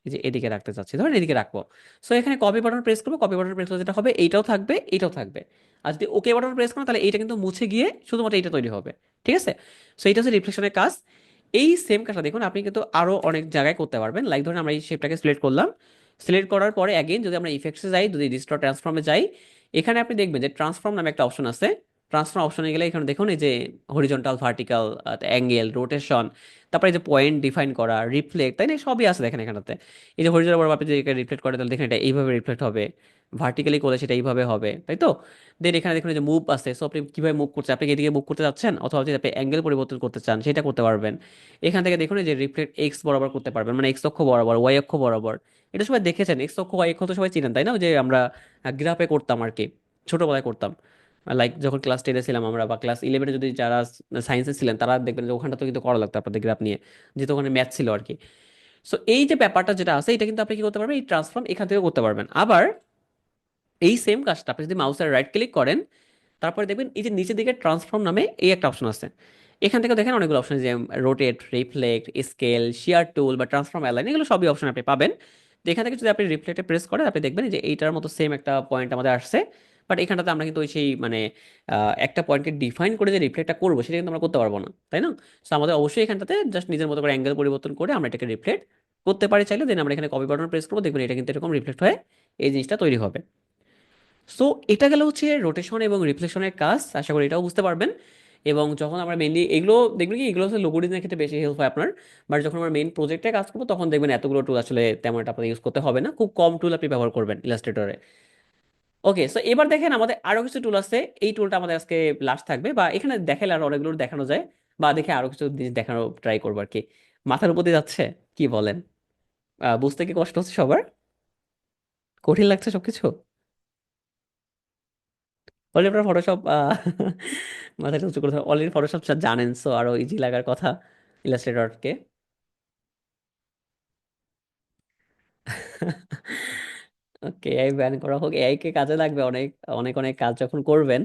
এই যে এদিকে রাখতে চাচ্ছি, ধরেন এদিকে রাখবো। সো এখানে কপি বাটন প্রেস করবো, কপি বাটন প্রেস করলে যেটা হবে এইটাও থাকবে এইটাও থাকবে। আর যদি ওকে বাটন প্রেস করো তাহলে এইটা কিন্তু মুছে গিয়ে শুধুমাত্র এইটা তৈরি হবে। ঠিক আছে, সো এইটা হচ্ছে রিফ্লেকশনের কাজ। এই সেম কাজটা দেখুন আপনি কিন্তু আরো অনেক জায়গায় করতে পারবেন। লাইক ধরুন আমরা এই শেপটাকে সিলেক্ট করলাম, সিলেক্ট করার পরে অ্যাগেন যদি আমরা ইফেক্টসে যাই, যদি ডিস্টর্ট ট্রান্সফর্মে যাই, এখানে আপনি দেখবেন যে ট্রান্সফর্ম নামে একটা অপশন আছে। ট্রান্সফর্ম অপশনে গেলে এখানে দেখুন এই যে হরিজন্টাল, ভার্টিক্যাল, অ্যাঙ্গেল, রোটেশন, তারপরে এই যে পয়েন্ট ডিফাইন করা, রিফ্লেক্ট, তাই না, সবই আছে দেখেন এখানে। এই যে হরিজন্টাল বরাবর আপনি যদি রিফ্লেক্ট করে তাহলে দেখেন এটা এইভাবে রিফ্লেক্ট হবে, ভার্টিক্যালি করলে সেটা এইভাবে হবে, তাই তো। দেন এখানে দেখুন এই যে মুভ আছে, সো আপনি কিভাবে মুভ করছেন, আপনি এদিকে মুভ করতে যাচ্ছেন অথবা যদি আপনি অ্যাঙ্গেল পরিবর্তন করতে চান সেটা করতে পারবেন। এখান থেকে দেখুন এই যে রিফ্লেক্ট এক্স বরাবর করতে পারবেন, মানে এক্স অক্ষ বরাবর, ওয়াই অক্ষ বরাবর। এটা সবাই দেখেছেন, এক্স অক্ষ ওয়াই অক্ষ তো সবাই চিনেন তাই না, ওই যে আমরা গ্রাফে করতাম আর কি, ছোটবেলায় করতাম। লাইক যখন ক্লাস 10-এ ছিলাম আমরা, বা ক্লাস 11-এ যদি যারা সায়েন্সে ছিলেন তারা দেখবেন যে ওখানটা তো কিন্তু করা লাগতো আপনাদের গ্রাফ নিয়ে, যেহেতু ওখানে ম্যাথ ছিল আর কি। সো এই যে ব্যাপারটা যেটা আছে এটা কিন্তু আপনি কি করতে পারবেন, এই ট্রান্সফর্ম এখান থেকে করতে পারবেন। আবার এই সেম কাজটা আপনি যদি মাউসের রাইট ক্লিক করেন, তারপরে দেখবেন এই যে নিচের দিকে ট্রান্সফর্ম নামে এই একটা অপশন আছে। এখান থেকে দেখেন অনেকগুলো অপশন, যে রোটেট, রিফ্লেক্ট, স্কেল, শিয়ার টুল বা ট্রান্সফর্ম অ্যালাইন, এগুলো সবই অপশন আপনি পাবেন। তো এখান থেকে যদি আপনি রিফ্লেক্টে প্রেস করেন আপনি দেখবেন যে এইটার মতো সেম একটা পয়েন্ট আমাদের আসছে। বাট এখানটাতে আমরা কিন্তু ওই সেই মানে একটা পয়েন্টকে ডিফাইন করে যে রিফ্লেক্টটা করবো সেটা কিন্তু আমরা করতে পারবো না, তাই না। সো আমাদের অবশ্যই এখানটাতে জাস্ট নিজের মতো করে অ্যাঙ্গেল পরিবর্তন করে আমরা এটাকে রিফ্লেক্ট করতে পারি চাইলে। দেন আমরা এখানে কপি বাটন প্রেস করবো, দেখবেন এটা কিন্তু এরকম রিফ্লেক্ট হয়ে এই জিনিসটা তৈরি হবে। সো এটা গেল হচ্ছে রোটেশন এবং রিফ্লেকশনের কাজ, আশা করি এটাও বুঝতে পারবেন। এবং যখন আমরা মেইনলি এগুলো দেখবেন কি, এগুলো হচ্ছে লোগো ডিজাইনের ক্ষেত্রে বেশি হেল্প হয় আপনার। বাট যখন আমরা মেইন প্রজেক্টে কাজ করবো তখন দেখবেন এতগুলো টুল আসলে তেমন একটা আপনার ইউজ করতে হবে না, খুব কম টুল আপনি ব্যবহার করবেন ইলাস্ট্রেটরে। ওকে, সো এবার দেখেন আমাদের আরো কিছু টুল আছে। এই টুলটা আমাদের আজকে লাস্ট থাকবে, বা এখানে দেখালে আরো অনেকগুলো দেখানো যায়, বা দেখে আরো কিছু জিনিস দেখানো ট্রাই করবো আর কি। মাথার উপর দিয়ে যাচ্ছে, কি বলেন? বুঝতে কি কষ্ট হচ্ছে সবার? কঠিন লাগছে সবকিছু? অলরেডি আপনার ফটোশপ মাথাটা উঁচু করতে অলরেডি ফটোশপ জানেন, সো আরো ইজি লাগার কথা ইলাস্ট্রেটরকে। ওকে, এআই ব্যান করা হোক, এআই কে কাজে লাগবে অনেক অনেক অনেক কাজ যখন করবেন।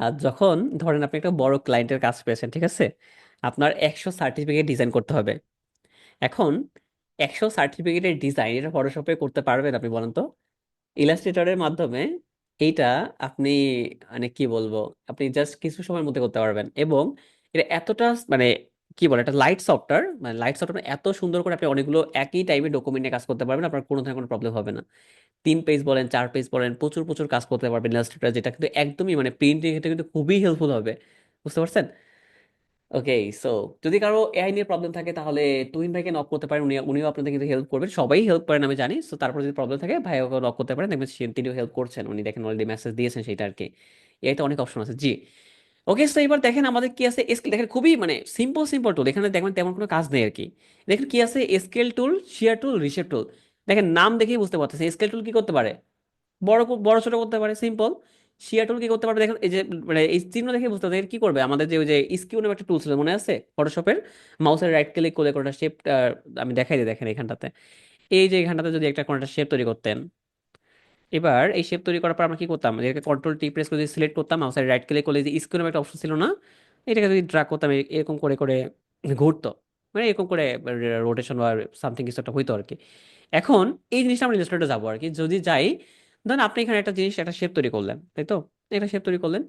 আর যখন ধরেন আপনি একটা বড় ক্লায়েন্টের কাজ পেয়েছেন, ঠিক আছে, আপনার 100 সার্টিফিকেট ডিজাইন করতে হবে। এখন 100 সার্টিফিকেটের ডিজাইন এটা ফটোশপে করতে পারবেন আপনি বলেন তো? ইলাস্ট্রেটরের মাধ্যমে এইটা আপনি মানে কি বলবো, আপনি জাস্ট কিছু সময়ের মধ্যে করতে পারবেন। এবং এটা এতটা মানে কি বলে, এটা লাইট সফটওয়্যার, মানে লাইট সফটওয়্যার এত সুন্দর করে আপনি অনেকগুলো একই টাইমে ডকুমেন্টে কাজ করতে পারবেন, আপনার কোনো ধরনের কোনো প্রবলেম হবে না। 3 পেজ বলেন, 4 পেজ বলেন, প্রচুর প্রচুর কাজ করতে পারবেন ইলাস্ট্রেটর, যেটা কিন্তু একদমই মানে প্রিন্টিং ক্ষেত্রে কিন্তু খুবই হেল্পফুল হবে। বুঝতে পারছেন? ওকে, সো যদি কারো এআই নিয়ে প্রবলেম থাকে তাহলে তুহিন ভাইকে নক করতে পারেন, উনিও আপনাদের কিন্তু হেল্প করবেন, সবাই হেল্প করেন আমি জানি। সো তারপর যদি প্রবলেম থাকে ভাই ওকে নক করতে পারেন, দেখবেন তিনিও হেল্প করছেন, উনি দেখেন অলরেডি মেসেজ দিয়েছেন সেটা আর কি। এআইতে অনেক অপশন আছে, জি। ওকে, সো এবার দেখেন আমাদের কি আছে, স্কেল দেখেন, খুবই মানে সিম্পল সিম্পল টুল, এখানে দেখবেন তেমন কোনো কাজ নেই আর কি। দেখেন কি আছে, স্কেল টুল, শিয়ার টুল, রিশেপ টুল। দেখেন নাম দেখেই বুঝতে পারতেছেন স্কেল টুল কি করতে পারে, বড় ছোট করতে পারে, সিম্পল। শিয়ার টুল কি করতে পারবে দেখেন, এই যে মানে এই চিহ্ন দেখে বুঝতে পারছেন কি করবে, আমাদের যে ওই যে স্কিউ নামে একটা টুল ছিল মনে আছে ফটোশপের, মাউসের রাইট ক্লিক করে কোনটা শেপ, আমি দেখাই দিই দেখেন এখানটাতে, এই যে এখানটাতে যদি একটা কোনটা শেপ তৈরি করতেন, এবার এই শেপ তৈরি করার পর আমরা কি করতাম, এটাকে কন্ট্রোল T প্রেস করে সিলেক্ট করতাম, মাউসের রাইট ক্লিক করলে যে স্কিউ নামে একটা অপশন ছিল না, এটাকে যদি ড্র্যাগ করতাম এরকম করে করে ঘুরতো, মানে এরকম করে রোটেশন বা সামথিং কিছু একটা হইতো আর কি। এখন এই জিনিসটা আমরা ইলাস্ট্রেটরে যাবো আর কি, যদি যাই, ধরেন আপনি এখানে একটা জিনিস একটা শেপ তৈরি করলেন, তাই তো, একটা শেপ তৈরি করলেন।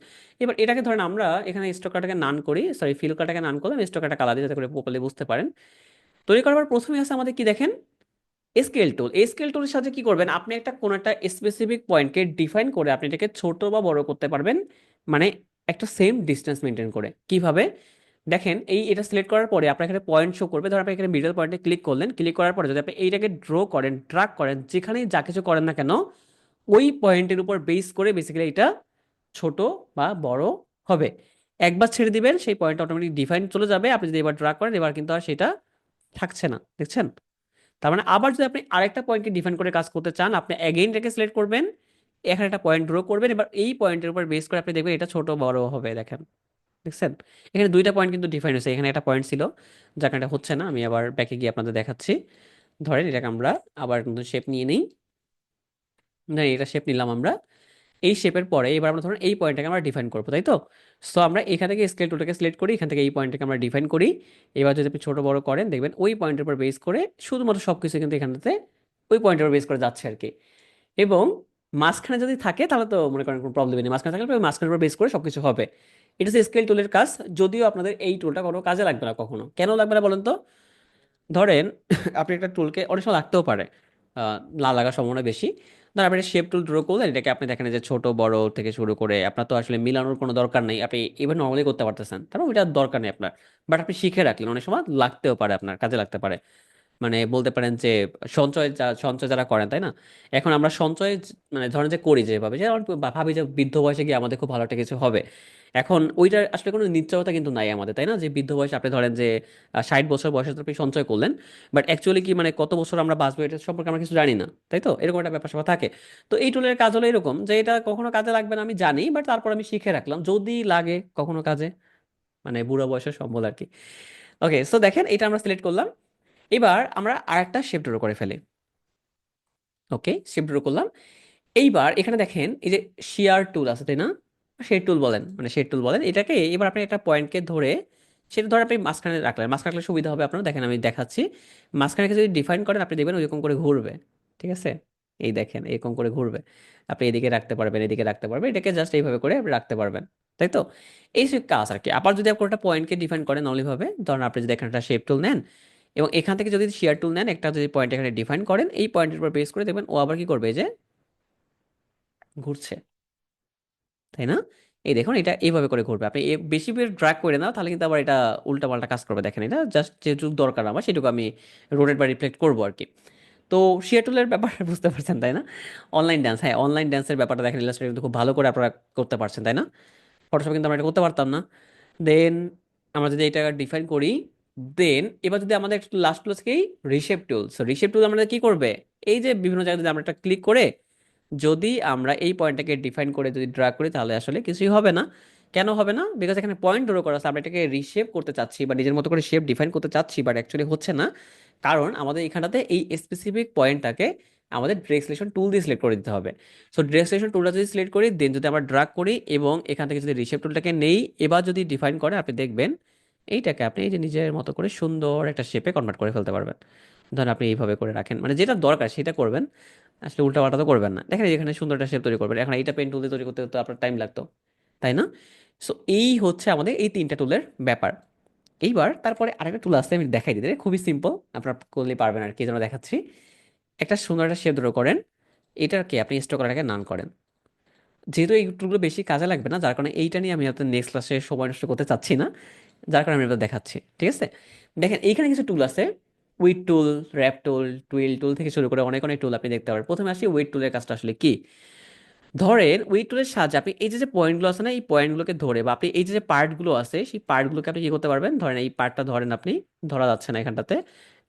এবার এটাকে ধরেন আমরা এখানে স্ট্রোকটাকে নান করি, সরি ফিলকাটাকে নান করলাম, স্ট্রোকটা কালার দিয়ে যাতে করে প্রপারলি বুঝতে পারেন। তৈরি করার পর প্রথমে আছে আমাদের কি দেখেন, স্কেল টুল, এই স্কেল টুলের সাথে কি করবেন, আপনি একটা কোন একটা স্পেসিফিক পয়েন্টকে ডিফাইন করে আপনি এটাকে ছোট বা বড় করতে পারবেন, মানে একটা সেম ডিস্টেন্স মেনটেন করে। কিভাবে দেখেন, এটা সিলেক্ট করার পরে আপনার এখানে পয়েন্ট শো করবে। ধর আপনি এখানে মিডল পয়েন্টে ক্লিক করলেন, ক্লিক করার পরে যদি আপনি এইটাকে ড্র করেন, ড্রাগ করেন, যেখানেই যা কিছু করেন না কেন, ওই পয়েন্টের উপর বেস করে বেসিক্যালি এটা ছোট বা বড় হবে। একবার ছেড়ে দিবেন, সেই পয়েন্ট অটোমেটিক ডিফাইন চলে যাবে। আপনি যদি এবার ড্রাগ করেন, এবার কিন্তু আর সেটা থাকছে না, দেখছেন? তার মানে আবার যদি আপনি আরেকটা পয়েন্টকে ডিফাইন করে কাজ করতে চান, আপনি অ্যাগেইন এটাকে সিলেক্ট করবেন, এখানে একটা পয়েন্ট ড্র করবেন, এবার এই পয়েন্টের উপর বেস করে আপনি দেখবেন এটা ছোট বড় হবে। দেখেন, দেখছেন? এখানে দুইটা পয়েন্ট কিন্তু ডিফাইন হয়েছে, এখানে একটা পয়েন্ট ছিল যার কারণে এটা হচ্ছে না। আমি আবার ব্যাকে গিয়ে আপনাদের দেখাচ্ছি। ধরেন এটাকে আমরা আবার নতুন শেপ নিয়ে নিই। ধরেন এটা শেপ নিলাম আমরা। এই শেপের পরে এবার আমরা ধরুন এই পয়েন্টটাকে আমরা ডিফাইন করবো, তাই তো? সো আমরা এখান থেকে স্কেল টুলটাকে সিলেক্ট করি, এখান থেকে এই পয়েন্টটাকে আমরা ডিফাইন করি। এবার যদি আপনি ছোট বড় করেন, দেখবেন ওই পয়েন্টের উপর বেস করে শুধুমাত্র সবকিছু কিন্তু এখানটাতে ওই পয়েন্টের উপর বেস করে যাচ্ছে আর কি। এবং মাঝখানে যদি থাকে তাহলে তো মনে করেন কোনো প্রবলেম নেই, মাঝখানে থাকলে ওই মাঝখানের উপর বেস করে সবকিছু হবে। এটা হচ্ছে স্কেল টুলের কাজ। যদিও আপনাদের এই টুলটা কোনো কাজে লাগবে না কখনো। কেন লাগবে না বলেন তো? ধরেন আপনি একটা টুলকে অনেক সময় লাগতেও পারে, না লাগার সম্ভাবনা বেশি। ধরেন আপনি শেপ টুল ড্র করলেন, এটাকে আপনি দেখেন যে ছোট বড় থেকে শুরু করে আপনার তো আসলে মিলানোর কোনো দরকার নেই, আপনি এবার নর্মালি করতে পারতেছেন, তারপর ওইটার দরকার নেই আপনার। বাট আপনি শিখে রাখলেন, অনেক সময় লাগতেও পারে, আপনার কাজে লাগতে পারে। মানে বলতে পারেন যে সঞ্চয় যারা করেন, তাই না? এখন আমরা সঞ্চয় মানে ধরেন যে করি যেভাবে, যে আমরা ভাবি যে বৃদ্ধ বয়সে গিয়ে আমাদের খুব ভালো একটা কিছু হবে। এখন ওইটার আসলে কোনো নিশ্চয়তা কিন্তু নাই আমাদের, তাই না? যে বৃদ্ধ বয়সে আপনি ধরেন যে 60 বছর বয়সে তো আপনি সঞ্চয় করলেন, বাট অ্যাকচুয়ালি কি মানে কত বছর আমরা বাঁচবো এটা সম্পর্কে আমরা কিছু জানি না, তাই তো? এরকম একটা ব্যাপার স্যাপার থাকে। তো এই টুলের কাজ হলো এরকম যে এটা কখনো কাজে লাগবে না আমি জানি, বাট তারপর আমি শিখে রাখলাম যদি লাগে কখনো কাজে, মানে বুড়ো বয়সে সম্বল আর কি। ওকে, সো দেখেন এটা আমরা সিলেক্ট করলাম। এবার আমরা আরেকটা শেপ ড্র করে ফেলি। ওকে, শেপ ড্র করলাম। এইবার এখানে দেখেন এই যে শিয়ার টুল আছে, তাই না? শেড টুল বলেন, মানে শেড টুল বলেন এটাকে। এবার আপনি একটা পয়েন্টকে ধরে, সেটা ধরে আপনি মাঝখানে রাখলেন, মাঝখানে রাখলে সুবিধা হবে আপনার। দেখেন আমি দেখাচ্ছি, মাঝখানে রেখে যদি ডিফাইন করেন আপনি দেখবেন ওইরকম করে ঘুরবে। ঠিক আছে? এই দেখেন এরকম করে ঘুরবে। আপনি এদিকে রাখতে পারবেন, এদিকে রাখতে পারবেন, এটাকে জাস্ট এইভাবে করে আপনি রাখতে পারবেন, তাই তো? এই যে কাজ আর কি। আবার যদি আপনি একটা পয়েন্টকে ডিফাইন করেন অনলিভাবে, ধরেন আপনি যদি এখানে একটা শেপ টুল নেন এবং এখান থেকে যদি শেয়ার টুল নেন, একটা যদি পয়েন্ট এখানে ডিফাইন করেন, এই পয়েন্টের উপর বেস করে দেখবেন ও আবার কি করবে, এই যে ঘুরছে, তাই না? এই দেখুন এটা এইভাবে করে ঘুরবে। আপনি বেশি বের ড্র্যাগ করে নাও তাহলে কিন্তু আবার এটা উল্টা পাল্টা কাজ করবে। দেখেন এটা জাস্ট যেটুকু দরকার আমার সেটুকু আমি রোটেট বা রিফ্লেক্ট করবো আর কি। তো শিয়াটুলের ব্যাপার বুঝতে পারছেন, তাই না? অনলাইন ড্যান্স, হ্যাঁ অনলাইন ড্যান্সের ব্যাপারটা দেখেন ইলাস্ট্রেটর কিন্তু খুব ভালো করে আপনারা করতে পারছেন, তাই না? ফটোশপে কিন্তু আমরা এটা করতে পারতাম না। দেন আমরা যদি এটা ডিফাইন করি, দেন এবার যদি আমাদের একটু লাস্ট টুল কি, রিশেপ টুল। সো রিশেপ টুল আমাদের কি করবে, এই যে বিভিন্ন জায়গায় যদি আমরা একটা ক্লিক করে যদি আমরা এই পয়েন্টটাকে ডিফাইন করে যদি ড্রা করি তাহলে আসলে কিছুই হবে না। কেন হবে না? বিকজ এখানে পয়েন্ট ড্র করা আছে, আমরা এটাকে রিশেপ করতে চাচ্ছি বা নিজের মতো করে শেপ ডিফাইন করতে চাচ্ছি, বাট অ্যাকচুয়ালি হচ্ছে না। কারণ আমাদের এখানটাতে এই স্পেসিফিক পয়েন্টটাকে আমাদের ড্রেগ সিলেকশন টুল দিয়ে সিলেক্ট করে দিতে হবে। সো ড্রেগ সিলেকশন টুলটা যদি সিলেক্ট করি, দেন যদি আমরা ড্রাগ করি এবং এখান থেকে যদি রিশেপ টুলটাকে নেই, এবার যদি ডিফাইন করে আপনি দেখবেন এইটাকে আপনি এই যে নিজের মতো করে সুন্দর একটা শেপে কনভার্ট করে ফেলতে পারবেন। ধরেন আপনি এইভাবে করে রাখেন, মানে যেটা দরকার সেটা করবেন, আসলে উল্টা পাল্টা তো করবেন না। দেখেন এই যে এখানে সুন্দর একটা শেপ তৈরি করবেন, এখন এইটা পেন টুল দিয়ে তৈরি করতে তো আপনার টাইম লাগতো, তাই না? সো এই হচ্ছে আমাদের এই তিনটা টুলের ব্যাপার। এইবার তারপরে আরেকটা টুল আছে, আমি দেখাই দিতে খুবই সিম্পল, আপনারা করলে পারবেন আর কি, যেন দেখাচ্ছি। একটা সুন্দর একটা শেপ ড্র করেন, এটাকে আপনি স্টক করার আগে নাম করেন। যেহেতু এই টুলগুলো বেশি কাজে লাগবে না, যার কারণে এইটা নিয়ে আমি আপনার নেক্সট ক্লাসে সময় নষ্ট করতে চাচ্ছি না, যার কারণে আমি আপনাদের দেখাচ্ছি। ঠিক আছে? দেখেন এইখানে কিছু টুল আছে, উইড টুল, র্যাপ টুল, টুইল টুল থেকে শুরু করে অনেক অনেক টুল আপনি দেখতে পারেন। প্রথমে আসি উইড টুলের কাজটা আসলে কি। ধরেন উইড টুলের সাহায্যে আপনি এই যে যে পয়েন্টগুলো আছে না, এই পয়েন্টগুলোকে ধরে বা আপনি এই যে যে পার্টগুলো আছে সেই পার্টগুলোকে আপনি কি করতে পারবেন, ধরেন এই পার্টটা ধরেন আপনি, ধরা যাচ্ছে না এখানটাতে,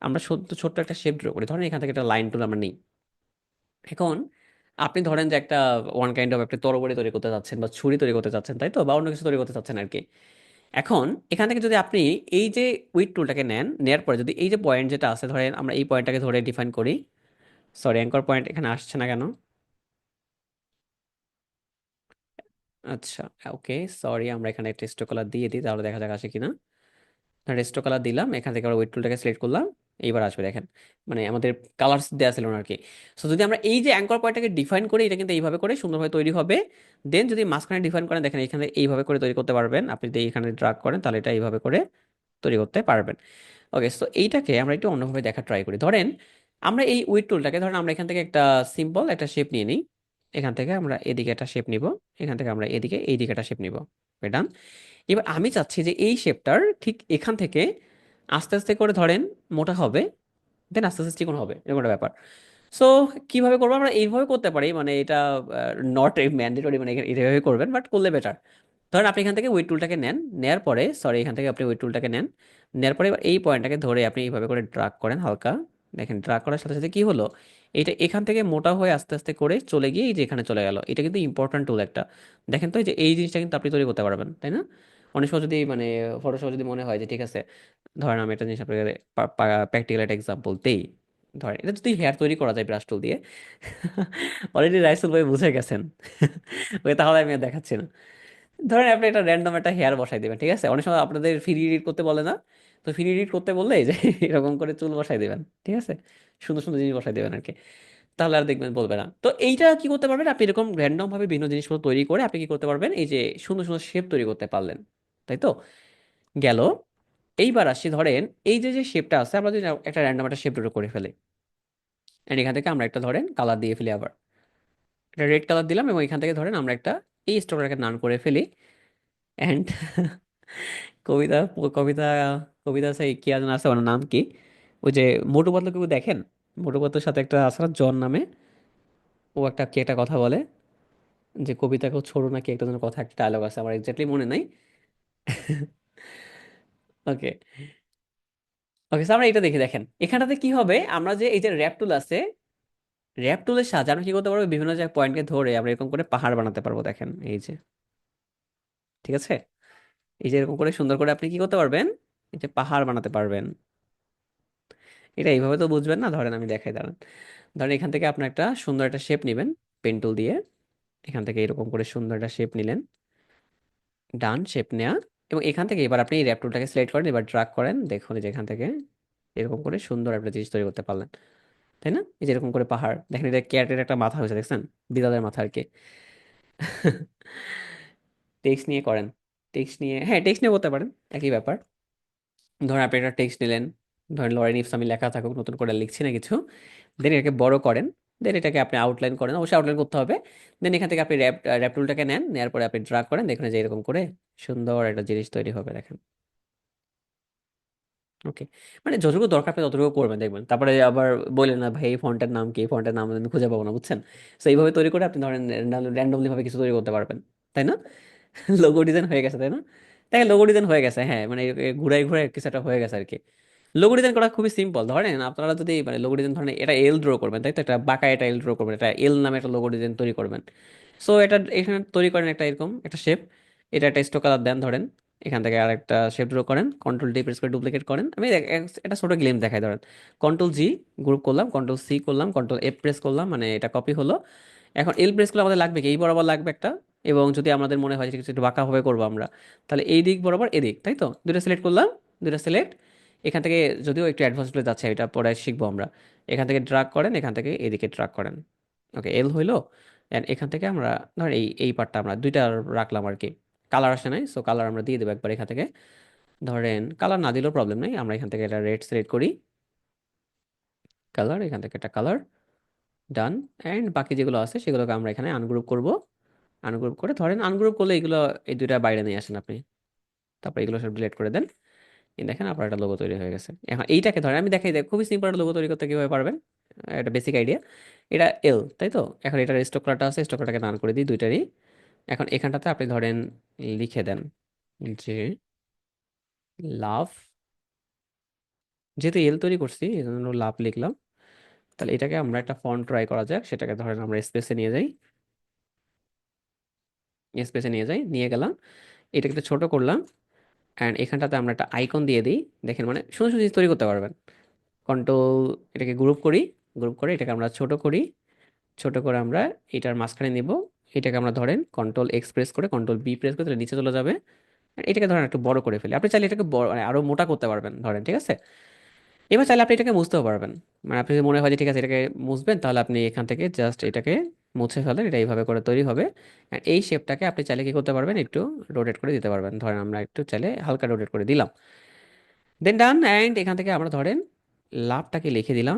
আমরা ছোট্ট ছোট্ট একটা শেপ ড্র করি। ধরেন এখান থেকে একটা লাইন টুল আমরা নিই। এখন আপনি ধরেন যে একটা ওয়ান কাইন্ড অফ একটা তরবারি তৈরি করতে চাচ্ছেন বা ছুরি তৈরি করতে চাচ্ছেন, তাই তো? বা অন্য কিছু তৈরি করতে চাচ্ছেন আর কি। এখন এখান থেকে যদি আপনি এই যে উইড টুলটাকে নেন, নেওয়ার পরে যদি এই যে পয়েন্ট যেটা আছে, ধরেন আমরা এই পয়েন্টটাকে ধরে ডিফাইন করি। সরি, অ্যাঙ্কর পয়েন্ট এখানে আসছে না কেন? আচ্ছা, ওকে, সরি, আমরা এখানে একটা স্টোক কালার দিয়ে দিই তাহলে দেখা যাক আসে কিনা। রেস্টো কালার দিলাম, এখান থেকে আমরা ওয়েট টুলটাকে সিলেক্ট করলাম। এইবার আসবে দেখেন, মানে আমাদের কালার্স দেওয়া ছিল না আর কি। সো যদি আমরা এই যে অ্যাঙ্কর পয়েন্টটাকে ডিফাইন করি, এটা কিন্তু এইভাবে করে সুন্দরভাবে তৈরি হবে। দেন যদি মাঝখানে ডিফাইন করেন, দেখেন এখানে এইভাবে করে তৈরি করতে পারবেন। আপনি যদি এখানে ড্রাগ করেন তাহলে এটা এইভাবে করে তৈরি করতে পারবেন। ওকে, সো এইটাকে আমরা একটু অন্যভাবে দেখা ট্রাই করি। ধরেন আমরা এই উইড টুলটাকে ধরেন আমরা এখান থেকে একটা সিম্পল একটা শেপ নিয়ে নিই। এখান থেকে আমরা এদিকে একটা শেপ নিব, এখান থেকে আমরা এদিকে এইদিকে একটা শেপ নিব। ডান। এবার আমি চাচ্ছি যে এই শেপটার ঠিক এখান থেকে আস্তে আস্তে করে ধরেন মোটা হবে, দেন আস্তে আস্তে চিকন হবে, এরকম একটা ব্যাপার। সো কিভাবে করবো আমরা এইভাবে করতে পারি, মানে এটা নট ম্যান্ডেটরি, মানে এইভাবে করবেন বাট করলে বেটার। ধরেন আপনি এখান থেকে ওয়েট টুলটাকে নেন, নেয়ার পরে সরি এখান থেকে আপনি ওয়েট টুলটাকে নেন, নেয়ার পরে এবার এই পয়েন্টটাকে ধরে আপনি এইভাবে করে ড্রাগ করেন হালকা। দেখেন ড্রাগ করার সাথে সাথে কি হলো, এটা এখান থেকে মোটা হয়ে আস্তে আস্তে করে চলে গিয়ে এই যে এখানে চলে গেল। এটা কিন্তু ইম্পর্ট্যান্ট টুল একটা। দেখেন তো এই যে এই জিনিসটা কিন্তু আপনি তৈরি করতে পারবেন, তাই না? অনেক সময় যদি মানে ফটোশপ যদি মনে হয় যে ঠিক আছে, ধরেন আমি একটা জিনিস আপনাকে প্র্যাকটিক্যাল একটা এক্সাম্পল দেই। ধরেন এটা যদি হেয়ার তৈরি করা যায় ব্রাশ টুল দিয়ে, অলরেডি রাইসুল ভাই বুঝে গেছেন। ওকে তাহলে আমি আর দেখাচ্ছি না। ধরেন আপনি একটা র্যান্ডম একটা হেয়ার বসাই দিবেন, ঠিক আছে? অনেক সময় আপনাদের ফ্রি এডিট করতে বলে না, তো ফ্রি এডিট করতে বললে এই যে এরকম করে চুল বসাই দিবেন, ঠিক আছে? সুন্দর সুন্দর জিনিস বসাই দিবেন আর কি। তাহলে আর দেখবেন বলবে না। তো এইটা কি করতে পারবেন আপনি, এরকম র্যান্ডম ভাবে বিভিন্ন জিনিসপত্র তৈরি করে আপনি কি করতে পারবেন, এই যে সুন্দর সুন্দর শেপ তৈরি করতে পারলেন, তাই তো? গেল। এইবার আসি ধরেন এই যে যে শেপটা আছে, আমরা যদি একটা র্যান্ডম একটা শেপ করে ফেলি, এন্ড এখান থেকে আমরা একটা ধরেন কালার দিয়ে ফেলি আবার, একটা রেড কালার দিলাম, এবং এখান থেকে ধরেন আমরা একটা এই স্টোকটাকে নান করে ফেলি। এন্ড কবিতা কবিতা কবিতা সেই কি যেন আছে, ওনার নাম কি, ওই যে মোটু পাতলু কেউ দেখেন, মোটু পাতলুর সাথে একটা আছে না জন নামে, ও একটা কি একটা কথা বলে, যে কবিতাকেও ছোড়ো নাকি একটা যেন কথা, একটা ডায়লগ আছে, আমার এক্স্যাক্টলি মনে নাই। ওকে। ওকে, আমরা এটা দেখি, দেখেন এখানটাতে কি হবে, আমরা যে এই যে র্যাপ টুল আছে, র্যাপ টুলের সাহায্যে আমরা কি করতে পারবো, বিভিন্ন জায়গায় পয়েন্টকে ধরে আমরা এরকম করে পাহাড় বানাতে পারবো, দেখেন এই যে, ঠিক আছে? এই যে এরকম করে সুন্দর করে আপনি কি করতে পারবেন, এই যে পাহাড় বানাতে পারবেন। এটা এইভাবে তো বুঝবেন না, ধরেন আমি দেখাই, দাঁড়ান। ধরেন এখান থেকে আপনি একটা সুন্দর একটা শেপ নেবেন পেন টুল দিয়ে, এখান থেকে এরকম করে সুন্দর একটা শেপ নিলেন, ডান শেপ নেওয়া। এবং এখান থেকে এবার আপনি এই র্যাপ টুলটাকে সিলেক্ট করেন, এবার ড্রাগ করেন, দেখুন এই যে এখান থেকে এরকম করে সুন্দর একটা জিনিস তৈরি করতে পারলেন, তাই না? এই যে এরকম করে পাহাড়, দেখেন এটা ক্যাটের একটা মাথা হয়েছে, দেখছেন? বিড়ালের মাথা আর কি। টেক্সট নিয়ে করেন, টেক্সট নিয়ে, হ্যাঁ টেক্সট নিয়ে করতে পারেন, একই ব্যাপার। ধরেন আপনি একটা টেক্সট নিলেন, ধরেন লরেন ইফস আমি লেখা থাকুক, নতুন করে লিখছি না কিছু, দেন এটাকে বড় করেন, দেন এটাকে আপনি আউটলাইন করেন, অবশ্যই আউটলাইন করতে হবে। দেন এখান থেকে আপনি র্যাপ টুলটাকে নেন, নেওয়ার পরে আপনি ড্রাগ করেন, দেখুন যে এরকম করে সুন্দর একটা জিনিস তৈরি হবে, দেখেন। ওকে, মানে যতটুকু দরকার আপনি ততটুকু করবেন, দেখবেন তারপরে আবার বললেন না ভাই এই ফন্টের নাম কি, এই ফন্টের নাম আমি খুঁজে পাবো না, বুঝছেন? তো এইভাবে তৈরি করে আপনি ধরেন র্যান্ডমলি ভাবে কিছু তৈরি করতে পারবেন, তাই না? লোগো ডিজাইন হয়ে গেছে, তাই না? দেখেন লোগো ডিজাইন হয়ে গেছে, হ্যাঁ, মানে ঘুরাই ঘুরাই কিছু একটা হয়ে গেছে আর কি। লোগো ডিজাইন করা খুবই সিম্পল। ধরেন আপনারা যদি মানে লোগো ডিজাইন ধরেন এটা এল ড্র করবেন, তাই তো? একটা বাঁকা এটা এল ড্র করবেন, এটা এল নামে একটা লোগো ডিজাইন তৈরি করবেন। সো এটা এখানে তৈরি করেন একটা এরকম একটা শেপ, এটা একটা স্টোক কালার দেন ধরেন, এখান থেকে আর একটা শেপ ড্র করেন, কন্ট্রোল ডি প্রেস করে ডুপ্লিকেট করেন। আমি এটা ছোট গ্লিম দেখাই, ধরেন কন্ট্রোল জি গ্রুপ করলাম, কন্ট্রোল সি করলাম, কন্ট্রোল এফ প্রেস করলাম, মানে এটা কপি হলো। এখন এল প্রেস করলে আমাদের লাগবে কি, এই বরাবর লাগবে একটা। এবং যদি আমাদের মনে হয় যে কিছু একটু বাঁকা ভাবে করবো আমরা, তাহলে এই দিক বরাবর এদিক, তাই তো? দুটো সিলেক্ট করলাম, দুটো সিলেক্ট। এখান থেকে যদিও একটু অ্যাডভান্স যাচ্ছে, এটা পরে শিখবো আমরা। এখান থেকে ড্রাগ করেন, এখান থেকে এদিকে ড্রাগ করেন। ওকে, এল হইলো। এন্ড এখান থেকে আমরা ধর এই এই পার্টটা আমরা দুইটা রাখলাম আর কি। কালার আসে নাই, সো কালার আমরা দিয়ে দেবো একবার এখান থেকে। ধরেন কালার না দিলেও প্রবলেম নেই, আমরা এখান থেকে এটা রেড সিলেক্ট করি, কালার, এখান থেকে একটা কালার, ডান। অ্যান্ড বাকি যেগুলো আছে সেগুলোকে আমরা এখানে আনগ্রুপ করব। আনগ্রুপ করে ধরেন আনগ্রুপ করলে এগুলো এই দুইটা বাইরে নিয়ে আসেন আপনি, তারপর এগুলো সব ডিলিট করে দেন। এই দেখেন আপনার একটা লোগো তৈরি হয়ে গেছে। এখন এইটাকে ধরেন আমি দেখাই দেয় খুবই সিম্পল একটা লোগো তৈরি করতে কিভাবে পারবেন, একটা বেসিক আইডিয়া। এটা এল, তাই তো? এখন এটার স্টোকলারটা আছে, স্টোকলারটাকে নান করে দিই দুইটারই। এখন এখানটাতে আপনি ধরেন লিখে দেন যে লাভ, যেহেতু এল তৈরি করছি এই জন্য লাভ লিখলাম। তাহলে এটাকে আমরা একটা ফন্ট ট্রাই করা যাক, সেটাকে ধরেন আমরা স্পেসে নিয়ে যাই, স্পেসে নিয়ে যাই, নিয়ে গেলাম। এটাকে একটু ছোট করলাম, অ্যান্ড এখানটাতে আমরা একটা আইকন দিয়ে দিই। দেখেন মানে সুন্দর সুন্দর জিনিস তৈরি করতে পারবেন। কন্ট্রোল, এটাকে গ্রুপ করি, গ্রুপ করে এটাকে আমরা ছোট করি, ছোট করে আমরা এটার মাঝখানে নিব। এটাকে আমরা ধরেন কন্ট্রোল এক্স প্রেস করে কন্ট্রোল বি প্রেস করে তাহলে নিচে চলে যাবে। আর এটাকে ধরেন একটু বড় করে ফেলি, আপনি চাইলে এটাকে বড় মানে আরো মোটা করতে পারবেন ধরেন, ঠিক আছে? এবার চাইলে আপনি এটাকে মুছতেও পারবেন, মানে আপনি যদি মনে হয় যে ঠিক আছে এটাকে মুছবেন, তাহলে আপনি এখান থেকে জাস্ট এটাকে মুছে ফেলেন, এটা এইভাবে করে তৈরি হবে। আর এই শেপটাকে আপনি চাইলে কি করতে পারবেন, একটু রোটেট করে দিতে পারবেন, ধরেন আমরা একটু চাইলে হালকা রোটেট করে দিলাম, দেন ডান। অ্যান্ড এখান থেকে আমরা ধরেন লাভটাকে লিখে দিলাম,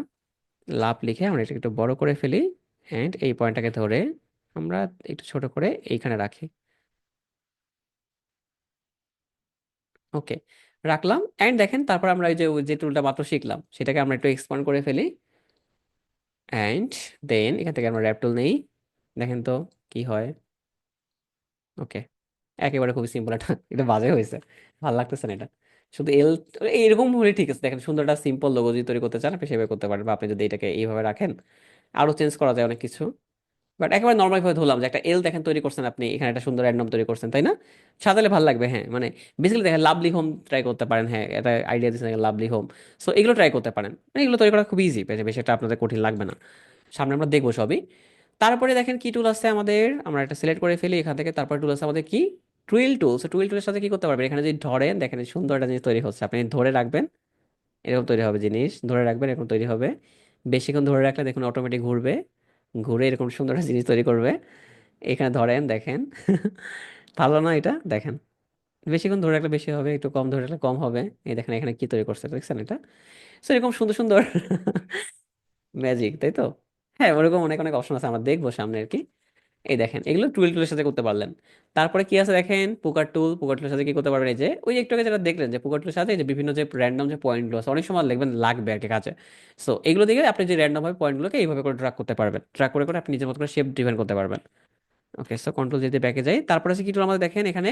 লাভ লিখে আমরা এটা একটু বড় করে ফেলি, অ্যান্ড এই পয়েন্টটাকে ধরে আমরা একটু ছোট করে এইখানে রাখি। ওকে, রাখলাম। অ্যান্ড দেখেন তারপর আমরা এই যে যে টুলটা মাত্র শিখলাম সেটাকে আমরা একটু এক্সপান্ড করে ফেলি, অ্যান্ড দেন এখান থেকে আমরা র্যাপ টুল নেই। দেখেন তো কি হয়। ওকে, একেবারে খুবই সিম্পল, এটা এটা বাজে হয়েছে, ভালো লাগতেছে না এটা। শুধু এল এরকম হলে ঠিক আছে। দেখেন সুন্দর একটা সিম্পল লোগো যদি তৈরি করতে চান আপনি সেভাবে করতে পারেন, বা আপনি যদি এটাকে এইভাবে রাখেন আরো চেঞ্জ করা যায় অনেক কিছু। বাট একেবারে নর্মাল ভাবে ধরলাম যে একটা এল দেখেন তৈরি করছেন আপনি, এখানে একটা সুন্দর র্যান্ডম তৈরি করছেন, তাই না? সাজালে ভালো লাগবে, হ্যাঁ। মানে বেসিক্যালি দেখেন লাভলি হোম ট্রাই করতে পারেন, হ্যাঁ এটা আইডিয়া দিচ্ছেন লাভলি হোম। সো এগুলো ট্রাই করতে পারেন, মানে এগুলো তৈরি করা খুব ইজি, বেশি বেশি এটা আপনাদের কঠিন লাগবে না। সামনে আমরা দেখবো সবই। তারপরে দেখেন কি টুল আছে আমাদের, আমরা একটা সিলেক্ট করে ফেলি এখান থেকে। তারপরে টুল আছে আমাদের কি, টুইল টুল। টুইল টুলের সাথে কি করতে পারবেন, এখানে যদি ধরেন দেখেন এই সুন্দর একটা জিনিস তৈরি হচ্ছে, আপনি ধরে রাখবেন এরকম তৈরি হবে জিনিস, ধরে রাখবেন এরকম তৈরি হবে। বেশিক্ষণ ধরে রাখলে দেখুন অটোমেটিক ঘুরবে, ঘুরে এরকম সুন্দর একটা জিনিস তৈরি করবে। এখানে ধরেন দেখেন ভালো না এটা, দেখেন বেশিক্ষণ ধরে রাখলে বেশি হবে, একটু কম ধরে রাখলে কম হবে। এই দেখেন এখানে কি তৈরি করছে দেখছেন এটা। সো এরকম সুন্দর সুন্দর ম্যাজিক, তাই তো? হ্যাঁ ওরকম অনেক অনেক অপশন আছে, আমরা দেখবো সামনে আর কি। এই দেখেন এগুলো টুল টুলের সাথে করতে পারলেন। তারপরে কি আছে দেখেন, পোকার টুল। পোকার টুলের সাথে কি করতে পারবেন, এই যে ওই যে একটু আগে যেটা দেখলেন যে পোকার টুলের সাথে এই যে বিভিন্ন যে র্যান্ডম যে পয়েন্টগুলো আছে অনেক সময় দেখবেন লাগবে আর কি কাছে। সো এগুলো দিয়ে আপনি যে র্যান্ডম ভাবে পয়েন্টগুলোকে এইভাবে করে ড্রাগ করতে পারবেন, ড্রাগ করে করে আপনি নিজের মতো করে শেপ ডিফাইন করতে পারবেন। ওকে, সো কন্ট্রোল যেতে ব্যাকে যাই। তারপরে আছে কি টুল আমাদের দেখেন এখানে,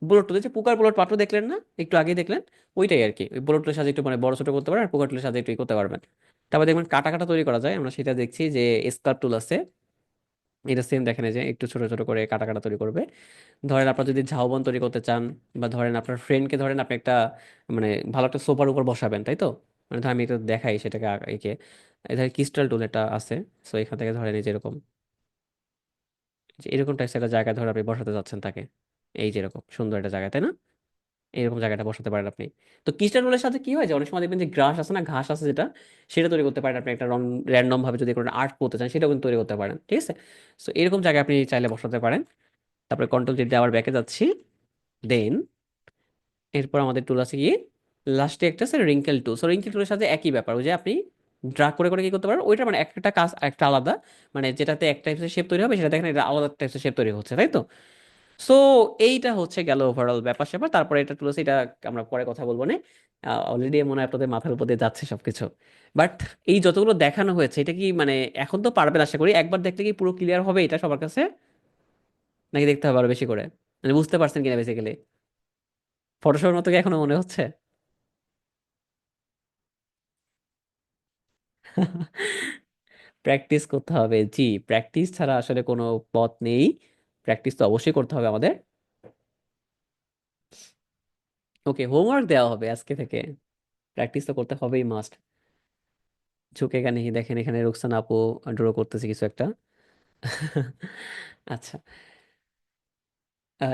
বুলেট টুল। যে পোকার বুলেট মাত্র দেখলেন না, একটু আগেই দেখলেন, ওইটাই আর কি। ওই বুলেট টুলের সাথে একটু মানে বড় ছোট করতে পারেন, আর পোকার টুলের সাথে একটু করতে পারবেন। তারপর দেখবেন কাটা কাটা তৈরি করা যায়, আমরা সেটা দেখছি যে স্কাল্প টুল আছে। এটা সেম দেখেন এই যে একটু ছোট ছোট করে কাটা কাটা তৈরি করবে। ধরেন আপনার যদি ঝাউবন তৈরি করতে চান, বা ধরেন আপনার ফ্রেন্ডকে ধরেন আপনি একটা মানে ভালো একটা সোফার উপর বসাবেন, তাই তো? মানে ধর আমি এটা দেখাই সেটাকে একে, এই ধরেন ক্রিস্টাল টুল এটা আছে। সো এখান থেকে ধরেন এই যে এরকম, যে এরকম টাইপস একটা জায়গায় ধরে আপনি বসাতে যাচ্ছেন তাকে, এই যে এরকম সুন্দর একটা জায়গা, তাই না? এরকম জায়গাটা বসাতে পারেন আপনি। তো ক্রিস্টাল টুলের সাথে কি হয় যে অনেক সময় দেখবেন যে গ্রাস আছে না, ঘাস আছে যেটা, সেটা তৈরি করতে পারেন আপনি। একটা রং র্যান্ডম ভাবে যদি কোনো আর্ট করতে চান সেটাও কিন্তু তৈরি করতে পারেন, ঠিক আছে? সো এরকম জায়গায় আপনি চাইলে বসাতে পারেন। তারপরে কন্ট্রোল যদি আবার ব্যাকে যাচ্ছি, দেন এরপর আমাদের টুল আছে কি, লাস্টে একটা আছে রিঙ্কেল টুল। সো রিঙ্কেল টুলের সাথে একই ব্যাপার, ওই যে আপনি ড্রাগ করে করে কি করতে পারেন ওইটা, মানে একটা কাজ একটা আলাদা, মানে যেটাতে এক টাইপসের শেপ তৈরি হবে সেটা দেখেন এটা আলাদা টাইপসের শেপ তৈরি হচ্ছে, তাই তো? সো এইটা হচ্ছে গেল ওভারঅল ব্যাপার স্যাপার। তারপরে এটা টুল আছে, এটা আমরা পরে কথা বলবো না। অলরেডি মনে হয় আপনাদের মাথার উপর দিয়ে যাচ্ছে সবকিছু। বাট এই যতগুলো দেখানো হয়েছে এটা কি মানে এখন তো পারবেন আশা করি, একবার দেখলে কি পুরো ক্লিয়ার হবে এটা সবার কাছে, নাকি দেখতে হবে আরো বেশি করে? মানে বুঝতে পারছেন কিনা বেসিক্যালি? ফটোশপের মতো কি এখনো মনে হচ্ছে? প্র্যাকটিস করতে হবে, জি। প্র্যাকটিস ছাড়া আসলে কোনো পথ নেই। প্র্যাকটিস তো অবশ্যই করতে হবে আমাদের। ওকে, হোমওয়ার্ক দেওয়া হবে আজকে থেকে, প্র্যাকটিস তো করতে হবেই মাস্ট। ঝুঁকে গেলে দেখেন এখানে রুকসানা আপু ড্র করতেছে কিছু একটা। আচ্ছা,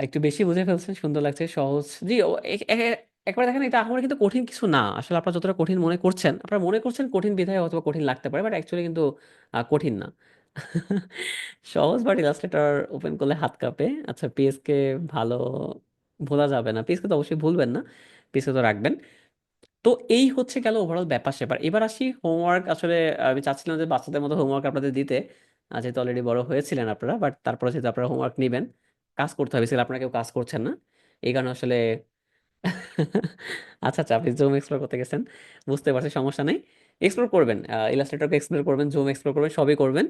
একটু বেশি বুঝে ফেলছেন, সুন্দর লাগছে, সহজ। জি একবার দেখেন এটা আমার কিন্তু কঠিন কিছু না আসলে। আপনারা যতটা কঠিন মনে করছেন, আপনারা মনে করছেন কঠিন বিধায় অথবা কঠিন লাগতে পারে, বাট অ্যাকচুয়ালি কিন্তু কঠিন না। সহজ, বাট ইলাস্ট্রেটর ওপেন করলে হাত কাঁপে। আচ্ছা, পিএসকে ভালো ভোলা যাবে না, পিএসকে তো অবশ্যই ভুলবেন না, পিএসকে তো রাখবেন। তো এই হচ্ছে গেল ওভারঅল ব্যাপার স্যাপার। এবার আসি হোমওয়ার্ক। আসলে আমি চাচ্ছিলাম যে বাচ্চাদের মতো হোমওয়ার্ক আপনাদের দিতে, যেহেতু অলরেডি বড় হয়েছিলেন আপনারা, বাট তারপরে যেহেতু আপনারা হোমওয়ার্ক নেবেন, কাজ করতে হবে, সেটা আপনারা কেউ কাজ করছেন না, এই কারণে আসলে আচ্ছা আচ্ছা, আপনি জুম এক্সপ্লোর করতে গেছেন, বুঝতে পারছি, সমস্যা নেই। এক্সপ্লোর করবেন, ইলাস্ট্রেটরকে এক্সপ্লোর করবেন, জুম এক্সপ্লোর করবেন, সবই করবেন।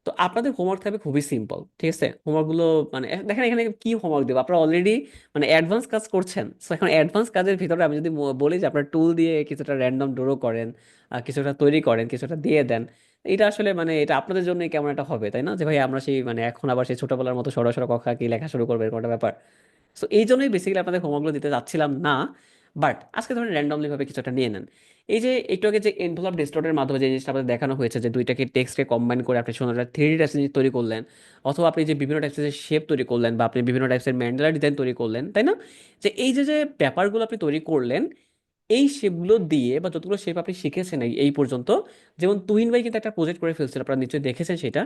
তো আপনাদের হোমওয়ার্ক থাকবে খুবই সিম্পল, ঠিক আছে? হোমওয়ার্ক গুলো মানে দেখেন এখানে কি হোমওয়ার্ক দেবো, আপনারা অলরেডি মানে অ্যাডভান্স কাজ করছেন। সো এখন অ্যাডভান্স কাজের ভিতরে আমি যদি বলি যে আপনার টুল দিয়ে কিছুটা র্যান্ডম ড্র করেন, কিছুটা তৈরি করেন, কিছুটা দিয়ে দেন, এটা আসলে মানে এটা আপনাদের জন্য কেমন একটা হবে, তাই না? যে ভাই আমরা সেই মানে এখন আবার সেই ছোটবেলার মতো সরাসরি ক খ কি লেখা শুরু করবে, এরকম একটা ব্যাপার। সো এই জন্যই বেসিক্যালি আপনাদের হোমওয়ার্কগুলো দিতে চাচ্ছিলাম না। বাট আজকে ধরেন র্যান্ডমলি ভাবে কিছু একটা নিয়ে নেন। এই যে একটু আগে যে এনভেলপ ডিস্টর্টের মাধ্যমে যে জিনিসটা আপনাদের দেখানো হয়েছে, যে দুইটাকে টেক্সটকে কম্বাইন করে আপনি সুন্দর একটা 3D টাইপস জিনিস তৈরি করলেন, অথবা আপনি যে বিভিন্ন টাইপসের শেপ তৈরি করলেন, বা আপনি বিভিন্ন টাইপসের ম্যান্ডালা ডিজাইন তৈরি করলেন, তাই না? যে এই যে যে ব্যাপারগুলো আপনি তৈরি করলেন, এই শেপগুলো দিয়ে বা যতগুলো শেপ আপনি শিখেছেন এই এই পর্যন্ত, যেমন তুহিন ভাই কিন্তু একটা প্রজেক্ট করে ফেলছিল, আপনারা নিশ্চয়ই দেখেছেন সেটা।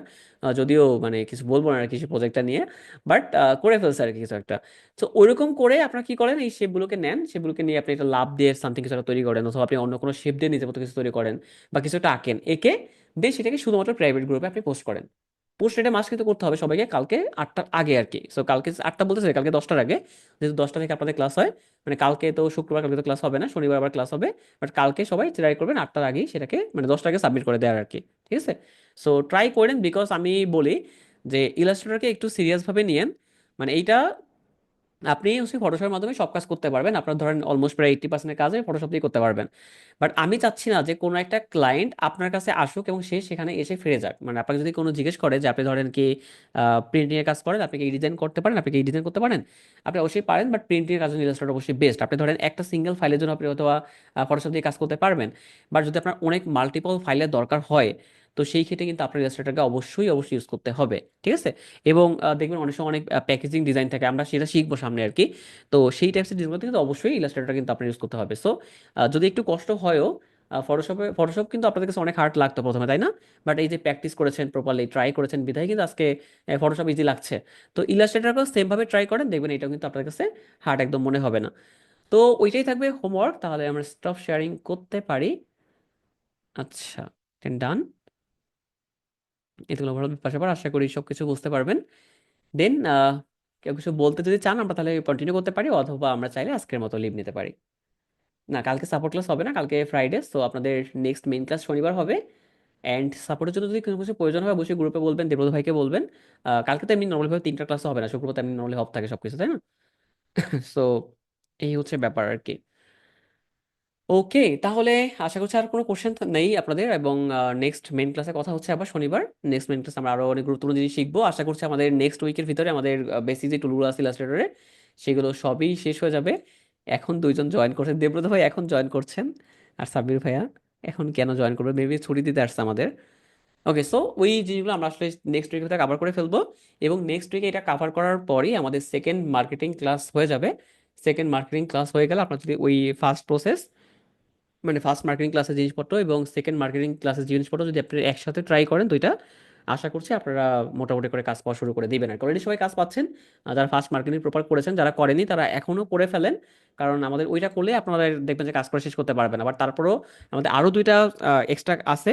যদিও মানে কিছু বলবো না আর কি সেই প্রজেক্টটা নিয়ে, বাট করে ফেলছে আর কি কিছু একটা। তো ওইরকম করে আপনারা কি করেন, এই শেপগুলোকে নেন, শেপগুলোকে নিয়ে আপনি একটা লাভ দিয়ে সামথিং কিছু একটা তৈরি করেন, অথবা আপনি অন্য কোনো শেপ দিয়ে নিজের মতো কিছু তৈরি করেন, বা কিছু একটা আঁকেন, এঁকে দিয়ে সেটাকে শুধুমাত্র প্রাইভেট গ্রুপে আপনি পোস্ট করেন। পোস্ট এটা মাস কিন্তু করতে হবে সবাইকে কালকে 8টার আগে আর কি। সো কালকে 8টা বলতেছে, কালকে 10টার আগে, যেহেতু 10টা থেকে আপনাদের ক্লাস হয়। মানে কালকে তো শুক্রবার, কালকে তো ক্লাস হবে না, শনিবার আবার ক্লাস হবে। বাট কালকে সবাই ট্রাই করবেন 8টার আগেই সেটাকে, মানে 10টার আগে সাবমিট করে দেওয়ার আর কি। ঠিক আছে? সো ট্রাই করেন, বিকজ আমি বলি যে ইলাস্ট্রেটরকে একটু সিরিয়াস ভাবে নিয়েন। মানে এইটা আপনি হচ্ছে ফটোশপের মাধ্যমে সব কাজ করতে পারবেন, আপনার ধরেন অলমোস্ট প্রায় 80% কাজে ফটোশপ দিয়ে করতে পারবেন। বাট আমি চাচ্ছি না যে কোনো একটা ক্লায়েন্ট আপনার কাছে আসুক এবং সে সেখানে এসে ফিরে যাক। মানে আপনাকে যদি কোনো জিজ্ঞেস করে যে আপনি ধরেন কি প্রিন্টিং এর কাজ করেন, আপনি কি এই ডিজাইন করতে পারেন, আপনি কি এই ডিজাইন করতে পারেন, আপনি অবশ্যই পারেন, বাট প্রিন্টিং এর কাজ জন্য ইলাস্ট্রেটর অবশ্যই বেস্ট। আপনি ধরেন একটা সিঙ্গেল ফাইলের জন্য আপনি অথবা ফটোশপ দিয়ে কাজ করতে পারবেন। বাট যদি আপনার অনেক মাল্টিপল ফাইলের দরকার হয়, তো সেই ক্ষেত্রে কিন্তু আপনার ইলাস্ট্রেটরকে অবশ্যই অবশ্যই ইউজ করতে হবে। ঠিক আছে? এবং দেখবেন অনেক সময় অনেক প্যাকেজিং ডিজাইন থাকে, আমরা সেটা শিখবো সামনে আর কি। তো সেই টাইপসের ডিজাইনগুলো কিন্তু অবশ্যই ইলাস্ট্রেটর কিন্তু আপনার ইউজ করতে হবে। সো যদি একটু কষ্ট হয়ও, ফটোশপ কিন্তু আপনাদের কাছে অনেক হার্ড লাগতো প্রথমে, তাই না? বাট এই যে প্র্যাকটিস করেছেন, প্রপারলি ট্রাই করেছেন, বিধায় কিন্তু আজকে ফটোশপ ইজি লাগছে। তো ইলাস্ট্রেটরকেও সেম ভাবে ট্রাই করেন, দেখবেন এটাও কিন্তু আপনাদের কাছে হার্ড একদম মনে হবে না। তো ওইটাই থাকবে হোমওয়ার্ক, তাহলে আমরা স্টপ শেয়ারিং করতে পারি। আচ্ছা, ডান। এগুলো ওভারঅল পাশাপাশি আশা করি সবকিছু বুঝতে পারবেন। দেন কেউ কিছু বলতে যদি চান আমরা তাহলে কন্টিনিউ করতে পারি, অথবা আমরা চাইলে আজকের মতো লিভ নিতে পারি। না, কালকে সাপোর্ট ক্লাস হবে না, কালকে ফ্রাইডে। সো আপনাদের নেক্সট মেইন ক্লাস শনিবার হবে। অ্যান্ড সাপোর্টের জন্য যদি কোনো কিছু প্রয়োজন হয় অবশ্যই গ্রুপে বলবেন, দেবব্রত ভাইকে বলবেন। কালকে তো এমনি নর্মালভাবে 3টা ক্লাস হবে না, শুক্রবার তো এমনি নর্মালি অফ থাকে সবকিছু, তাই না? সো এই হচ্ছে ব্যাপার আর কি। ওকে, তাহলে আশা করছি আর কোনো কোশ্চেন নেই আপনাদের, এবং নেক্সট মেইন ক্লাসে কথা হচ্ছে আবার শনিবার। নেক্সট মেইন ক্লাস আমরা আরো অনেক গুরুত্বপূর্ণ জিনিস শিখবো। আশা করছি আমাদের নেক্সট উইকের ভিতরে আমাদের বেসিক যে টুলগুলো আছে ইলাস্ট্রেটরে, সেগুলো সবই শেষ হয়ে যাবে। এখন দুইজন জয়েন করছেন, দেবব্রত ভাই এখন জয়েন করছেন, আর সাব্বির ভাইয়া এখন কেন জয়েন করবে, মেবি ছুটি দিতে আসছে আমাদের। ওকে, সো ওই জিনিসগুলো আমরা আসলে নেক্সট উইকে কভার করে ফেলবো। এবং নেক্সট উইকে এটা কভার করার পরই আমাদের সেকেন্ড মার্কেটিং ক্লাস হয়ে যাবে। সেকেন্ড মার্কেটিং ক্লাস হয়ে গেলে আপনার যদি ওই ফার্স্ট প্রসেস, মানে ফার্স্ট মার্কেটিং ক্লাসের জিনিসপত্র এবং সেকেন্ড মার্কেটিং ক্লাসের জিনিসপত্র যদি আপনি একসাথে ট্রাই করেন দুইটা, আশা করছি আপনারা মোটামুটি করে কাজ পাওয়া শুরু করে দিবেন। আর অলরেডি সবাই কাজ পাচ্ছেন, যারা ফার্স্ট মার্কেটিং প্রপার করেছেন, যারা করেনি তারা এখনও করে ফেলেন। কারণ আমাদের ওইটা করলে আপনারা দেখবেন যে কাজ করে শেষ করতে পারবেন। আবার তারপরেও আমাদের আরও দুইটা এক্সট্রা আছে।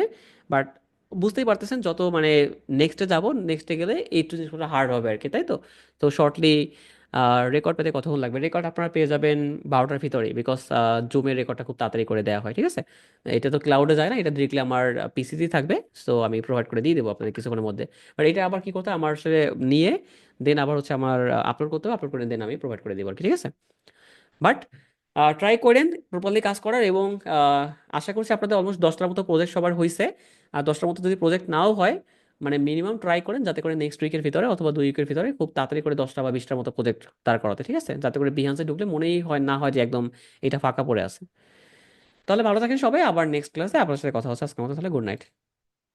বাট বুঝতেই পারতেছেন যত মানে নেক্সটে যাব, নেক্সটে গেলে এই একটু জিনিসগুলো হার্ড হবে আর কি, তাই তো? তো শর্টলি রেকর্ড পেতে কতক্ষণ লাগবে, রেকর্ড আপনারা পেয়ে যাবেন 12টার ভিতরেই, বিকজ জুমের রেকর্ডটা খুব তাড়াতাড়ি করে দেওয়া হয়। ঠিক আছে? এটা তো ক্লাউডে যায় না, এটা ডিরেক্টলি আমার পিসিতেই থাকবে। সো আমি প্রোভাইড করে দিয়ে দেবো আপনাদের কিছুক্ষণের মধ্যে। বাট এটা আবার কি করতে হয়, আমার আসলে নিয়ে দেন আবার হচ্ছে আমার আপলোড করতে হবে, আপলোড করে দেন আমি প্রোভাইড করে দেবো আর কি। ঠিক আছে? বাট ট্রাই করেন প্রপারলি কাজ করার, এবং আশা করছি আপনাদের অলমোস্ট 10টার মতো প্রজেক্ট সবার হয়েছে। আর 10টার মতো যদি প্রজেক্ট নাও হয়, মানে মিনিমাম ট্রাই করেন যাতে করে নেক্সট উইকের ভিতরে অথবা 2 উইকের ভিতরে খুব তাড়াতাড়ি করে 10টা বা 20টার মতো প্রজেক্ট দাঁড় করাতে। ঠিক আছে? যাতে করে বিহান্সে ঢুকলে মনেই হয় না হয় যে একদম এটা ফাঁকা পড়ে আছে। তাহলে ভালো থাকেন সবাই, আবার নেক্সট ক্লাসে আপনার সাথে কথা হচ্ছে। আজকের মতো তাহলে গুড নাইট।